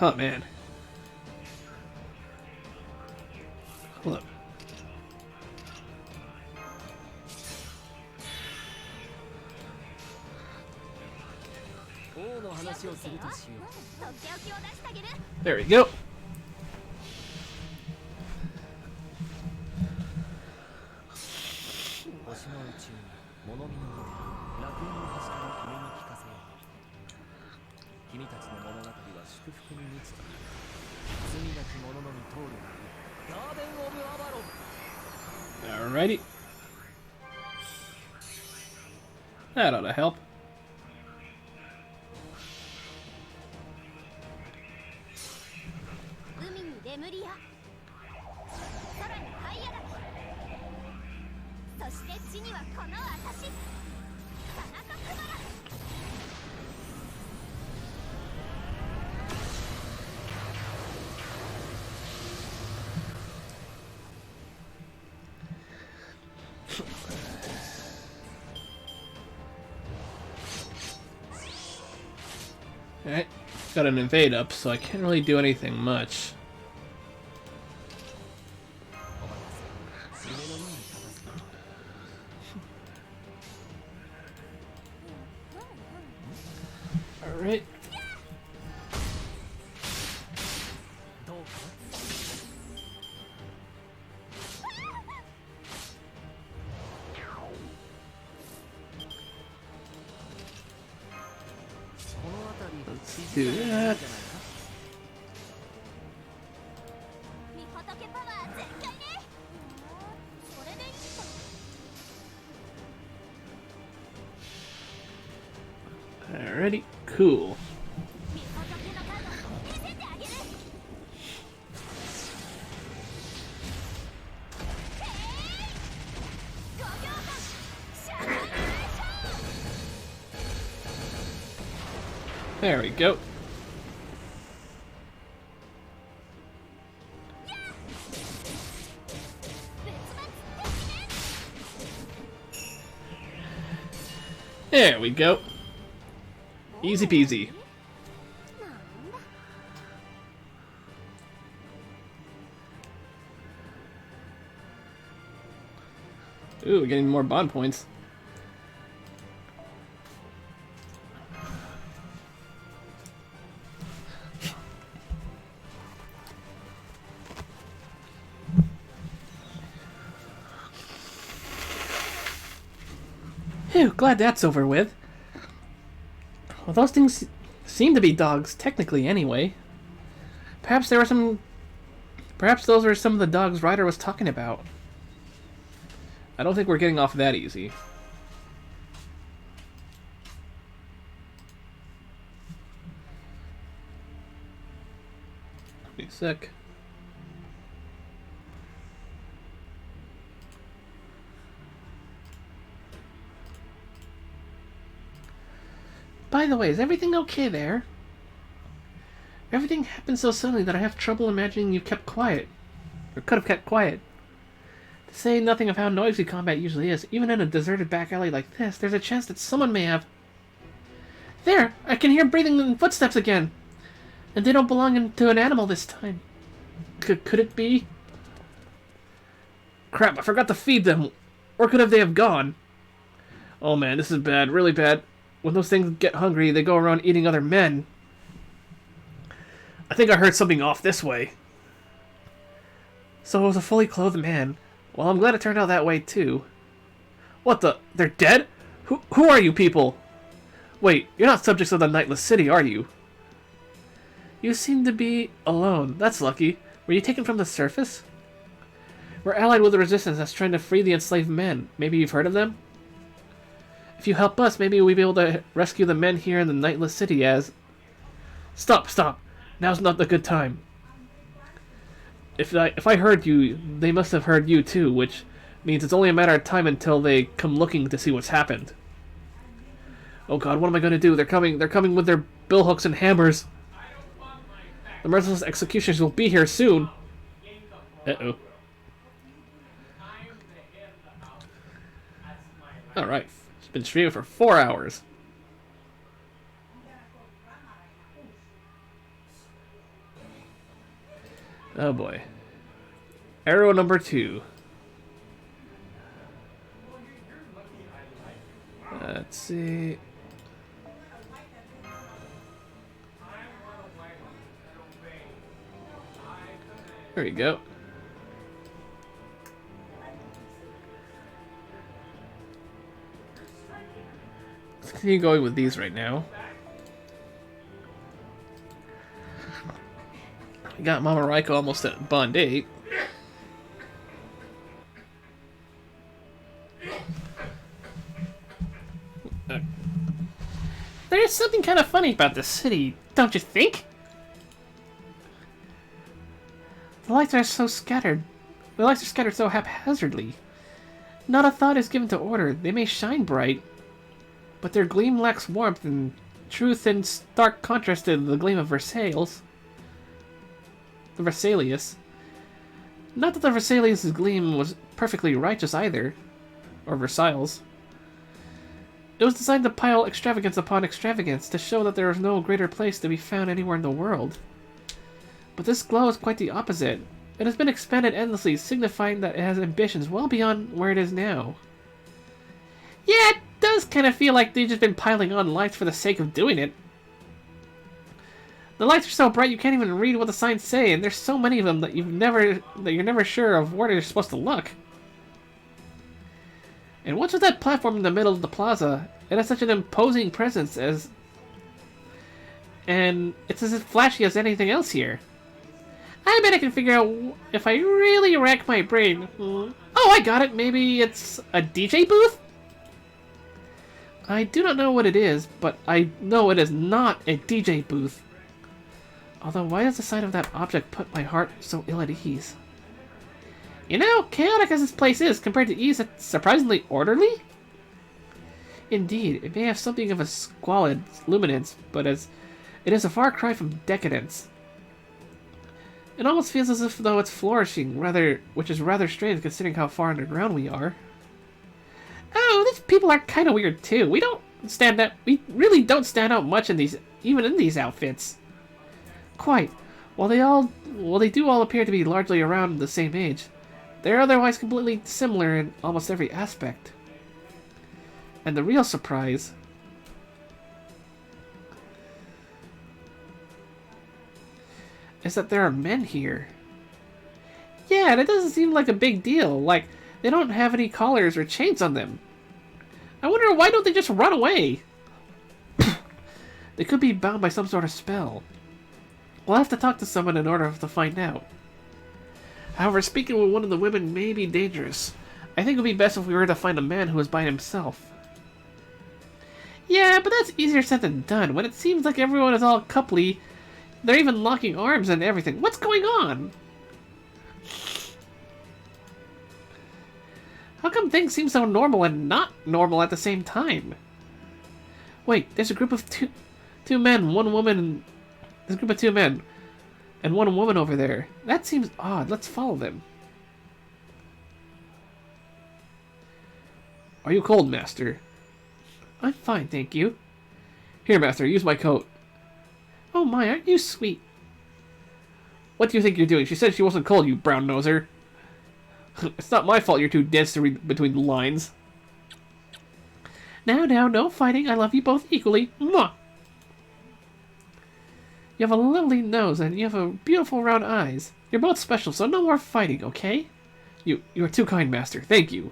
Oh man. Hold up. There we go. Alrighty. That ought to help. Alright, got an invade up, so I can't really do anything much. Alright. Let's do that. Alrighty, cool. There we go. There we go. Easy peasy. Ooh, we're getting more bond points. Phew, glad that's over with. Well, those things seem to be dogs, technically, anyway. Perhaps those were some of the dogs Ryder was talking about. I don't think we're getting off that easy. Be sick. By the way, is everything okay there? Everything happened so suddenly that I have trouble imagining you kept quiet. Or could have kept quiet. To say nothing of how noisy combat usually is, even in a deserted back alley like this, there's a chance that someone may have... There! I can hear breathing and footsteps again! And they don't belong to an animal this time. Could it be? Crap, I forgot to feed them! Or could they have gone? Oh man, this is bad, really bad. When those things get hungry, they go around eating other men. I think I heard something off this way. So it was a fully clothed man. Well, I'm glad it turned out that way, too. What the? They're dead? Who are you people? Wait, you're not subjects of the Nightless City, are you? You seem to be alone. That's lucky. Were you taken from the surface? We're allied with the Resistance that's trying to free the enslaved men. Maybe you've heard of them? If you help us, maybe we'll be able to rescue the men here in the Nightless City as... Stop! Now's not the good time. If I heard you, they must have heard you too, which means it's only a matter of time until they come looking to see what's happened. Oh god, what am I gonna do? They're coming with their billhooks and hammers. The merciless executioners will be here soon. Uh-oh. Alright. Been streaming for 4 hours. Oh boy. Arrow number 2. Let's see. There we go. Continue going with these right now. We got Mama Raiko almost at Bond 8. There's something kind of funny about this city, don't you think? The lights are so scattered. The lights are scattered so haphazardly. Not a thought is given to order. They may shine bright, but their gleam lacks warmth and truth in stark contrast to the gleam of Versailles. The Versalius. Not that the Versalius' gleam was perfectly righteous either. Or Versailles. It was designed to pile extravagance upon extravagance, to show that there was no greater place to be found anywhere in the world. But this glow is quite the opposite. It has been expanded endlessly, signifying that it has ambitions well beyond where it is now. Yeah, it does kind of feel like they've just been piling on lights for the sake of doing it. The lights are so bright you can't even read what the signs say, and there's so many of them that you're never sure of where they're supposed to look. And what's with that platform in the middle of the plaza? It has such an imposing presence and it's as flashy as anything else here. I bet I can figure out if I really rack my brain. Oh, I got it. Maybe it's a DJ booth? I do not know what it is, but I know it is not a DJ booth. Although, why does the sight of that object put my heart so ill at ease? You know, chaotic as this place is, compared to ease, it's surprisingly orderly? Indeed, it may have something of a squalid luminance, but it is a far cry from decadence. It almost feels as if though it's flourishing, which is rather strange considering how far underground we are. Oh, these people are kind of weird too. We really don't stand out much even in these outfits. Quite. While they do all appear to be largely around the same age, they're otherwise completely similar in almost every aspect. And the real surprise is that there are men here. Yeah, and it doesn't seem like a big deal. Like, they don't have any collars or chains on them. I wonder why don't they just run away? They could be bound by some sort of spell. We'll have to talk to someone in order to find out. However, speaking with one of the women may be dangerous. I think it would be best if we were to find a man who is by himself. Yeah, but that's easier said than done. When it seems like everyone is all coupley, they're even locking arms and everything. What's going on? How come things seem so normal and not normal at the same time? Wait, there's a group of two men, one woman. There's a group of 2 men and 1 woman over there. That seems odd. Let's follow them. Are you cold, Master? I'm fine, thank you. Here, Master, use my coat. Oh my, aren't you sweet? What do you think you're doing? She said she wasn't cold, you brown noser. It's not my fault you're too dense to read between the lines. Now, no fighting. I love you both equally. Mwah! You have a lovely nose and you have a beautiful round eyes. You're both special, so no more fighting, okay? You are too kind, Master. Thank you.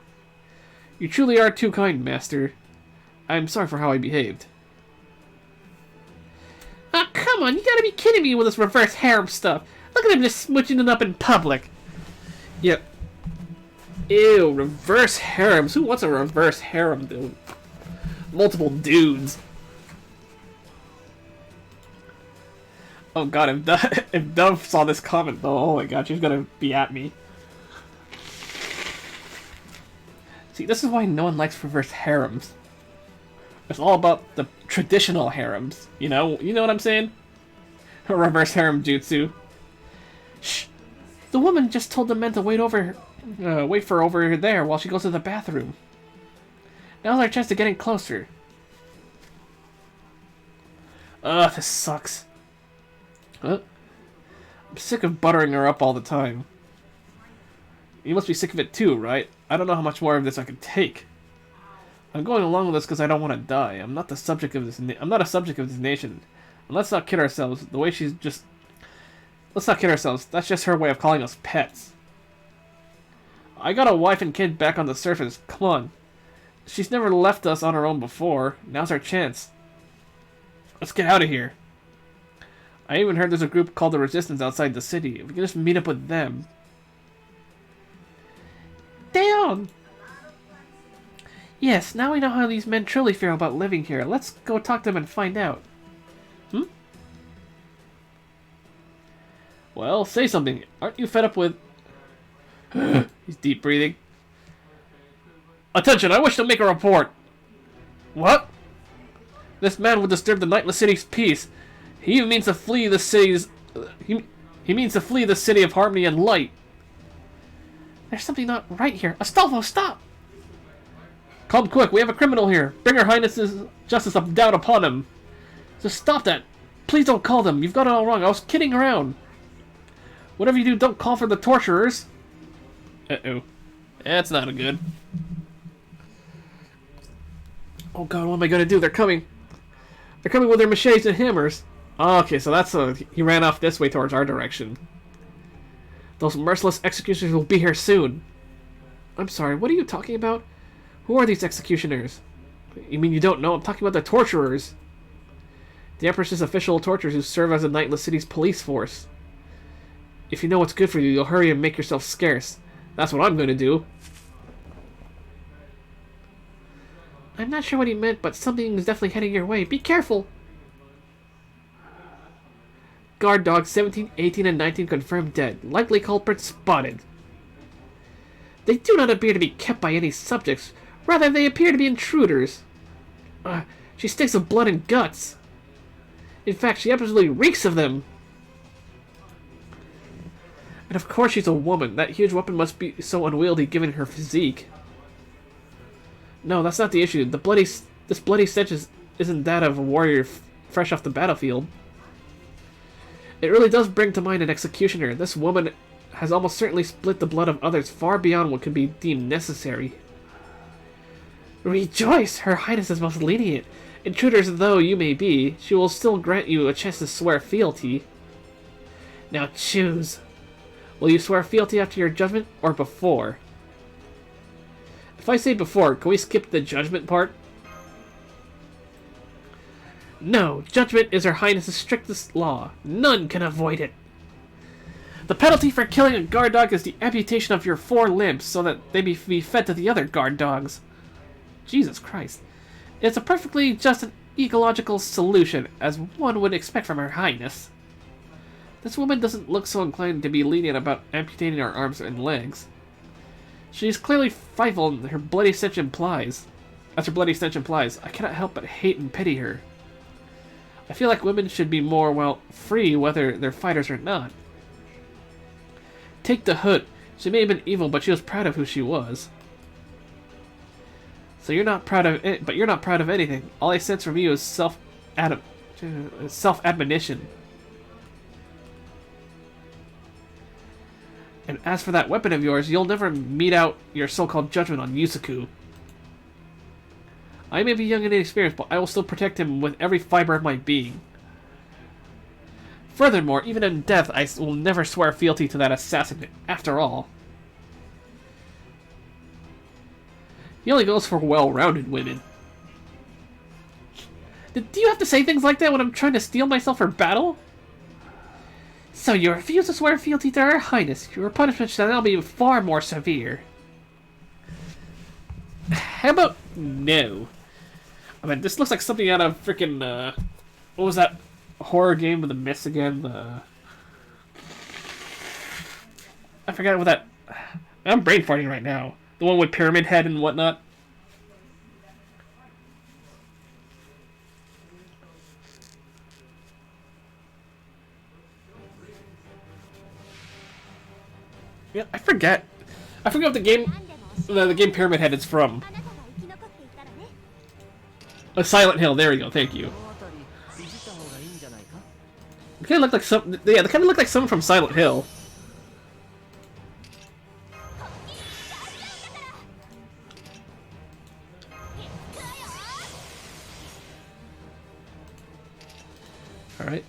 You truly are too kind, Master. I'm sorry for how I behaved. Ah, come on, you gotta be kidding me with this reverse harem stuff. Look at him just smooching it up in public. Yep. Ew, reverse harems. Who wants a reverse harem, dude? Multiple dudes. Oh god, if Dove saw this comment though, oh my god, she's gonna be at me. See, this is why no one likes reverse harems. It's all about the traditional harems, you know? You know what I'm saying? Reverse harem jutsu. Shh! The woman just told the men to wait for her over there while she goes to the bathroom. Now's our chance to get in closer. Ugh, this sucks. Huh? I'm sick of buttering her up all the time. You must be sick of it too, right? I don't know how much more of this I can take. I'm going along with this because I don't want to die. I'm not the subject of this. I'm not a subject of this nation. And let's not kid ourselves. The way she's just. Let's not kid ourselves. That's just her way of calling us pets. I got a wife and kid back on the surface. Come on. She's never left us on her own before. Now's our chance. Let's get out of here. I even heard there's a group called the Resistance outside the city. If we can just meet up with them. Damn! Yes, now we know how these men truly feel about living here. Let's go talk to them and find out. Hmm? Well, say something. Aren't you fed up with... He's deep breathing. Attention, I wish to make a report. What? This man would disturb the Nightless City's peace. He even means to flee the city's... He means to flee the city of harmony and light. There's something not right here. Astolfo, stop! Come quick, we have a criminal here. Bring Her Highness's justice up down upon him. Just stop that. Please don't call them. You've got it all wrong. I was kidding around. Whatever you do, don't call for the torturers. Uh-oh. That's not a good. Oh god, what am I gonna do? They're coming. They're coming with their machetes and hammers. Oh, okay, so that's he ran off this way towards our direction. Those merciless executioners will be here soon. I'm sorry, what are you talking about? Who are these executioners? You mean you don't know? I'm talking about the torturers. The Empress's official torturers who serve as the Nightless City's police force. If you know what's good for you, you'll hurry and make yourself scarce. That's what I'm going to do. I'm not sure what he meant, but something is definitely heading your way. Be careful! Guard dogs 17, 18, and 19 confirmed dead. Likely culprit spotted. They do not appear to be kept by any subjects. Rather, they appear to be intruders. She stinks of blood and guts. In fact, she absolutely reeks of them. And of course she's a woman. That huge weapon must be so unwieldy given her physique. No, that's not the issue. This bloody stench isn't that of a warrior fresh off the battlefield. It really does bring to mind an executioner. This woman has almost certainly split the blood of others far beyond what could be deemed necessary. Rejoice! Her Highness is most lenient. Intruders though you may be, she will still grant you a chance to swear fealty. Now choose. Will you swear fealty after your judgment, or before? If I say before, can we skip the judgment part? No, judgment is Her Highness's strictest law. None can avoid it. The penalty for killing a guard dog is the amputation of your 4 limbs so that they may be fed to the other guard dogs. Jesus Christ. It's a perfectly just and ecological solution, as one would expect from Her Highness. This woman doesn't look so inclined to be lenient about amputating our arms and legs. She is clearly frightful, and her bloody stench implies. As her bloody stench implies, I cannot help but hate and pity her. I feel like women should be more, well, free whether they're fighters or not. Take the Hood. She may have been evil, but she was proud of who she was. So you're not proud of it, but you're not proud of anything. All I sense from you is self-admonition. And as for that weapon of yours, you'll never mete out your so-called judgment on Yusaku. I may be young and inexperienced, but I will still protect him with every fiber of my being. Furthermore, even in death, I will never swear fealty to that assassin, after all. He only goes for well-rounded women. Do you have to say things like that when I'm trying to steel myself for battle? So you refuse to swear fealty to Her Highness. Your punishment shall now be far more severe. How about no? I mean, this looks like something out of freaking, what was that horror game with the myths again? I forgot what that... I'm brain farting right now. The one with Pyramid Head and whatnot. Yeah, I forget. I forget what the game Pyramid Head is from. Silent Hill. There we go. Thank you. They kind of look like some. Yeah, they kind of look like someone from Silent Hill. All right.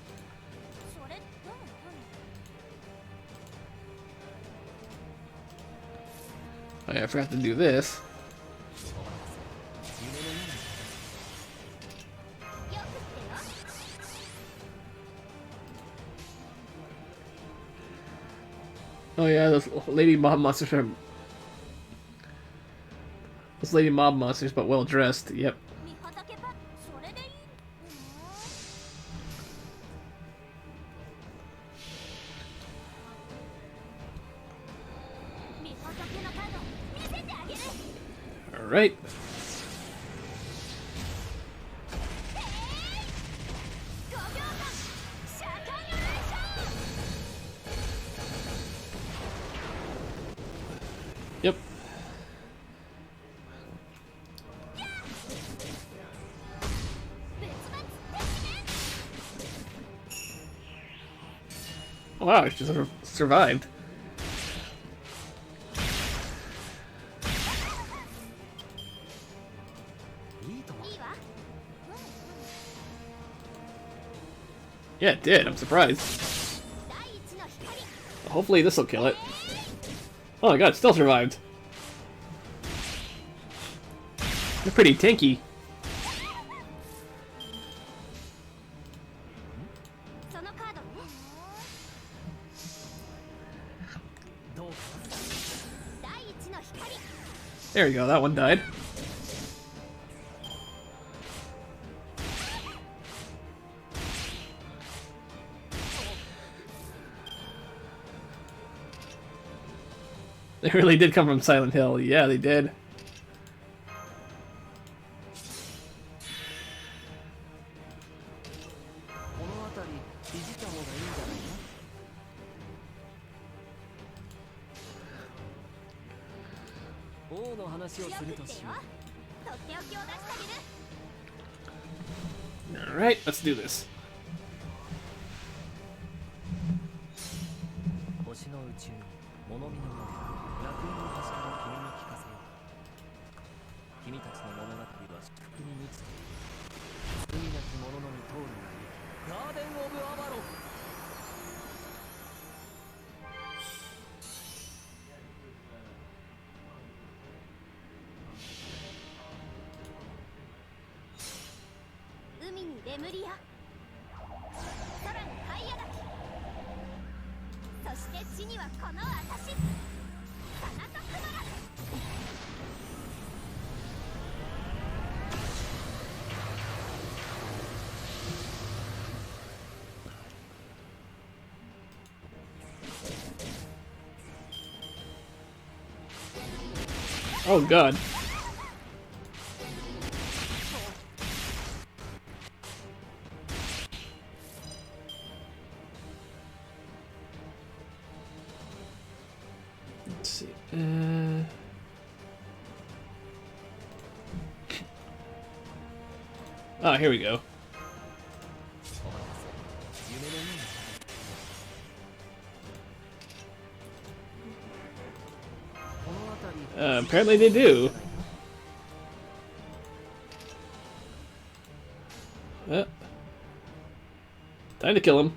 Oh yeah, I forgot to do this. Oh yeah, those lady mob monsters are... Those lady mob monsters, but well dressed, yep. Alright. Yep. Wow, she sort of survived. Yeah, it did. I'm surprised. Hopefully this will kill it. Oh my god, it still survived. They're pretty tanky. There you go, that one died. They really did come from Silent Hill. Yeah, they did. Alright, let's do this. Oh god. Let's see. Oh, here we go. Apparently they do. Time to kill him.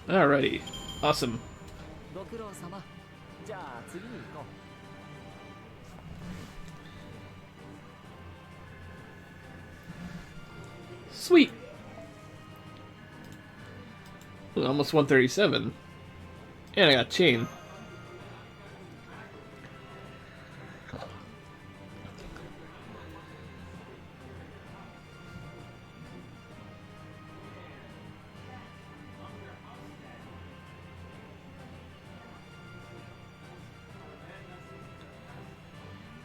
Alrighty, awesome. Sweet. Ooh, almost 137. And I got chain.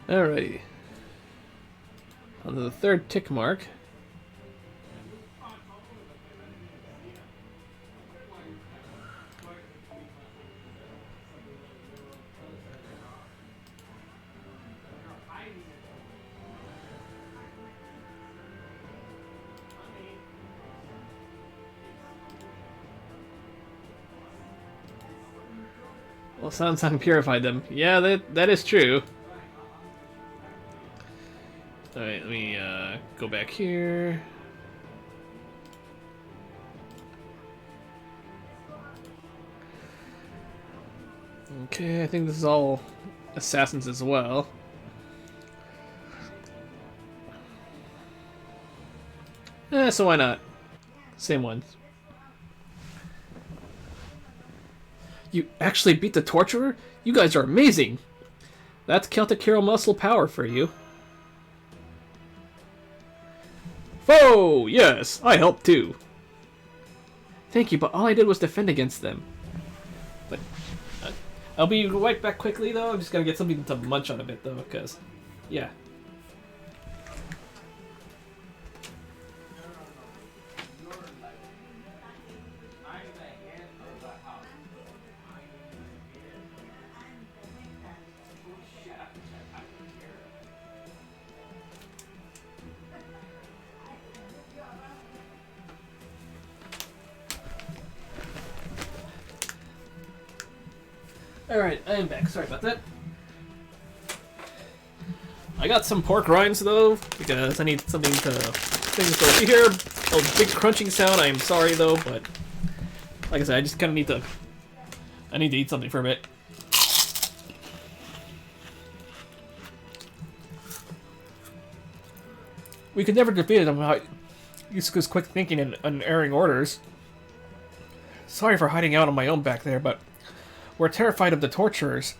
Alrighty. On to the third tick mark. Well, Sansang purified them. Yeah, that is true. Alright, let me go back here. Okay, I think this is all assassins as well. So why not? Same ones. You actually beat the torturer? You guys are amazing! That's Celtic hero muscle power for you. Foe! Yes, I helped too. Thank you, but all I did was defend against them. But I'll be right back quickly though. I'm just gonna get something to munch on a bit though, because yeah. Alright, I am back. Sorry about that. I got some pork rinds though, because I need something to things. So if you hear a big crunching sound, I am sorry though, but like I said, I just kinda need to eat something for a bit. We could never defeat him without Yusuke's quick thinking and unerring orders. Sorry for hiding out on my own back there, but we're terrified of the torturers.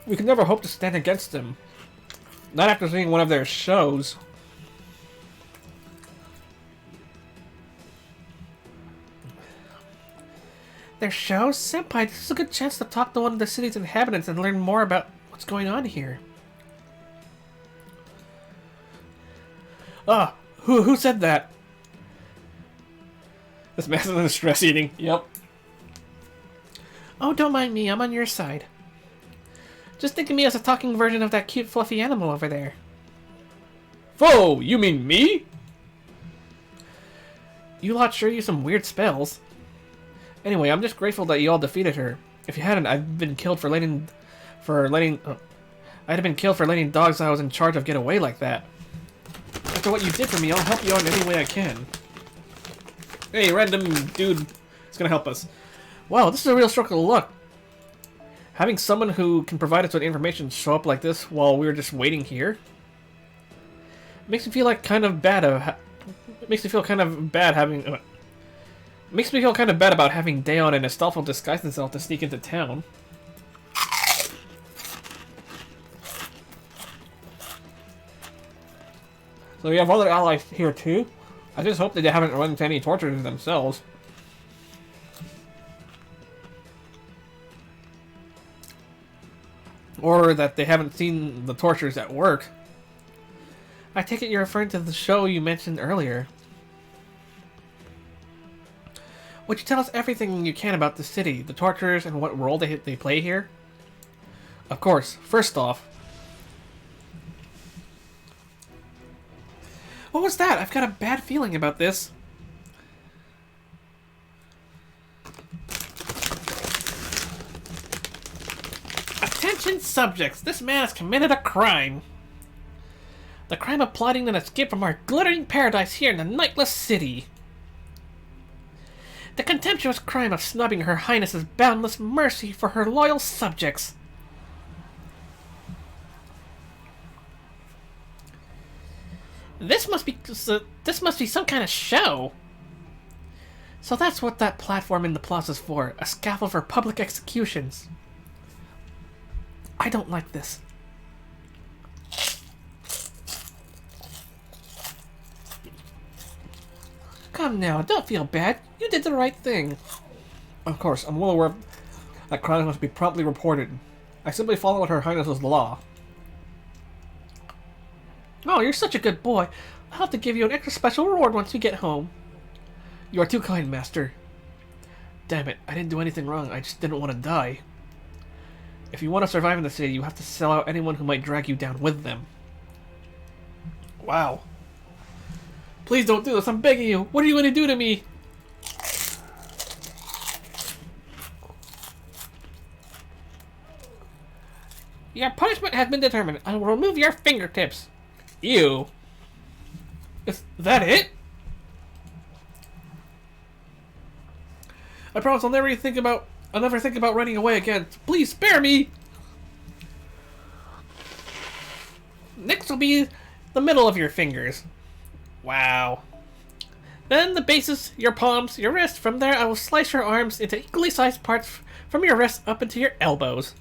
We could never hope to stand against them. Not after seeing one of their shows. Their shows? Senpai, this is a good chance to talk to one of the city's inhabitants and learn more about what's going on here. Ah, who said that? This man is stress eating. Yep. Oh, don't mind me. I'm on your side. Just think of me as a talking version of that cute fluffy animal over there. Foe, you mean me? You lot sure use some weird spells. Anyway, I'm just grateful that you all defeated her. If you hadn't, I'd have been killed for letting dogs I was in charge of get away like that. After what you did for me, I'll help you out in any way I can. Hey, random dude, it's gonna help us. Wow, this is a real stroke of luck. Having someone who can provide us with information show up like this while we're just waiting here makes me feel like kind of bad. Makes me feel kind of bad having. Makes me feel kind of bad about having Daon and Astolfo disguise themselves to sneak into town. So we have other allies here too. I just hope that they haven't run into any torturers themselves. Or that they haven't seen the torturers at work. I take it you're referring to the show you mentioned earlier. Would you tell us everything you can about the city, the torturers, and what role they play here? Of course. First off... What was that? I've got a bad feeling about this. Attention subjects! This man has committed a crime. The crime of plotting an escape from our glittering paradise here in the Nightless City. The contemptuous crime of snubbing Her Highness's boundless mercy for her loyal subjects. This must be some kind of show. So that's what that platform in the plaza's for, a scaffold for public executions. I don't like this. Come now, don't feel bad. You did the right thing. Of course, I'm well aware that crimes must be promptly reported. I simply follow what Her Highness's law. Oh, you're such a good boy. I'll have to give you an extra special reward once we get home. You are too kind, Master. Damn it, I didn't do anything wrong. I just didn't want to die. If you want to survive in the city, you have to sell out anyone who might drag you down with them. Wow. Please don't do this, I'm begging you. What are you going to do to me? Your punishment has been determined. I will remove your fingertips. Ew. Is that it? I promise I'll never think about running away again. Please spare me. Next will be the middle of your fingers. Wow. Then the bases, your palms, your wrists. From there, I will slice your arms into equally sized parts from your wrists up into your elbows.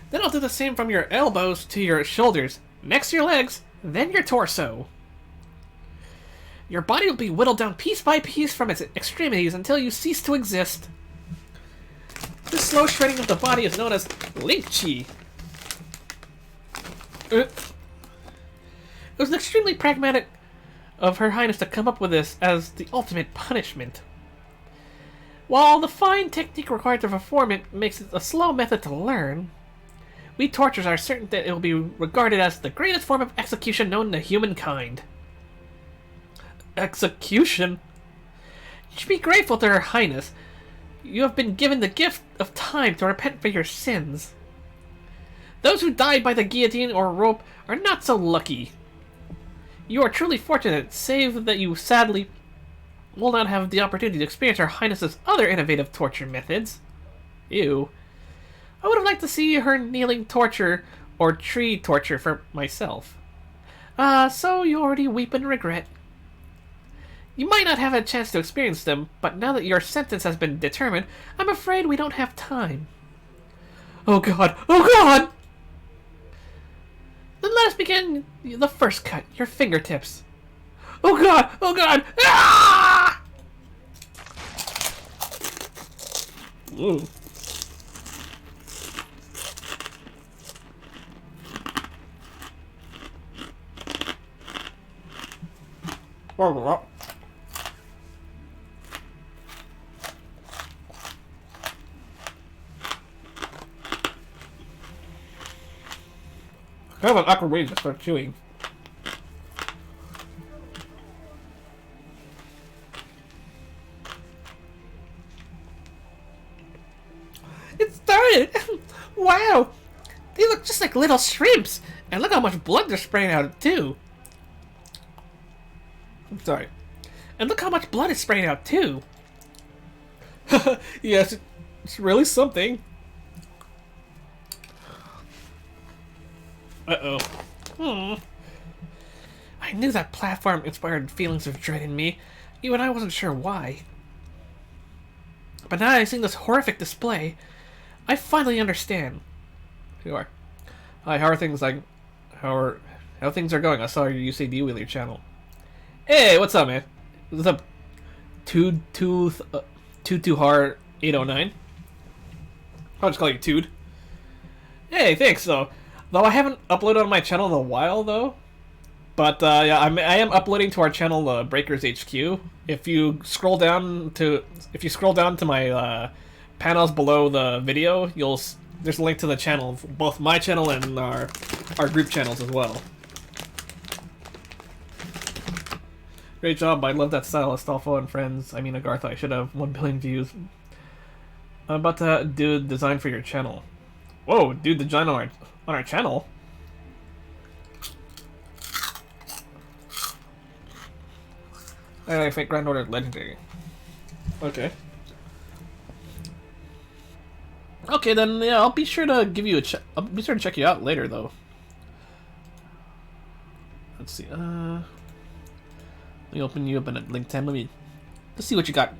Then I'll do the same from your elbows to your shoulders. Next your legs, then your torso. Your body will be whittled down piece by piece from its extremities until you cease to exist. This slow shredding of the body is known as link chi. It was extremely pragmatic of Her Highness to come up with this as the ultimate punishment. While the fine technique required to perform it makes it a slow method to learn, we torturers are certain that it will be regarded as the greatest form of execution known to humankind. Execution? You should be grateful to Her Highness. You have been given the gift of time to repent for your sins. Those who die by the guillotine or rope are not so lucky. You are truly fortunate, save that you sadly will not have the opportunity to experience Her Highness's other innovative torture methods. Ew. I would have liked to see her kneeling torture or tree torture for myself. So you already weep in regret. You might not have a chance to experience them, but now that your sentence has been determined, I'm afraid we don't have time. Oh god! Oh god! Then let us begin the first cut, your fingertips. Oh god! Oh god! Ah! Ooh. Kind of an awkward way to start chewing. It started! Wow! They look just like little shrimps! And look how much blood they're spraying out, too! I'm sorry. And look how much blood is spraying out, too! Yes, it's really something. Uh-oh. I knew that platform inspired feelings of dread in me, even I wasn't sure why. But now that I've seen this horrific display, I finally understand. Here you are. Hi, how are things like... How things are going? I saw your Yusei D-Wheeler channel. Hey, what's up, man? What's up? Tude Hard 809? I'll just call you Tude. Hey, thanks, though. Though I haven't uploaded on my channel in a while, though. But, yeah, I am uploading to our channel, Breakers HQ. If you scroll down to my, panels below the video, there's a link to the channel, both my channel and our group channels as well. Great job, I love that style, Astolfo and friends. I mean, Agartha, I should have 1 billion views. I'm about to do design for your channel. Whoa, dude, design on our channel? I think Grand Order Legendary. Okay. Okay, then, yeah, I'll be sure to give you a check. I'll be sure to check you out later, though. Let's see, let me open you up in a link 10. Let's see what you got.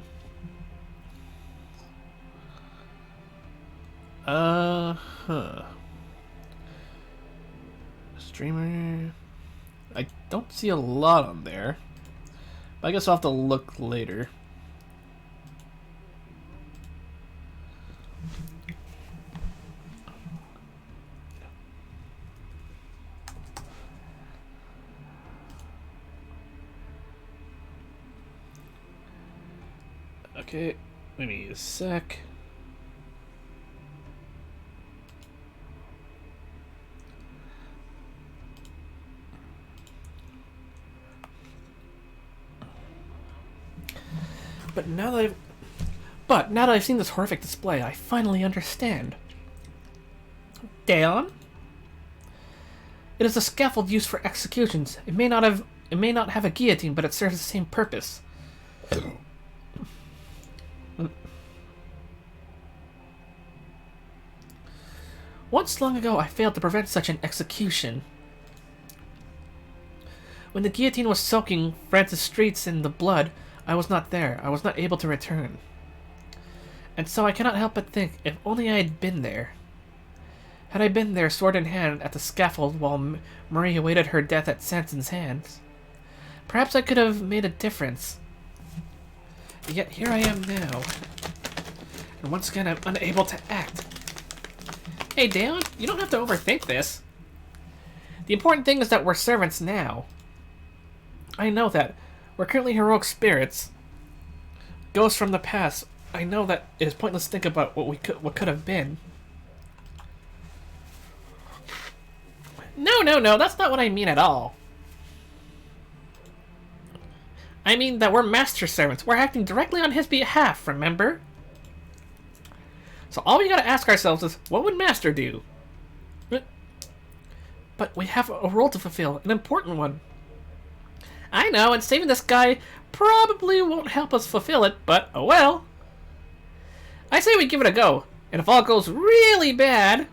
Streamer. I don't see a lot on there. But I guess I'll have to look later. Okay, give me a sec. But now that I've seen this horrific display, I finally understand. Daon? It is a scaffold used for executions. It may not have a guillotine, but it serves the same purpose. Once long ago, I failed to prevent such an execution. When the guillotine was soaking France's streets in the blood, I was not there. I was not able to return. And so I cannot help but think, if only I had been there. Had I been there sword in hand at the scaffold while Marie awaited her death at Sanson's hands, perhaps I could have made a difference. Yet here I am now, and once again I'm unable to act. Hey Daon, you don't have to overthink this. The important thing is that we're servants now. I know that. We're currently heroic spirits. Ghosts from the past. I know that it is pointless to think about what could have been. No, that's not what I mean at all. I mean that we're master servants. We're acting directly on his behalf, remember? So all we gotta ask ourselves is, what would Master do? But we have a role to fulfill, an important one. I know, and saving this guy probably won't help us fulfill it, but oh well. I say we give it a go, and if all goes really bad,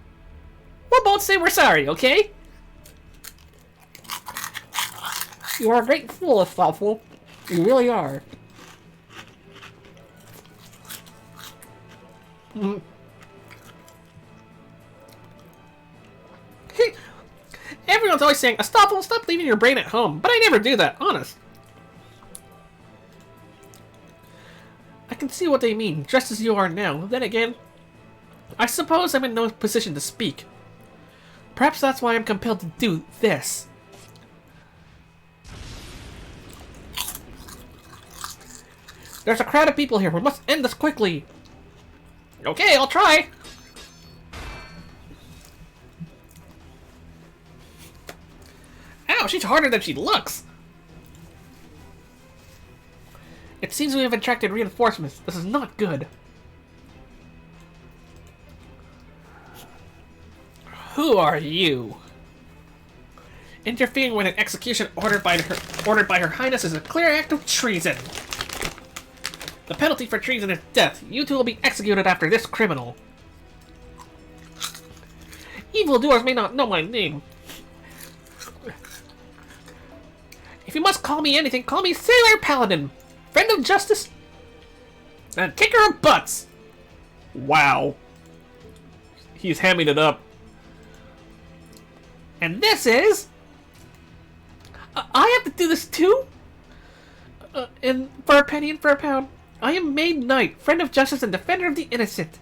we'll both say we're sorry, okay? You are a great fool, Astolfo. You really are. Everyone's always saying, Astolfo, stop leaving your brain at home. But I never do that, honest. I can see what they mean, just as you are now. Then again, I suppose I'm in no position to speak. Perhaps that's why I'm compelled to do this. There's a crowd of people here. We must end this quickly. Okay, I'll try. Ow, she's harder than she looks. It seems we have attracted reinforcements. This is not good. Who are you? Interfering with an execution ordered by Her Highness is a clear act of treason. The penalty for treason is death. You two will be executed after this criminal. Evildoers may not know my name. If you must call me anything, call me Sailor Paladin, friend of justice, and kicker of butts. Wow. He's hamming it up. And this is... I have to do this too? And for a penny and for a pound, I am Maid Knight, friend of justice and defender of the innocent.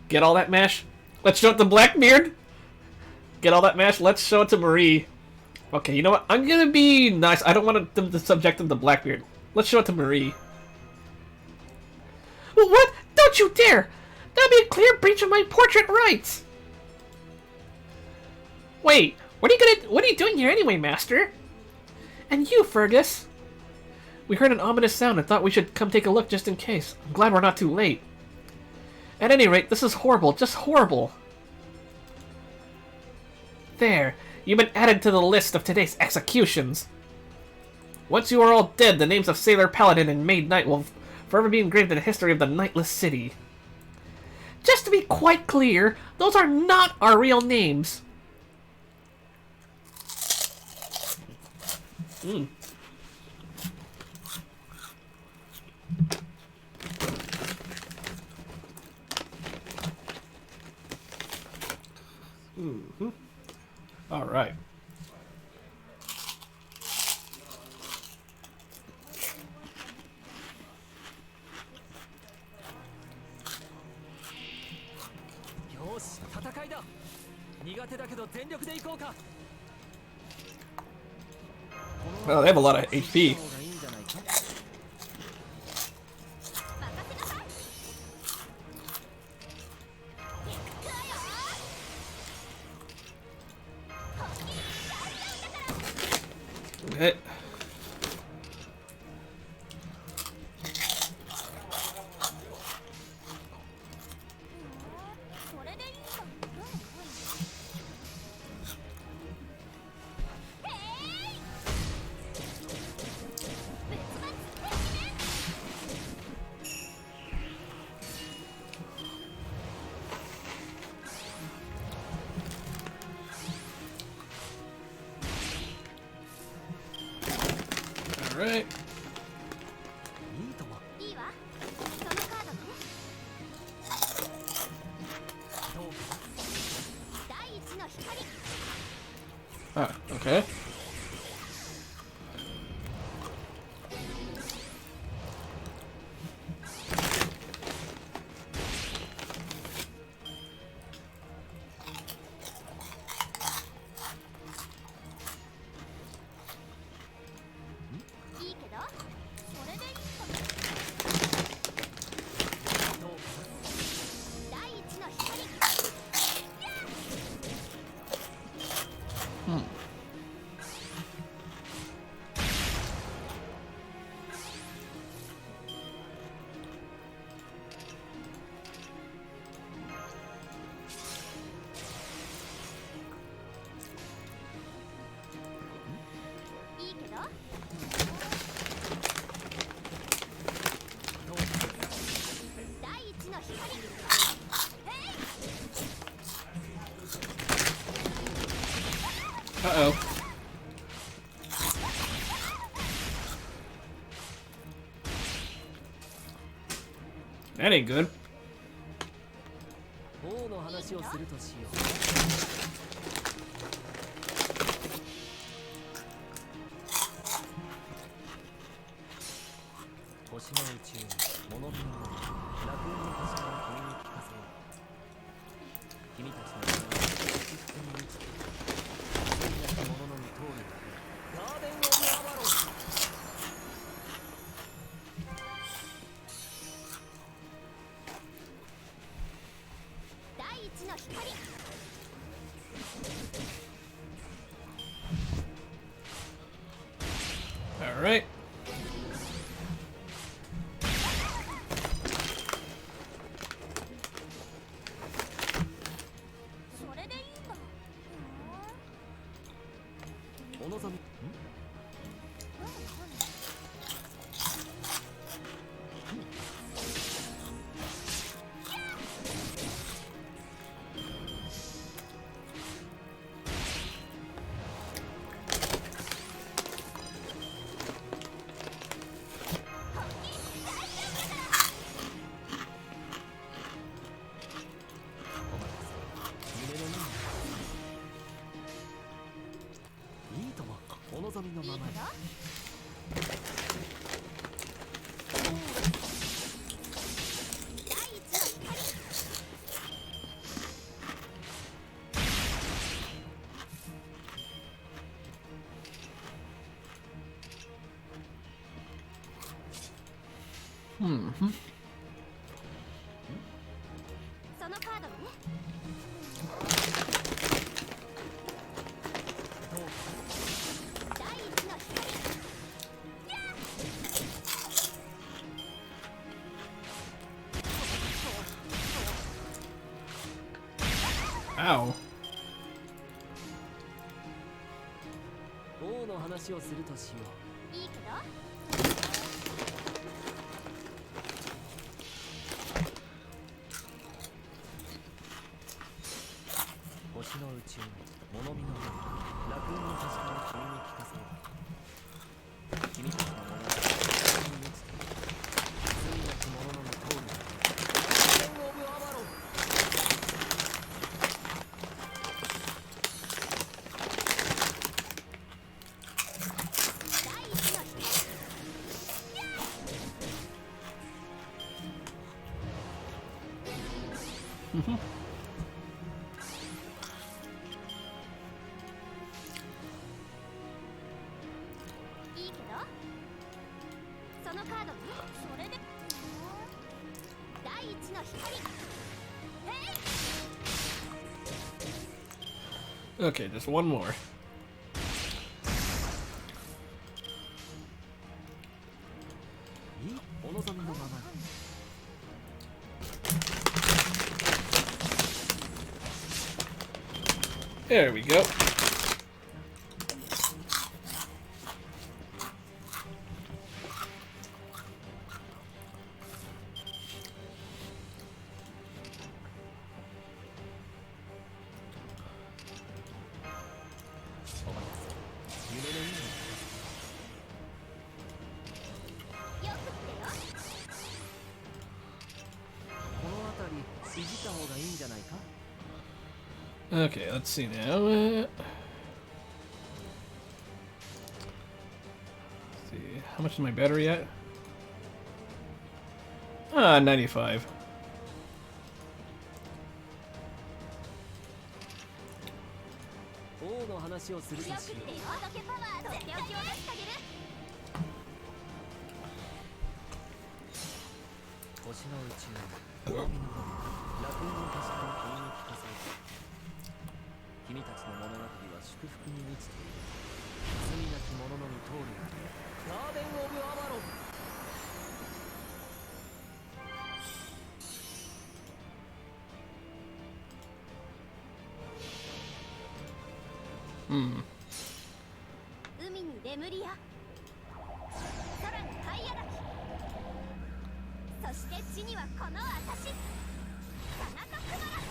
Get all that, Mash? Let's show it to Blackbeard. Get all that, Mash? Let's show it to Marie. Okay, you know what? I'm gonna be nice. I don't want them to subject them to Blackbeard. Let's show it to Marie. What? Don't you dare! That'd be a clear breach of my portrait rights! Wait, what are you doing here anyway, Master? And you, Fergus? We heard an ominous sound and thought we should come take a look just in case. I'm glad we're not too late. At any rate, this is horrible, just horrible. There, you've been added to the list of today's executions. Once you are all dead, the names of Sailor Paladin and Maid Knight will forever be engraved in the history of the Nightless City. Just to be quite clear, those are not our real names. All right. Well, they have a lot of HP. Okay. That ain't good. 王の話をするとしよう。星の宇宙に物見のように楽園の星から君に聞かせよう。君たちの名は祝福に満ちている。罪なき者のみ通るガーデン・オブ・アバロン。第一の光。 All right. Mm-hmm. そのカードね。 Ow. 王の話をするとしよう。いいけど。 星の宇宙に物見のように楽園の星から君に聞かせよう。君たちの物語は君に満ちている。罪なき者のみ通るガーデン・オブ・アバロン。 いいけど。そのカードね。それで。第一の光。 Okay, just one more. There we go. Okay, let's see now. Let's see, how much is my battery at? Ah, 95. Hmm. 海にレムリア。空にタイヤだ。そして地にはこの私。田中クマラ。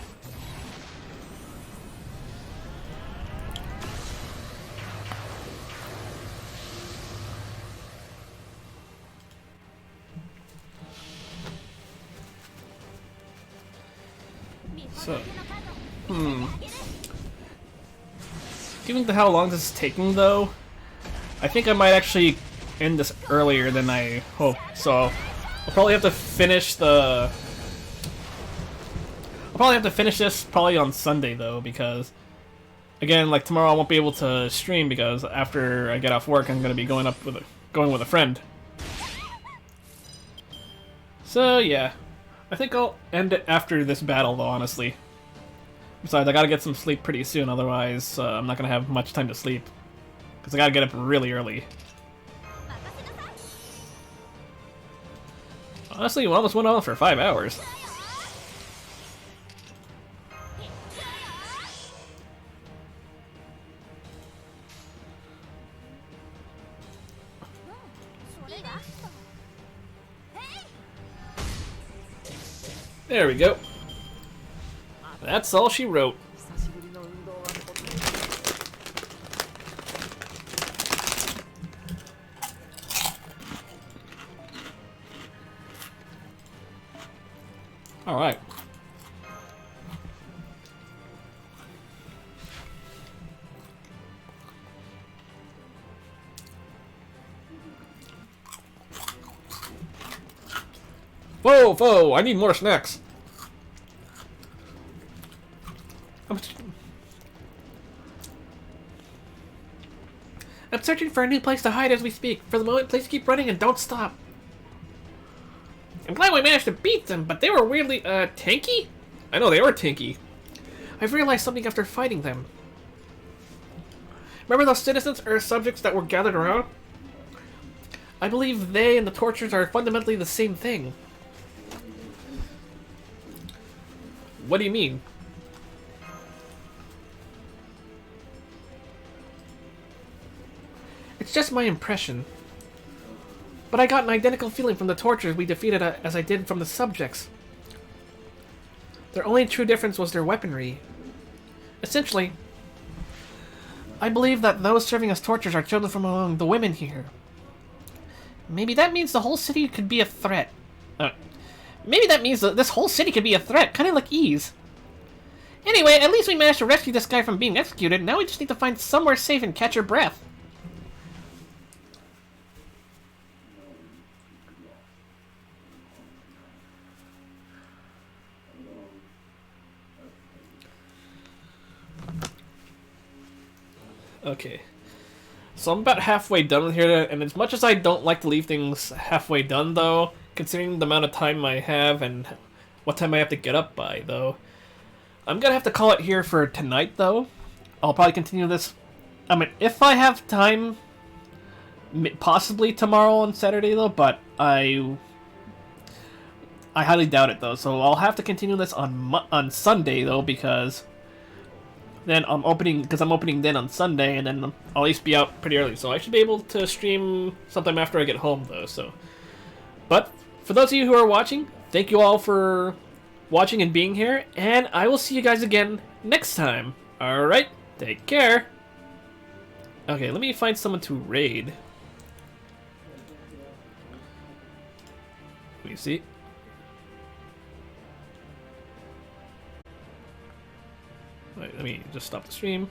All So, given to how long this is taking, though, I think I might actually end this earlier than I hope. So, I'll probably have to finish the. I'll probably have to finish this probably on Sunday, though, because again, like tomorrow, I won't be able to stream because after I get off work, I'm gonna be going with a friend. So yeah, I think I'll end it after this battle, though. Honestly, besides, I gotta get some sleep pretty soon. Otherwise, I'm not gonna have much time to sleep because I gotta get up really early. Honestly, we almost went on for 5 hours. There we go. That's all she wrote. All right. Whoa, I need more snacks. I'm searching for a new place to hide as we speak. For the moment, please keep running and don't stop. I'm glad we managed to beat them, but they were weirdly, tanky? I know they were tanky. I've realized something after fighting them. Remember those citizens or subjects that were gathered around? I believe they and the torturers are fundamentally the same thing. What do you mean? It's just my impression. But I got an identical feeling from the torturers we defeated as I did from the subjects. Their only true difference was their weaponry. Essentially, I believe that those serving as torturers are chosen from among the women here. Maybe that means the whole city could be a threat. Maybe that means that this whole city could be a threat, kind of like Ease. Anyway, at least we managed to rescue this guy from being executed. Now we just need to find somewhere safe and catch our breath. Okay. So I'm about halfway done here, and as much as I don't like to leave things halfway done, though, considering the amount of time I have and what time I have to get up by, though, I'm gonna have to call it here for tonight, though. I'll probably continue this. I mean, if I have time, possibly tomorrow on Saturday, though, but I highly doubt it, though. So I'll have to continue this on Sunday, though, because then I'm opening then on Sunday, and then I'll at least be out pretty early, so I should be able to stream sometime after I get home, though. So, but for those of you who are watching, thank you all for watching and being here, and I will see you guys again next time. All right, take care. Okay, let me find someone to raid. Let me see. Wait, let me just stop the stream.